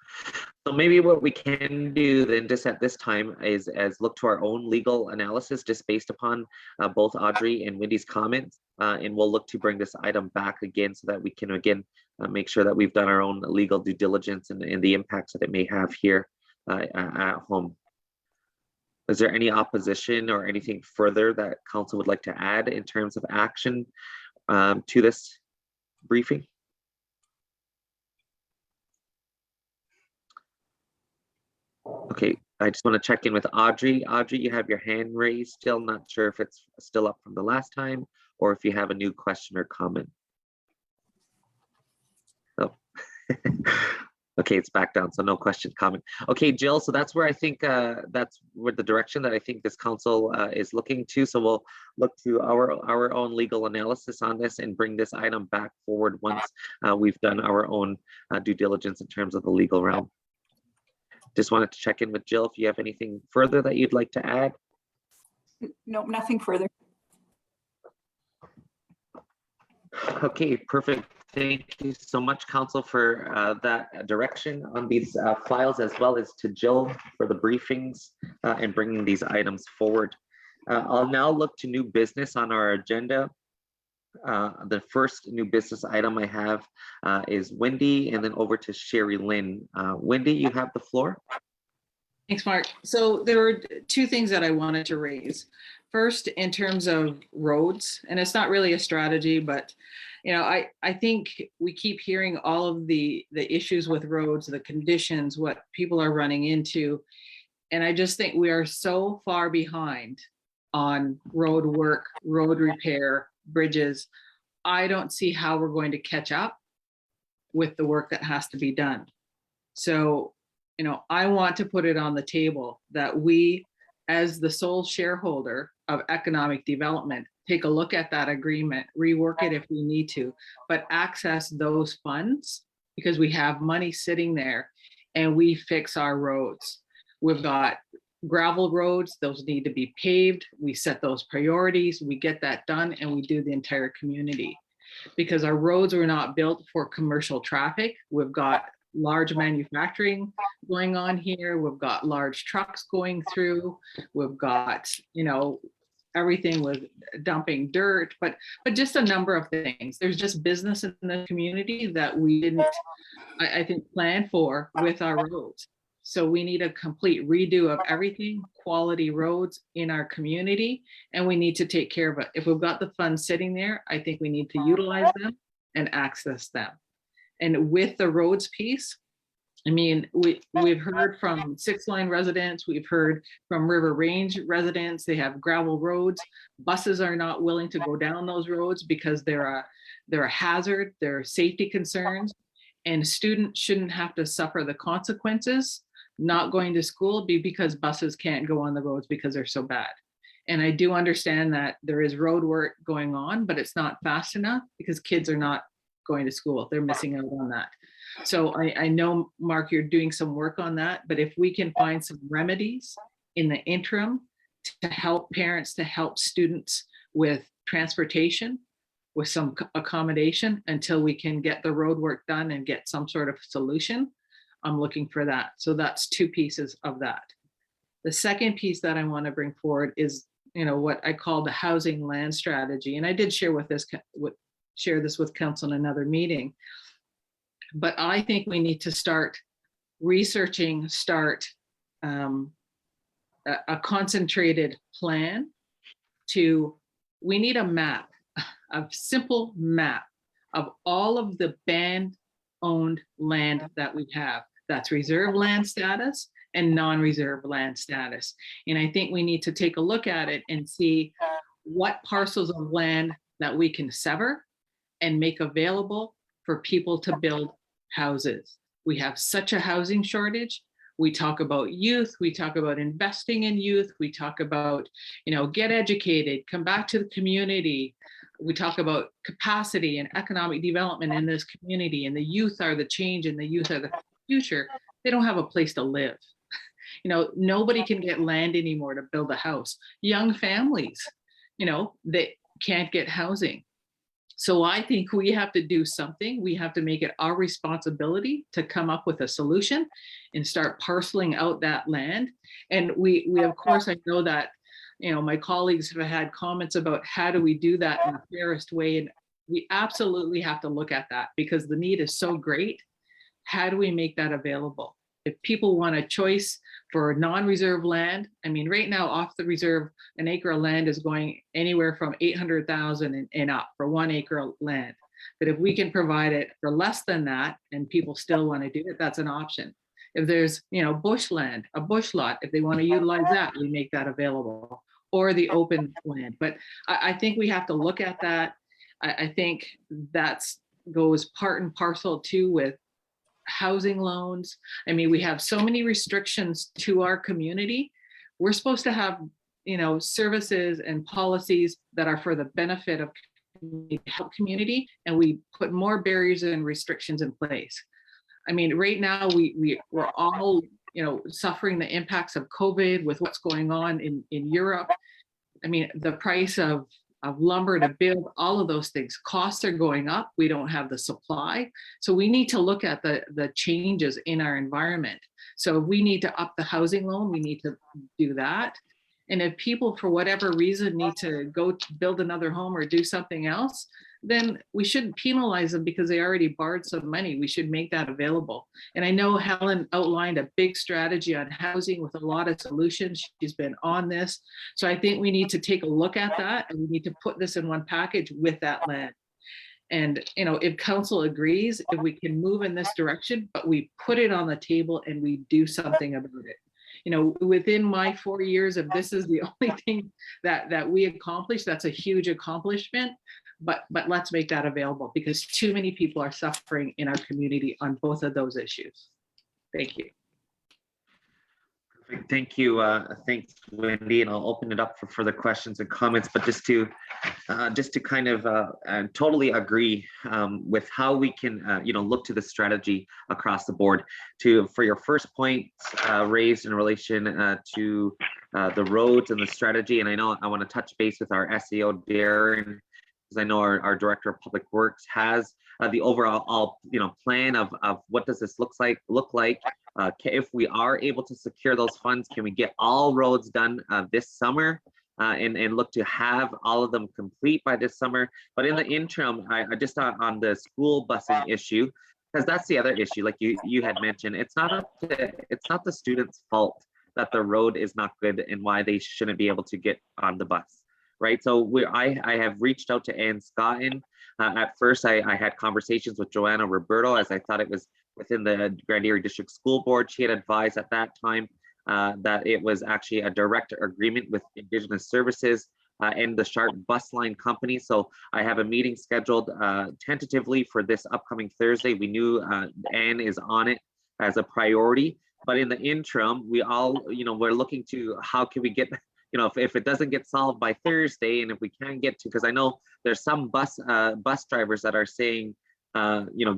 So maybe what we can do then just at this time is look to our own legal analysis just based upon both Audrey and Wendy's comments. And we'll look to bring this item back again so that we can again make sure that we've done our own legal due diligence and the impacts that it may have here at home. Is there any opposition or anything further that council would like to add in terms of action to this briefing? Okay, I just want to check in with Audrey. Audrey, you have your hand raised still. Not sure if it's still up from the last time or if you have a new question or comment. Oh. Okay, it's back down, so no question, comment. Okay, Jill, so that's where I think that's where the direction that I think this council is looking to. So we'll look to our own legal analysis on this and bring this item back forward once we've done our own due diligence in terms of the legal realm. Just wanted to check in with Jill if you have anything further that you'd like to add. No, nothing further. Okay, perfect. Thank you so much, Council, for that direction on these files, as well as to Jill for the briefings and bringing these items forward. I'll now look to new business on our agenda. The first new business item I have is Wendy, and then over to Sherry Lynn. Wendy, you have the floor. Thanks, Mark. So there were two things that I wanted to raise. First, in terms of roads, and it's not really a strategy, but I think we keep hearing all of the issues with roads, the conditions, what people are running into. And I just think we are so far behind on road work, road repair, bridges. I don't see how we're going to catch up with the work that has to be done. So, I want to put it on the table that we, as the sole shareholder of economic development, take a look at that agreement, rework it if we need to, but access those funds because we have money sitting there and we fix our roads. We've got gravel roads, those need to be paved. We set those priorities, we get that done, and we do the entire community. Because our roads were not built for commercial traffic. We've got large manufacturing going on here. We've got large trucks going through. We've got, everything with dumping dirt, but just a number of things. There's just business in the community that we didn't, I think, plan for with our roads. So we need a complete redo of everything, quality roads in our community, and we need to take care of it. If we've got the funds sitting there, I think we need to utilize them and access them. And with the roads piece, I mean, we've heard from Six Line residents, we've heard from River Range residents, they have gravel roads. Buses are not willing to go down those roads because they're a hazard, they're safety concerns, and students shouldn't have to suffer the consequences not going to school because buses can't go on the roads because they're so bad. And I do understand that there is road work going on, but it's not fast enough because kids are not going to school. They're missing out on that. So I know, Mark, you're doing some work on that, but if we can find some remedies in the interim to help parents, to help students with transportation, with some accommodation until we can get the road work done and get some sort of solution, I'm looking for that. So that's two pieces of that. The second piece that I want to bring forward is, what I call the housing land strategy. And I did share this with council in another meeting. But I think we need to start researching, a concentrated plan we need a map, a simple map of all of the band owned land that we have. That's reserve land status and non-reserve land status. And I think we need to take a look at it and see what parcels of land that we can sever and make available for people to build houses. We have such a housing shortage. We talk about youth, we talk about investing in youth, we talk about, get educated, come back to the community. We talk about capacity and economic development in this community, and the youth are the change and the youth are the future. They don't have a place to live. Nobody can get land anymore to build a house. Young families, they can't get housing. So I think we have to do something. We have to make it our responsibility to come up with a solution and start parceling out that land. And we of course, I know that, my colleagues have had comments about how do we do that in the fairest way. And we absolutely have to look at that because the need is so great. How do we make that available? If people want a choice for non-reserve land, right now off the reserve, an acre of land is going anywhere from 800,000 and up for 1 acre of land. But if we can provide it for less than that and people still want to do it, that's an option. If there's, bushland, a bush lot, if they want to utilize that, we make that available, or the open land. But I think we have to look at that. I think that goes part and parcel too with housing loans. We have so many restrictions to our community. We're supposed to have, services and policies that are for the benefit of community, and we put more barriers and restrictions in place. Right now we're all, suffering the impacts of COVID with what's going on in Europe. The price of lumber to build, all of those things, costs are going up. We don't have the supply. So we need to look at the changes in our environment. So if we need to up the housing loan, we need to do that. And if people, for whatever reason, need to go to build another home or do something else, then we shouldn't penalize them because they already borrowed some money. We should make that available. And I know Helen outlined a big strategy on housing with a lot of solutions. She's been on this. So I think we need to take a look at that, and we need to put this in one package with that land. And, if council agrees, if we can move in this direction, but we put it on the table and we do something about it. Within my 4 years, if this is the only thing that we accomplished, that's a huge accomplishment. But let's make that available because too many people are suffering in our community on both of those issues. Thank you. Perfect. Thank you. Thanks, Wendy. And I'll open it up for further questions and comments. But just to kind of totally agree with how we can look to the strategy across the board. For your first point raised in relation to the roads and the strategy, and I know I want to touch base with our SEO Darren, because I know our Director of Public Works has the overall plan of what does this look like. If we are able to secure those funds, can we get all roads done this summer and look to have all of them complete by this summer? But in the interim, I just on the school busing issue, because that's the other issue, like you had mentioned, it's not the students' fault that the road is not good and why they shouldn't be able to get on the bus. Right, so I have reached out to Ann Skye. At first, I had conversations with Joanna Roberto, as I thought it was within the Grand Erie District School Board. She had advised at that time that it was actually a direct agreement with Indigenous Services and the Sharp Bus Line Company. So I have a meeting scheduled tentatively for this upcoming Thursday. We knew Ann is on it as a priority, but in the interim, we all, we're looking to how can we get, if it doesn't get solved by Thursday, and if we can't get to, because I know there's some bus drivers that are saying,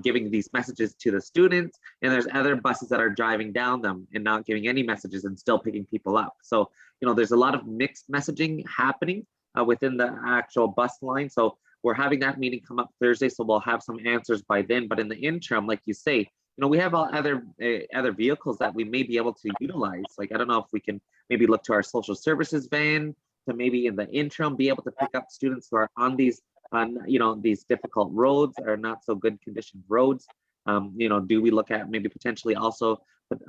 giving these messages to the students, and there's other buses that are driving down them and not giving any messages and still picking people up. So, there's a lot of mixed messaging happening within the actual bus line. So we're having that meeting come up Thursday, so we'll have some answers by then. But in the interim, like you say, we have all other vehicles that we may be able to utilize. Like, I don't know if we can maybe look to our social services van to maybe in the interim be able to pick up students who are on these difficult roads or not so good conditioned roads. Do we look at maybe potentially also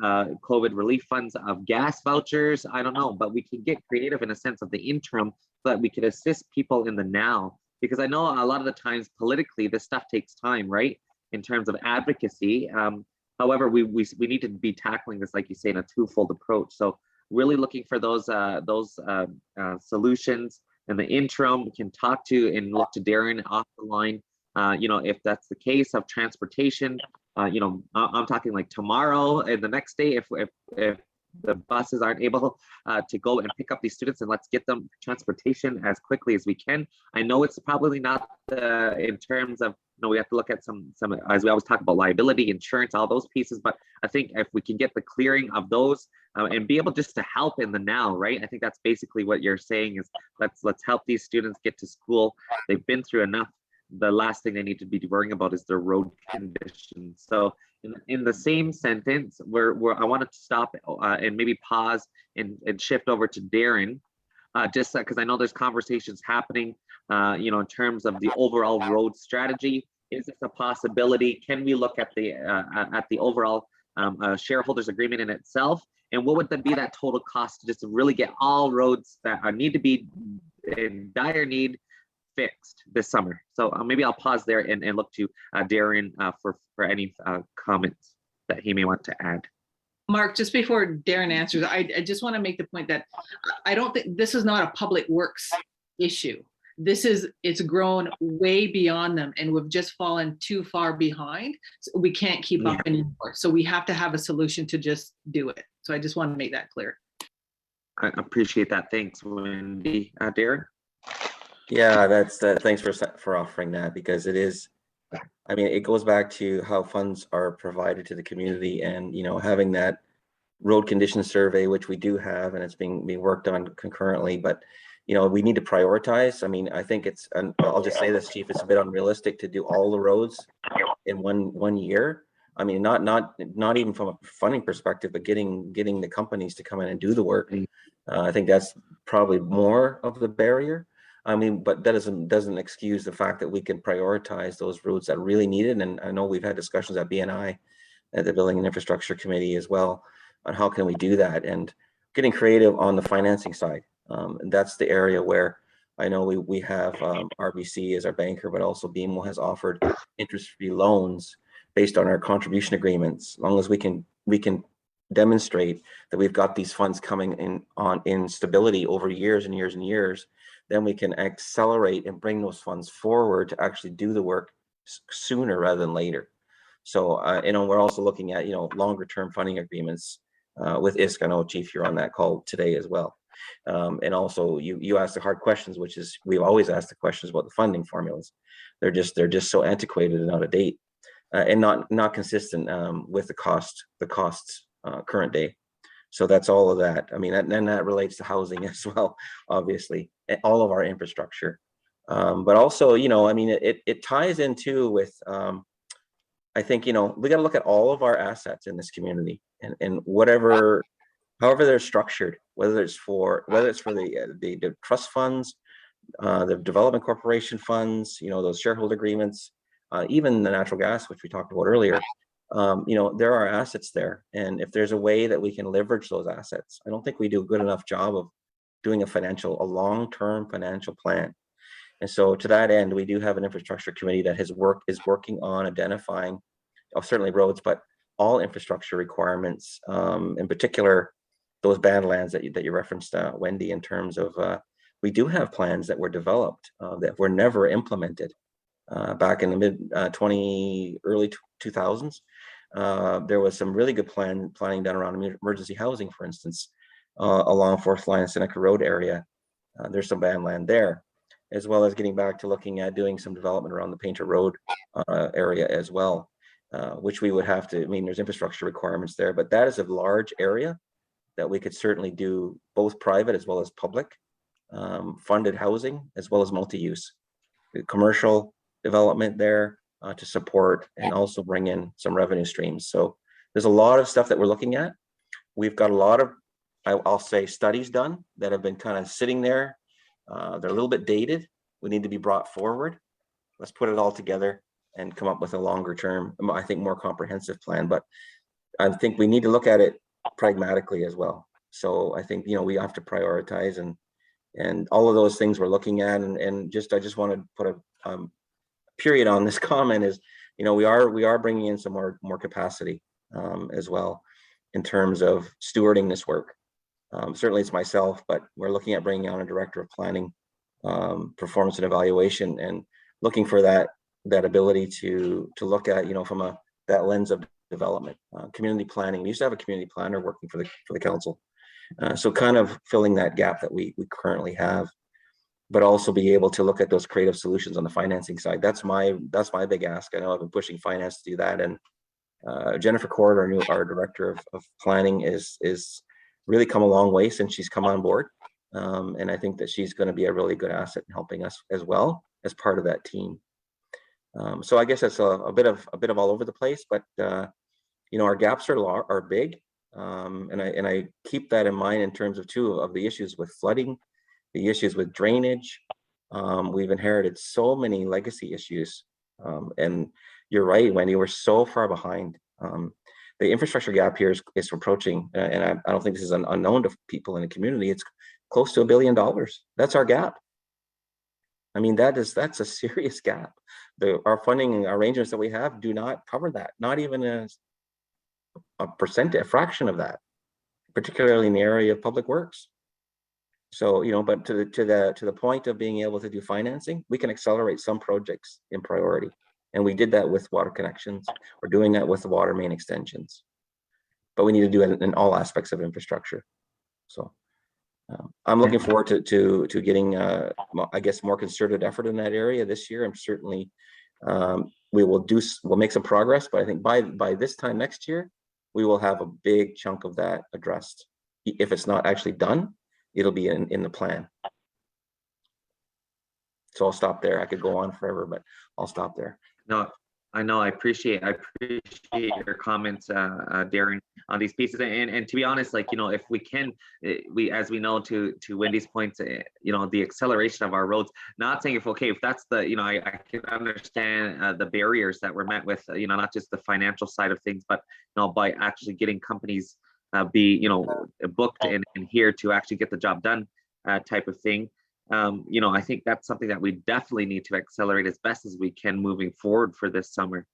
COVID relief funds of gas vouchers? I don't know, but we can get creative in a sense of the interim that we could assist people in the now, because I know a lot of the times politically this stuff takes time, right, in terms of advocacy. However, we need to be tackling this, like you say, in a twofold approach. So really looking for those solutions. In the interim, we can talk to and look to Darren off the line. If that's the case of transportation, I'm talking like tomorrow and the next day, if the buses aren't able to go and pick up these students, and let's get them transportation as quickly as we can. I know it's probably not in terms of, we have to look at some, as we always talk about, liability, insurance, all those pieces, but I think if we can get the clearing of those and be able just to help in the now, right? I think that's basically what you're saying is let's help these students get to school. They've been through enough. The last thing they need to be worrying about is their road conditions. So in the same sentence, where I wanted to stop and maybe pause and shift over to Darren, just because I know there's conversations happening, in terms of the overall road strategy. Is this a possibility? Can we look at the overall shareholders agreement in itself? And what would be that total cost to just really get all roads that need to be in dire need fixed this summer? So maybe I'll pause there and look to Darren for any comments that he may want to add. Mark, just before Darren answers, I just want to make the point that I don't think this is not a public works issue. It's grown way beyond them, and we've just fallen too far behind. So we can't keep up anymore. So we have to have a solution to just do it. So I just want to make that clear. I appreciate that. Thanks, Wendy. Darren? Yeah, thanks for offering that, because it is, I mean, it goes back to how funds are provided to the community, and having that road condition survey, which we do have, and it's being worked on concurrently, but we need to prioritize. I mean, I think it's, and I'll just say this, Chief, it's a bit unrealistic to do all the roads in one year. I mean, not even from a funding perspective, but getting the companies to come in and do the work. I think that's probably more of the barrier. I mean, but that doesn't excuse the fact that we can prioritize those roads that really need it. And I know we've had discussions at BNI, at the Building and Infrastructure Committee as well, on how can we do that, and getting creative on the financing side. And that's the area where I know we have RBC as our banker, but also BMO has offered interest-free loans based on our contribution agreements. As long as we can demonstrate that we've got these funds coming in stability over years and years and years, then we can accelerate and bring those funds forward to actually do the work sooner rather than later. So, we're also looking at, longer term funding agreements with ISC. I know, Chief, you're on that call today as well. And also you asked the hard questions, which is, we've always asked the questions about the funding formulas. They're just so antiquated and out of date, and not consistent with the costs current day. So that's all of that. I mean, and that relates to housing as well, obviously, all of our infrastructure. But also, I mean, it ties into with, I think, we got to look at all of our assets in this community, and however they're structured, whether it's for the trust funds, the development corporation funds, those shareholder agreements, even the natural gas, which we talked about earlier. There are assets there, and if there's a way that we can leverage those assets, I don't think we do a good enough job of doing a long-term financial plan. And so to that end, we do have an infrastructure committee that is working on identifying, certainly roads, but all infrastructure requirements, in particular, those badlands that you referenced, Wendy, in terms of, we do have plans that were developed that were never implemented back in the early 2000s. There was some really good planning done around emergency housing, for instance, along 4th Line and Seneca Road area. There's some badland there, as well as getting back to looking at doing some development around the Painter Road area as well, which we would have to, I mean, there's infrastructure requirements there, but that is a large area that we could certainly do both private as well as public funded housing, as well as multi-use commercial development there to support and also bring in some revenue streams. So there's a lot of stuff that we're looking at. We've got a lot of, I'll say, studies done that have been kind of sitting there. They're a little bit dated. We need to be brought forward. Let's put it all together and come up with a longer term, I think, more comprehensive plan. But I think we need to look at it pragmatically as well. So I think, we have to prioritize, and And all of those things we're looking at, and I just want to put a period on this comment is, you know, we are bringing in some more capacity as well in terms of stewarding this work. Certainly it's myself, but we're looking at bringing on a director of planning, performance and evaluation, and looking for that ability to look at, you know, from that lens of development, community planning. We used to have a community planner working for the council. So kind of filling that gap that we currently have, but also be able to look at those creative solutions on the financing side. That's my big ask. I know I've been pushing finance to do that, and Jennifer Cord, our director of planning, is really come a long way since she's come on board, and I think that she's going to be a really good asset in helping us as well as part of that team. So I guess that's a bit of all over the place, but you know, our gaps are big, and I keep that in mind in terms of two of the issues with flooding, the issues with drainage. We've inherited so many legacy issues, and you're right, Wendy, we're so far behind. The infrastructure gap here is approaching, and I don't think this is unknown to people in the community. It's close to $1 billion. That's our gap. I mean, that's a serious gap. Our funding arrangements that we have do not cover that, not even a fraction of that, particularly in the area of public works. So, you know, but to the point of being able to do financing, we can accelerate some projects in priority. And we did that with water connections. We're doing that with the water main extensions. But we need to do it in all aspects of infrastructure. So I'm looking forward to getting, I guess, more concerted effort in that area this year. I'm certainly, we'll make some progress, but I think by this time next year, we will have a big chunk of that addressed. If it's not actually done, it'll be in the plan. So I'll stop there. I could go on forever, but I'll stop there. No, I know. I appreciate your comments, Darren, on these pieces. And to be honest, like, you know, if we can, as we know, to Wendy's points, you know, the acceleration of our roads. Not saying if that's the, you know, I can understand the barriers that we're met with, you know, not just the financial side of things, but you know, by actually getting companies be, you know, booked and here to actually get the job done, type of thing. You know, I think that's something that we definitely need to accelerate as best as we can moving forward for this summer.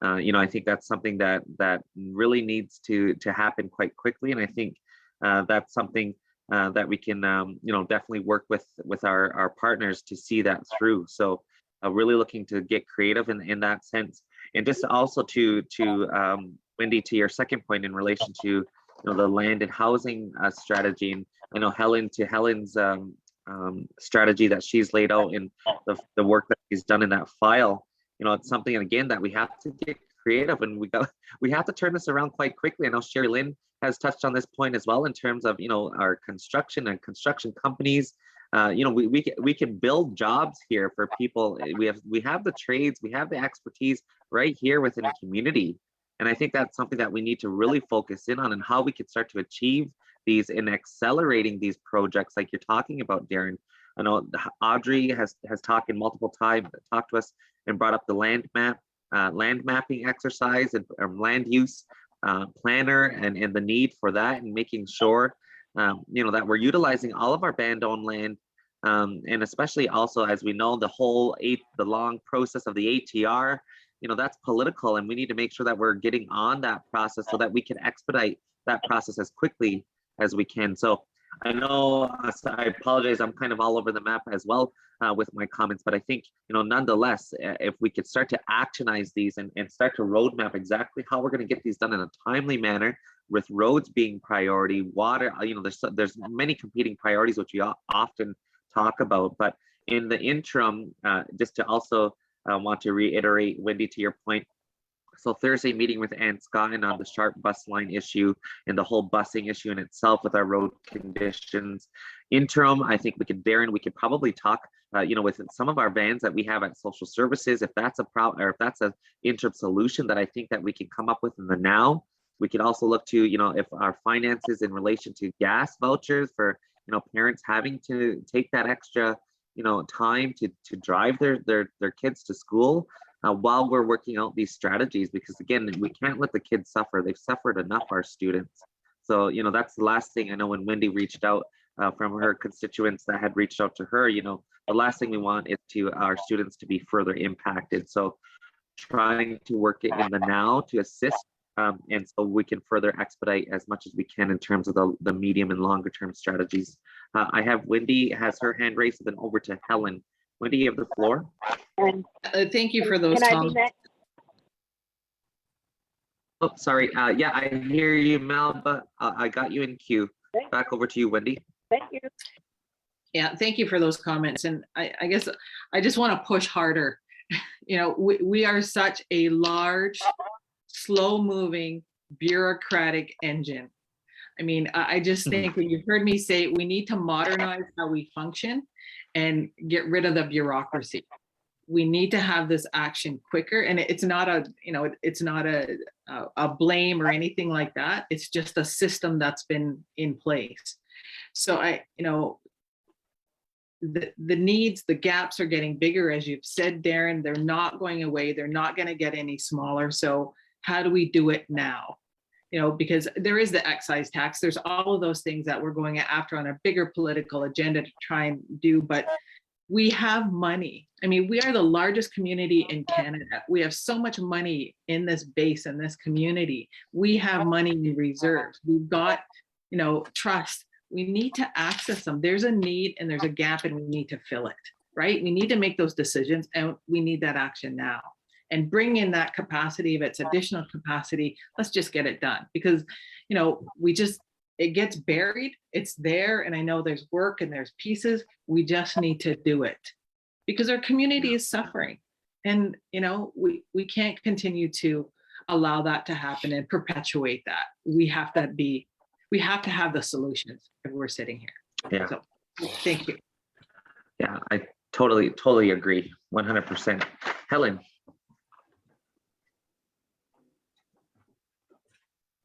You know, I think that's something that really needs to happen quite quickly, and I think that's something that we can, you know, definitely work with our partners to see that through. So, really looking to get creative in that sense, and just also to Wendy, to your second point in relation to, you know, the land and housing strategy, and I know Helen's strategy that she's laid out in the work that she's done in that file. You know, it's something, again, that we have to get creative, and we have to turn this around quite quickly. I know Sherry Lynn has touched on this point as well in terms of, you know, our construction and construction companies. You know, we can build jobs here for people. We have the trades, we have the expertise right here within the community, and I think that's something that we need to really focus in on, and how we could start to achieve these and accelerating these projects like you're talking about, Darren. I know Audrey has talked in multiple times, talked to us and brought up the land mapping exercise and land use planner and the need for that, and making sure you know, that we're utilizing all of our band-owned land, and especially also, as we know, the long process of the ATR. You know, that's political, and we need to make sure that we're getting on that process so that we can expedite that process as quickly as we can. So I know, I apologize, I'm kind of all over the map as well with my comments, but I think, you know, nonetheless, if we could start to actionize these and start to roadmap exactly how we're going to get these done in a timely manner, with roads being priority, water, you know, there's many competing priorities which we often talk about. But in the interim, just to also want to reiterate, Wendy, to your point, so Thursday meeting with Skye on the Sharp bus line issue and the whole busing issue in itself with our road conditions. Interim, I think we could probably talk, you know, with some of our vans that we have at social services, if that's a problem, or if that's an interim solution that I think that we can come up with in the now. We could also look to, you know, if our finances in relation to gas vouchers for, you know, parents having to take that extra, you know, time to drive their kids to school. While we're working out these strategies, because again, we can't let the kids suffer. They've suffered enough, our students. So, you know, that's the last thing. I know when Wendy reached out from her constituents that had reached out to her. You know, the last thing we want is to our students to be further impacted. So trying to work it in the now to assist, and so we can further expedite as much as we can in terms of the medium and longer term strategies. I have Wendy has her hand raised, then over to Helen. Wendy, you have the floor. Thank you for those Can I be comments. next? Oh, sorry. Yeah, I hear you, Mel, but I got you in queue. Back over to you, Wendy. Thank you. Yeah, thank you for those comments. And I guess I just want to push harder. You know, we are such a large, slow moving, bureaucratic engine. I mean, I just think when you've heard me say we need to modernize how we function and get rid of the bureaucracy. We need to have this action quicker. And it's not a, you know, it's not a blame or anything like that. It's just a system that's been in place. So you know, the needs, the gaps are getting bigger, as you've said, Darren. They're not going away. They're not going to get any smaller. So how do we do it now? You know, because there is the excise tax. There's all of those things that we're going after on a bigger political agenda to try and do, but we have money. I mean, we are the largest community in Canada. We have so much money in this base, in this community. We have money in reserves. We've got, you know, trust. We need to access them. There's a need and there's a gap and we need to fill it, right? We need to make those decisions and we need that action now. And bring in that capacity, if it's additional capacity, let's just get it done. Because, you know, it gets buried, it's there, and I know there's work and there's pieces, we just need to do it. Because our community is suffering. And, you know, we can't continue to allow that to happen and perpetuate that. We have to have the solutions if we're sitting here. Yeah. So, thank you. Yeah, I totally agree, 100%. Helen.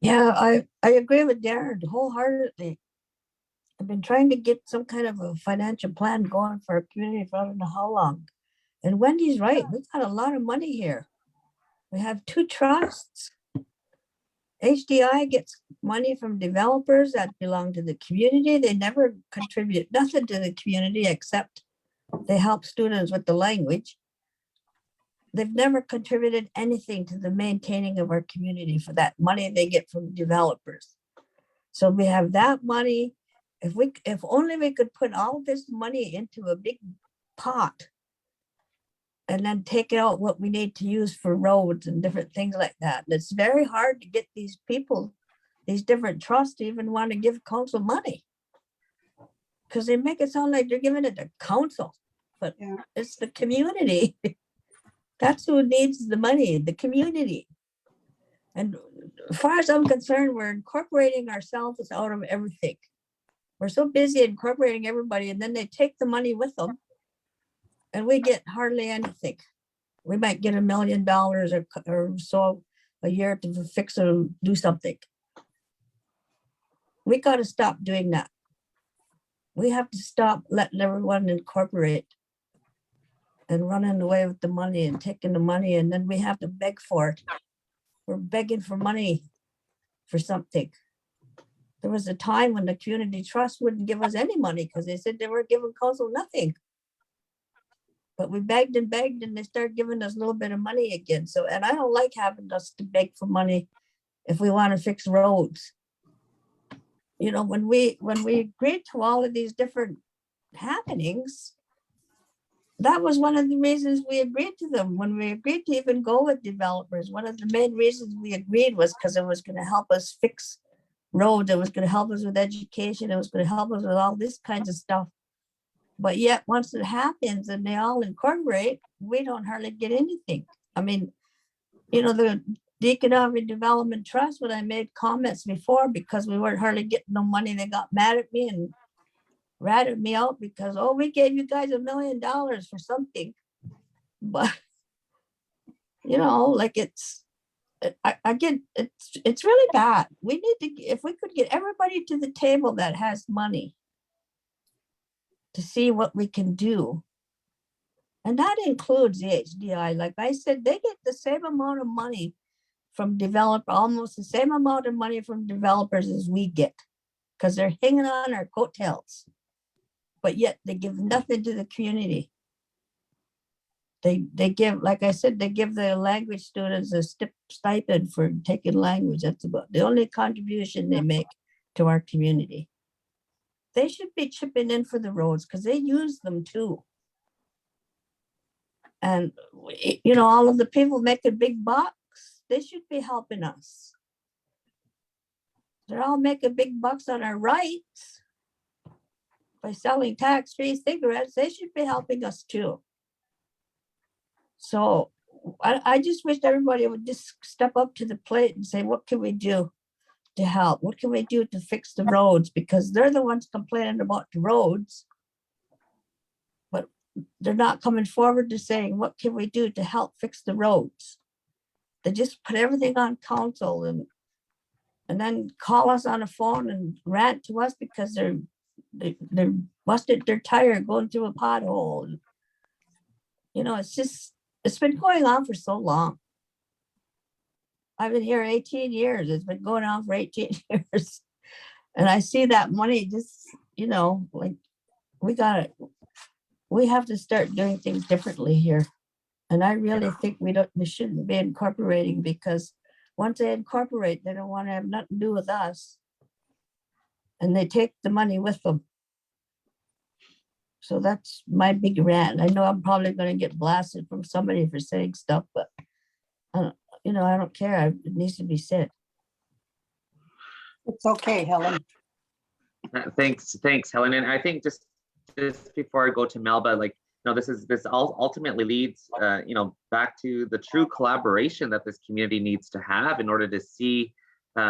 Yeah, I agree with Darren wholeheartedly. I've been trying to get some kind of a financial plan going for our community for I don't know how long. And Wendy's right, we've got a lot of money here. We have 2 trusts. HDI gets money from developers that belong to the community. They never contribute nothing to the community except they help students with the language. They've never contributed anything to the maintaining of our community for that money they get from developers. So we have that money. If only we could put all this money into a big pot and then take out what we need to use for roads and different things like that. And it's very hard to get these people, these different trusts to even want to give council money. Because they make it sound like they're giving it to council, but it's the community. That's who needs the money, the community. And as far as I'm concerned, we're incorporating ourselves out of everything. We're so busy incorporating everybody, and then they take the money with them, and we get hardly anything. We might get $1 million or so a year to fix or do something. We got to stop doing that. We have to stop letting everyone incorporate and running away with the money and taking the money, and then we have to beg for it. We're begging for money for something. There was a time when the community trust wouldn't give us any money because they said they were giving council nothing. But we begged and they started giving us a little bit of money again. So, and I don't like having us to beg for money if we want to fix roads. You know, when we agreed to all of these different happenings, that was one of the reasons we agreed to them. When we agreed to even go with developers, one of the main reasons we agreed was because it was going to help us fix roads. It was going to help us with education. It was going to help us with all this kinds of stuff. But yet once it happens and they all incorporate, we don't hardly get anything. I mean, you know, the Economic Development Trust, when I made comments before, because we weren't hardly getting no money, they got mad at me and ratted me out because, oh, we gave you guys $1 million for something. But, you know, like it's really bad. We need to, if we could get everybody to the table that has money to see what we can do. And that includes the HDI. Like I said, they get the same amount of money from almost the same amount of money from developers as we get. because they're hanging on our coattails. But yet they give nothing to the community. They give, like I said, they give the language students a stipend for taking language. That's about the only contribution they make to our community. They should be chipping in for the roads because they use them too. And, you know, all of the people making big bucks, they should be helping us. They're all making big bucks on our rights by selling tax-free cigarettes. They should be helping us too. So I just wish everybody would just step up to the plate and say, what can we do to help? What can we do to fix the roads? Because they're the ones complaining about the roads, but they're not coming forward to saying, what can we do to help fix the roads? They just put everything on council and then call us on the phone and rant to us because they're busted their tire going through a pothole. You know, it's been going on for so long. I've been here 18 years. It's been going on for 18 years. And I see that money just, you know, like we have to start doing things differently here. And I really think we shouldn't be incorporating, because once they incorporate, they don't want to have nothing to do with us. And they take the money with them. So that's my big rant. I know I'm probably going to get blasted from somebody for saying stuff, but you know, I don't care. It needs to be said. It's okay, Helen. Thanks, Helen. And I think just before I go to Melba, like, you know, this all ultimately leads, you know, back to the true collaboration that this community needs to have in order to see,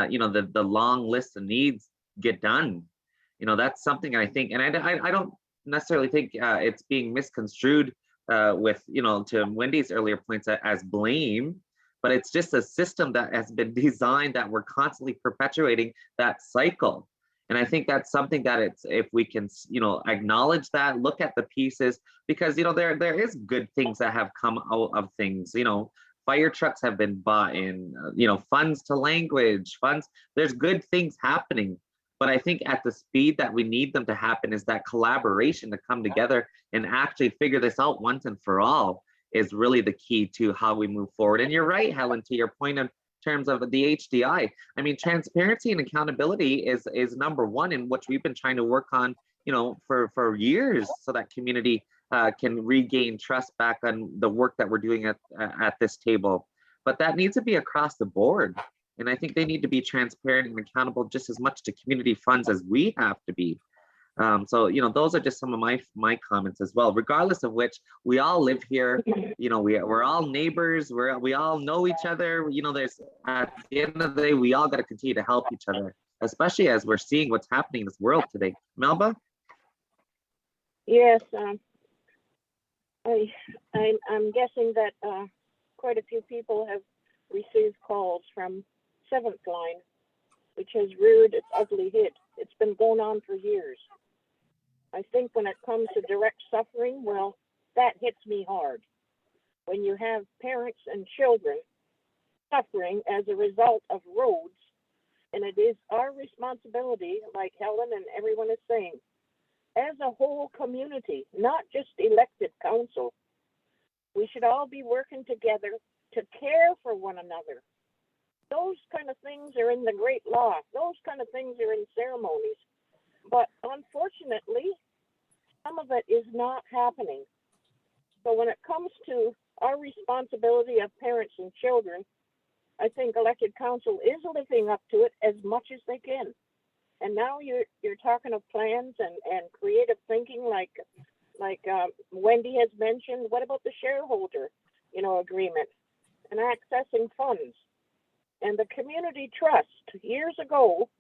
you know, the long list of needs get done. You know, that's something I think, and I don't necessarily think it's being misconstrued with, you know, to Wendy's earlier points as blame, but it's just a system that has been designed that we're constantly perpetuating that cycle. And I think that's something that if we can, you know, acknowledge that, look at the pieces, because, you know, there is good things that have come out of things. You know, fire trucks have been bought in, you know, funds to language, funds, there's good things happening. But I think at the speed that we need them to happen is that collaboration to come together and actually figure this out once and for all is really the key to how we move forward. And you're right, Helen, to your point in terms of the HDI. I mean, transparency and accountability is number one, in which we've been trying to work on, you know, for years, so that community can regain trust back on the work that we're doing at this table. But that needs to be across the board. And I think they need to be transparent and accountable just as much to community funds as we have to be. So, you know, those are just some of my comments as well, regardless of which we all live here. You know, we're all neighbors, we all know each other. You know, there's, at the end of the day, we all got to continue to help each other, especially as we're seeing what's happening in this world today. Melba? Yes, I'm guessing that quite a few people have received calls from 7th Line, which has reared its ugly head. It's been going on for years. I think when it comes to direct suffering, well, that hits me hard. When you have parents and children suffering as a result of roads, and it is our responsibility, like Helen and everyone is saying, as a whole community, not just elected council, we should all be working together to care for one another. Those kind of things are in the great law. Those kind of things are in ceremonies. But unfortunately, some of it is not happening. So when it comes to our responsibility of parents and children, I think elected council is living up to it as much as they can. And now you're talking of plans and creative thinking, like Wendy has mentioned. What about the shareholder, you know, agreement and accessing funds? And the community trust, years ago,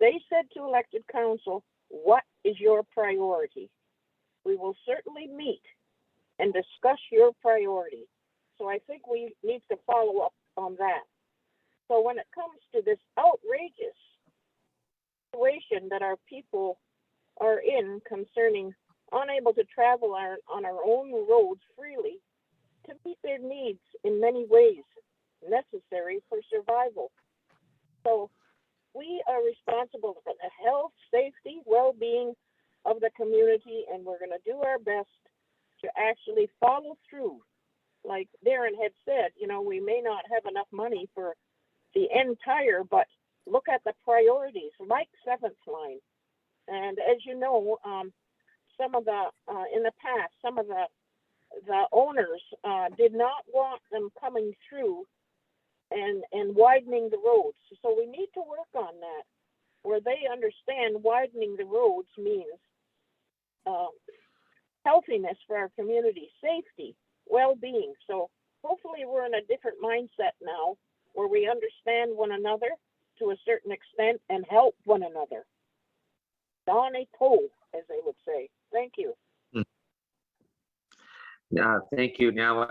they said to elected council, what is your priority? We will certainly meet and discuss your priority. So I think we need to follow up on that. So when it comes to this outrageous situation that our people are in concerning unable to travel on our own roads freely to meet their needs in many ways necessary for survival. So we are responsible for the health, safety, well-being of the community, and we're going to do our best to actually follow through. Like Darren had said, you know, we may not have enough money for the entire, but look at the priorities, like Seventh Line. And as you know, some of the, in the past, some of the owners did not want them coming through and widening the roads. So we need to work on that, where they understand widening the roads means healthiness for our community, safety, well-being. So hopefully we're in a different mindset now, where we understand one another to a certain extent and help one another. Donnie Poe, as they would say. Thank you. Thank you now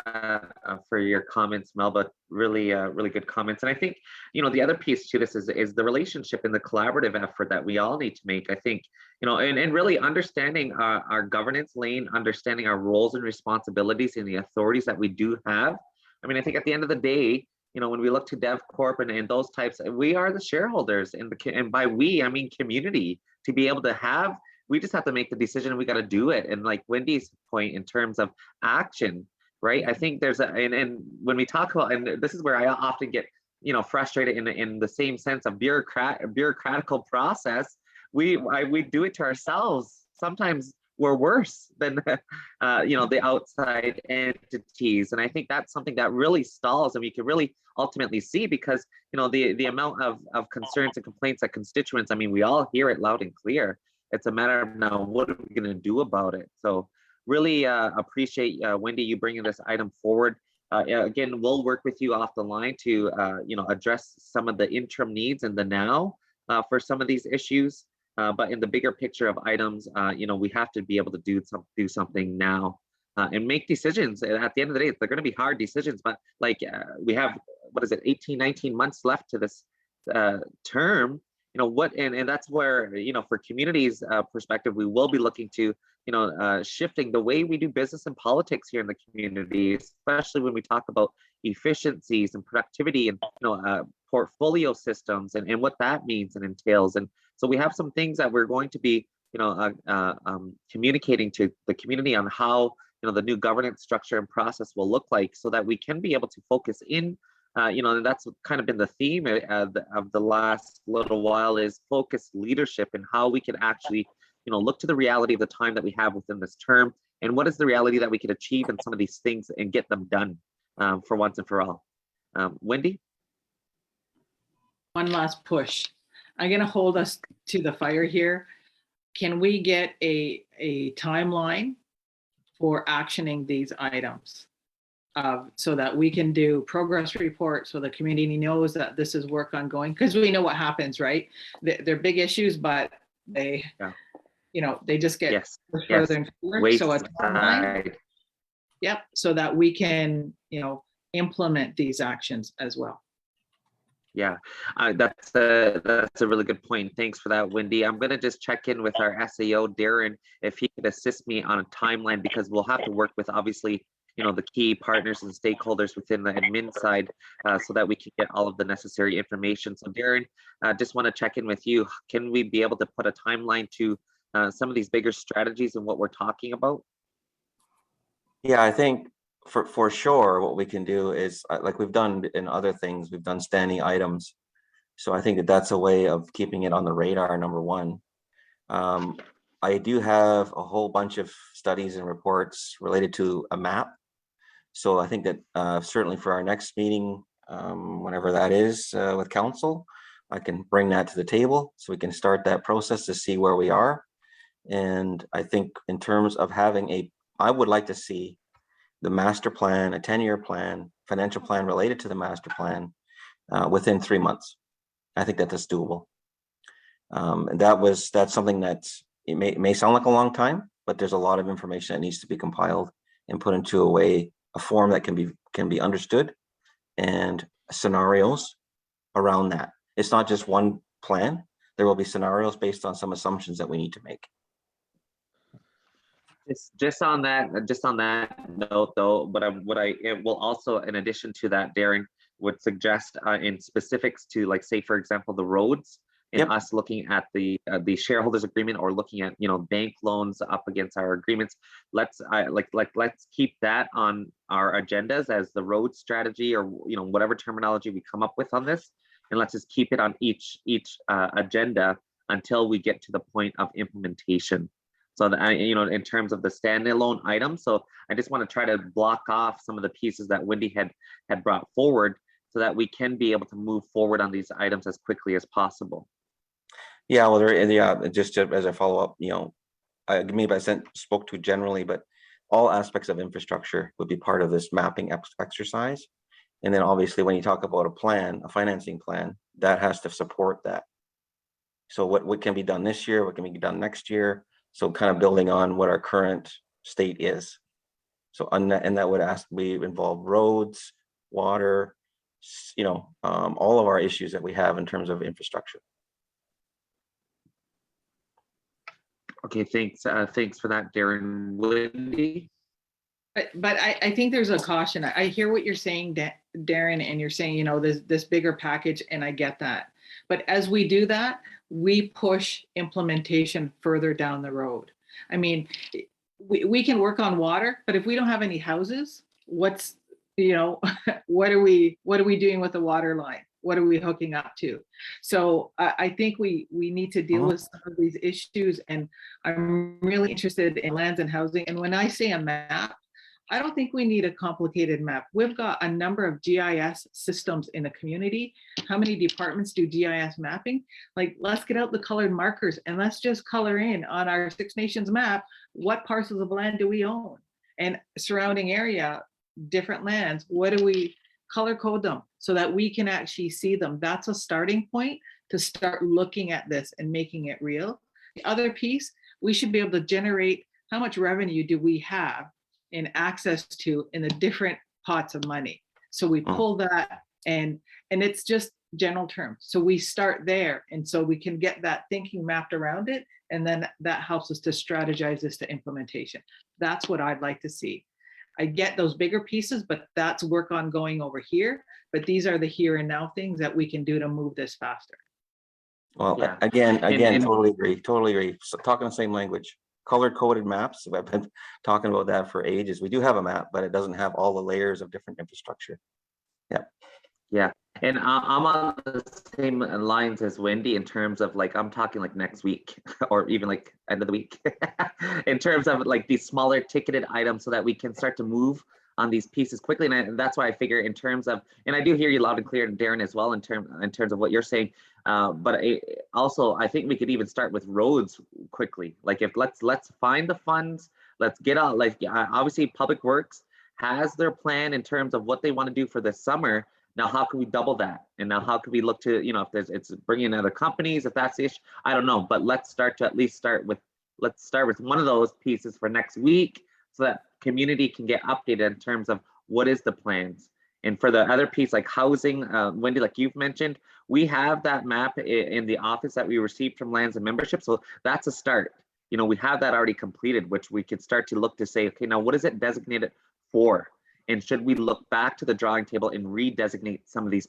for your comments, Melba. Really, really good comments. And I think, you know, the other piece to this is the relationship and the collaborative effort that we all need to make. I think, you know, and really understanding our governance lane, understanding our roles and responsibilities and the authorities that we do have. I mean, I think at the end of the day, you know, when we look to DevCorp and those types, we are the shareholders, and by we, I mean community, to be able to have. We just have to make the decision, and we got to do it. And like Wendy's point in terms of action, right? I think there's and when we talk about, and this is where I often get, you know, frustrated in the same sense of bureaucratical process. We do it to ourselves. Sometimes we're worse than you know, the outside entities. And I think that's something that really stalls, and we can really ultimately see, because, you know, the amount of concerns and complaints that constituents, I mean, we all hear it loud and clear. It's a matter of now, what are we going to do about it? So really appreciate, Wendy, you bringing this item forward. Again, we'll work with you off the line to, you know, address some of the interim needs and the now for some of these issues. But in the bigger picture of items, you know, we have to be able to do something now and make decisions. And at the end of the day, they're going to be hard decisions, but like we have, what is it, 18, 19 months left to this term. You know what, and that's where, you know, for communities perspective, we will be looking to, you know, shifting the way we do business and politics here in the community, especially when we talk about efficiencies and productivity and, you know, portfolio systems and what that means and entails. And so we have some things that we're going to be, you know, communicating to the community on how, you know, the new governance structure and process will look like, so that we can be able to focus in. You know, and that's kind of been the theme of the last little while, is focused leadership and how we can actually, you know, look to the reality of the time that we have within this term, and what is the reality that we can achieve in some of these things and get them done for once and for all. Wendy? One last push. I'm going to hold us to the fire here. Can we get a timeline for actioning these items? So that we can do progress reports, so the community knows that this is work ongoing, because we know what happens, right? They're big issues, but they, you know, they just get further and further. So a timeline, yep, so that we can, you know, implement these actions as well. Yeah, that's a really good point. Thanks for that, Wendy. I'm going to just check in with our SAO, Darren, if he could assist me on a timeline, because we'll have to work with, obviously, you know, the key partners and stakeholders within the admin side, so that we can get all of the necessary information. So Darren, just want to check in with you. Can we be able to put a timeline to some of these bigger strategies and what we're talking about? Yeah, I think for sure what we can do is, like we've done in other things, we've done standing items. So I think that that's a way of keeping it on the radar, number one. I do have a whole bunch of studies and reports related to a map. So I think that certainly for our next meeting, whenever that is with council, I can bring that to the table so we can start that process to see where we are. And I think in terms of having I would like to see the master plan, a 10-year plan, financial plan related to the master plan within 3 months. I think that that's doable. And that's something that it may sound like a long time, but there's a lot of information that needs to be compiled and put into a form that can be understood, and scenarios around that. It's not just one plan. There will be scenarios based on some assumptions that we need to make. Just on that note, though, what I will also, in addition to that, Darren, would suggest in specifics to, like, say, for example, the roads, in Yep. us looking at the shareholders agreement or looking at, bank loans up against our agreements. Let's keep that on our agendas as the road strategy, or whatever terminology we come up with on this, and let's just keep it on each agenda until we get to the point of implementation. So that, in terms of the standalone items, so I just want to try to block off some of the pieces that Wendy had brought forward, so that we can be able to move forward on these items as quickly as possible. Yeah, well, just as a follow up, maybe I spoke to generally, but all aspects of infrastructure would be part of this mapping exercise. And then obviously when you talk about a plan, a financing plan, that has to support that. So what can be done this year, what can be done next year? So kind of building on what our current state is. So and that would involve roads, water, all of our issues that we have in terms of infrastructure. Okay, thanks. Thanks for that, Darren. Wendy? But I think there's a caution. I hear what you're saying, Darren, and you're saying, this bigger package, and I get that. But as we do that, we push implementation further down the road. I mean, we can work on water, but if we don't have any houses, what are we doing with the water line? What are we hooking up to? So I think we need to deal with some of these issues, and I'm really interested in lands and housing. And when I say a map, I don't think we need a complicated map. We've got a number of GIS systems in the community. How many departments do GIS mapping? Like, let's get out the colored markers and let's just color in on our Six Nations map, what parcels of land do we own? And surrounding area, different lands, what do we color code them so that we can actually see them? That's a starting point to start looking at this and making it real. The other piece, we should be able to generate how much revenue do we have in access to in the different pots of money. So we pull that, and it's just general terms. So we start there, and so we can get that thinking mapped around it, and then that helps us to strategize this to implementation. That's what I'd like to see. I get those bigger pieces, but that's work ongoing over here. But these are the here and now things that we can do to move this faster. Well, Yeah. again, totally agree. So talking the same language. Color coded maps. I've been talking about that for ages. We do have a map, but it doesn't have all the layers of different infrastructure. Yeah. Yeah. And I'm on the same lines as Wendy in terms of I'm talking next week or even end of the week in terms of these smaller ticketed items, so that we can start to move on these pieces quickly. And that's why I figure in terms of, and I do hear you loud and clear, Darren, as well, in terms of what you're saying. But also, I think we could even start with roads quickly. If let's find the funds, let's get out. Obviously, Public Works has their plan in terms of what they want to do for this summer. Now, how can we double that? And now, how can we look to, if it's bringing in other companies, if that's the issue, I don't know. But let's start with one of those pieces for next week, so that community can get updated in terms of what is the plans. And for the other piece, like housing, Wendy, like you've mentioned, we have that map in the office that we received from Lands and Membership. So that's a start. We have that already completed, which we could start to look to say, okay, now what is it designated for? And should we look back to the drawing table and redesignate some of these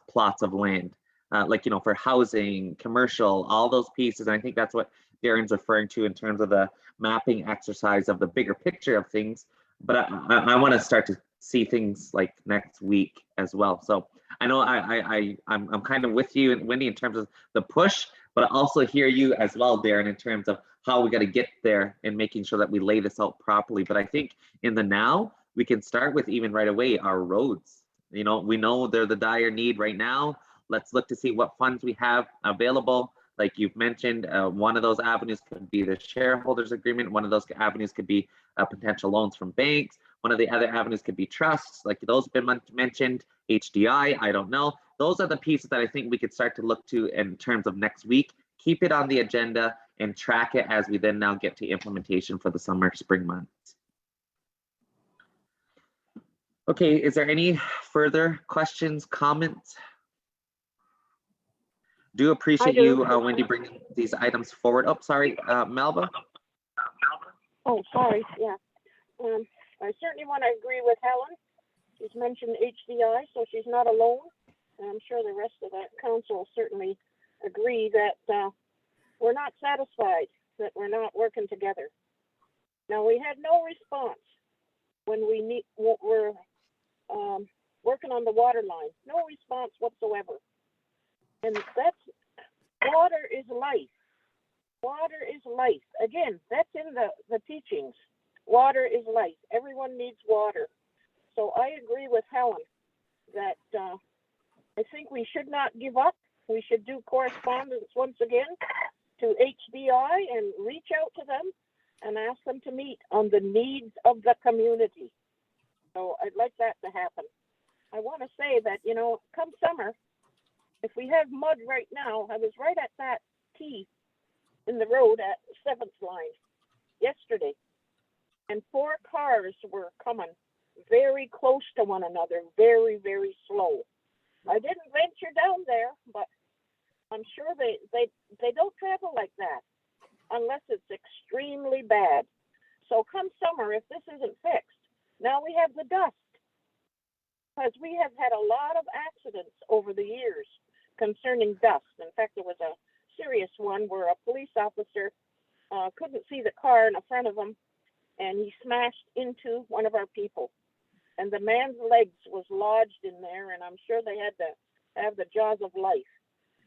plots of land, for housing, commercial, all those pieces? And I think that's what Darren's referring to in terms of the mapping exercise of the bigger picture of things. But I want to start to see things next week as well. So I know I'm kind of with you, Wendy, in terms of the push, but I also hear you as well, Darren, in terms of how we got to get there and making sure that we lay this out properly. But I think in the now, we can start with even right away our roads. We know they're the dire need right now. Let's look to see what funds we have available. Like you've mentioned, one of those avenues could be the shareholders agreement. One of those avenues could be potential loans from banks. One of the other avenues could be trusts, like those have been mentioned, HDI, I don't know. Those are the pieces that I think we could start to look to in terms of next week. Keep it on the agenda and track it as we then now get to implementation for the summer, spring months. Okay, is there any further questions, comments? Do appreciate you, Wendy, bringing these items forward. Oh, sorry, Melba. Oh, sorry, yeah. I certainly want to agree with Helen. She's mentioned HDI, so she's not alone. And I'm sure the rest of that council certainly agree that we're not satisfied, that we're not working together. Now, we had no response when we're working on the water line, no response whatsoever. And water is life. Water is life. Again, that's in the teachings. Water is life. Everyone needs water. So I agree with Helen that I think we should not give up. We should do correspondence once again to HDI and reach out to them and ask them to meet on the needs of the community. So I'd like that to happen. I want to say that, you know, come summer, if we have mud right now, I was right at that T in the road at 7th line yesterday, and 4 cars were coming very close to one another, very, very slow. I didn't venture down there, but I'm sure they don't travel like that unless it's extremely bad. So come summer, if this isn't fixed, now we have the dust, because we have had a lot of accidents over the years concerning dust. In fact, there was a serious one where a police officer couldn't see the car in front of him, and he smashed into one of our people. And the man's legs was lodged in there, and I'm sure they had to have the jaws of life.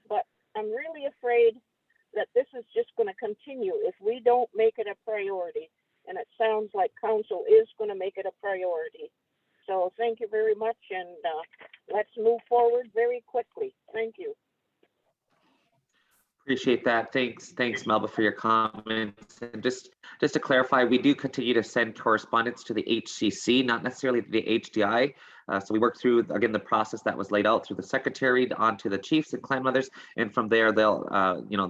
But I'm really afraid that this is just going to continue if we don't make it a priority. And it sounds like council is going to make it a priority. So thank you very much, and let's move forward very quickly. Thank you. Appreciate that. Thanks, Melba, for your comments. And just to clarify, we do continue to send correspondence to the HCC, not necessarily to the HDI. So we work through, again, the process that was laid out through the secretary onto the chiefs and clan mothers, and from there they'll,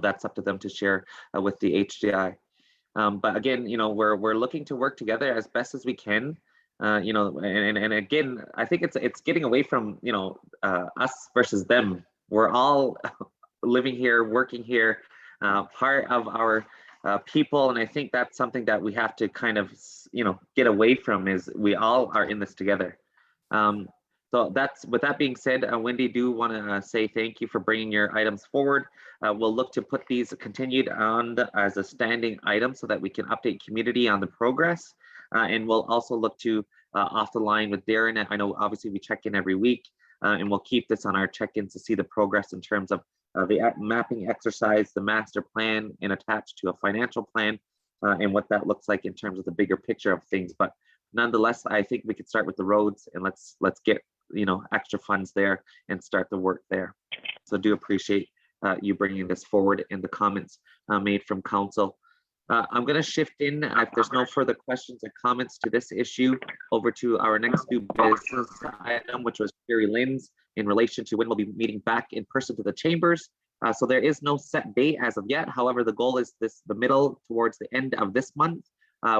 that's up to them to share with the HDI. But again, we're looking to work together as best as we can. And again, I think it's getting away from us versus them. We're all living here, working here, part of our people, and I think that's something that we have to kind of get away from, is we all are in this together. So with that being said, Wendy, do want to say thank you for bringing your items forward. We'll look to put these continued on as a standing item so that we can update community on the progress. And we'll also look to off the line with Darren. I know obviously we check in every week, and we'll keep this on our check-ins to see the progress in terms of the mapping exercise, the master plan, and attached to a financial plan, and what that looks like in terms of the bigger picture of things. But nonetheless, I think we could start with the roads, and let's get extra funds there and start the work there. So do appreciate you bringing this forward and the comments made from council. I'm going to shift in, if there's no further questions or comments to this issue, over to our next new business item, which was Sherry Lynn's in relation to when we'll be meeting back in person to the chambers. So there is no set date as of yet. However, the goal is the middle towards the end of this month.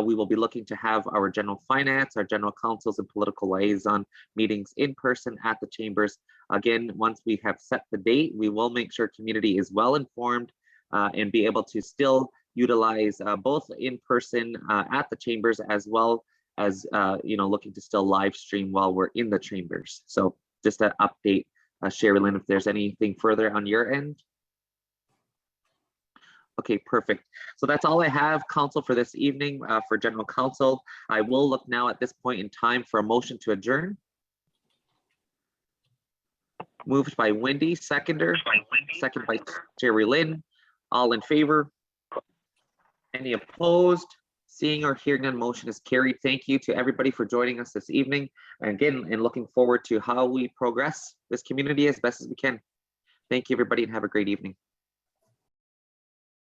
We will be looking to have our general finance, our general councils, and political liaison meetings in person at the chambers. Again, once we have set the date, we will make sure community is well informed and be able to still utilize both in person at the chambers, as well as looking to still live stream while we're in the chambers. So just to update Sherry Lynn, if there's anything further on your end. Okay, perfect. So that's all I have, council, for this evening for general council. I will look now at this point in time for a motion to adjourn. Moved by Wendy, second by Sherry Lynn. All in favor? Any opposed? Seeing or hearing none, motion is carried. Thank you to everybody for joining us this evening. And again, and looking forward to how we progress this community as best as we can. Thank you, everybody, and have a great evening.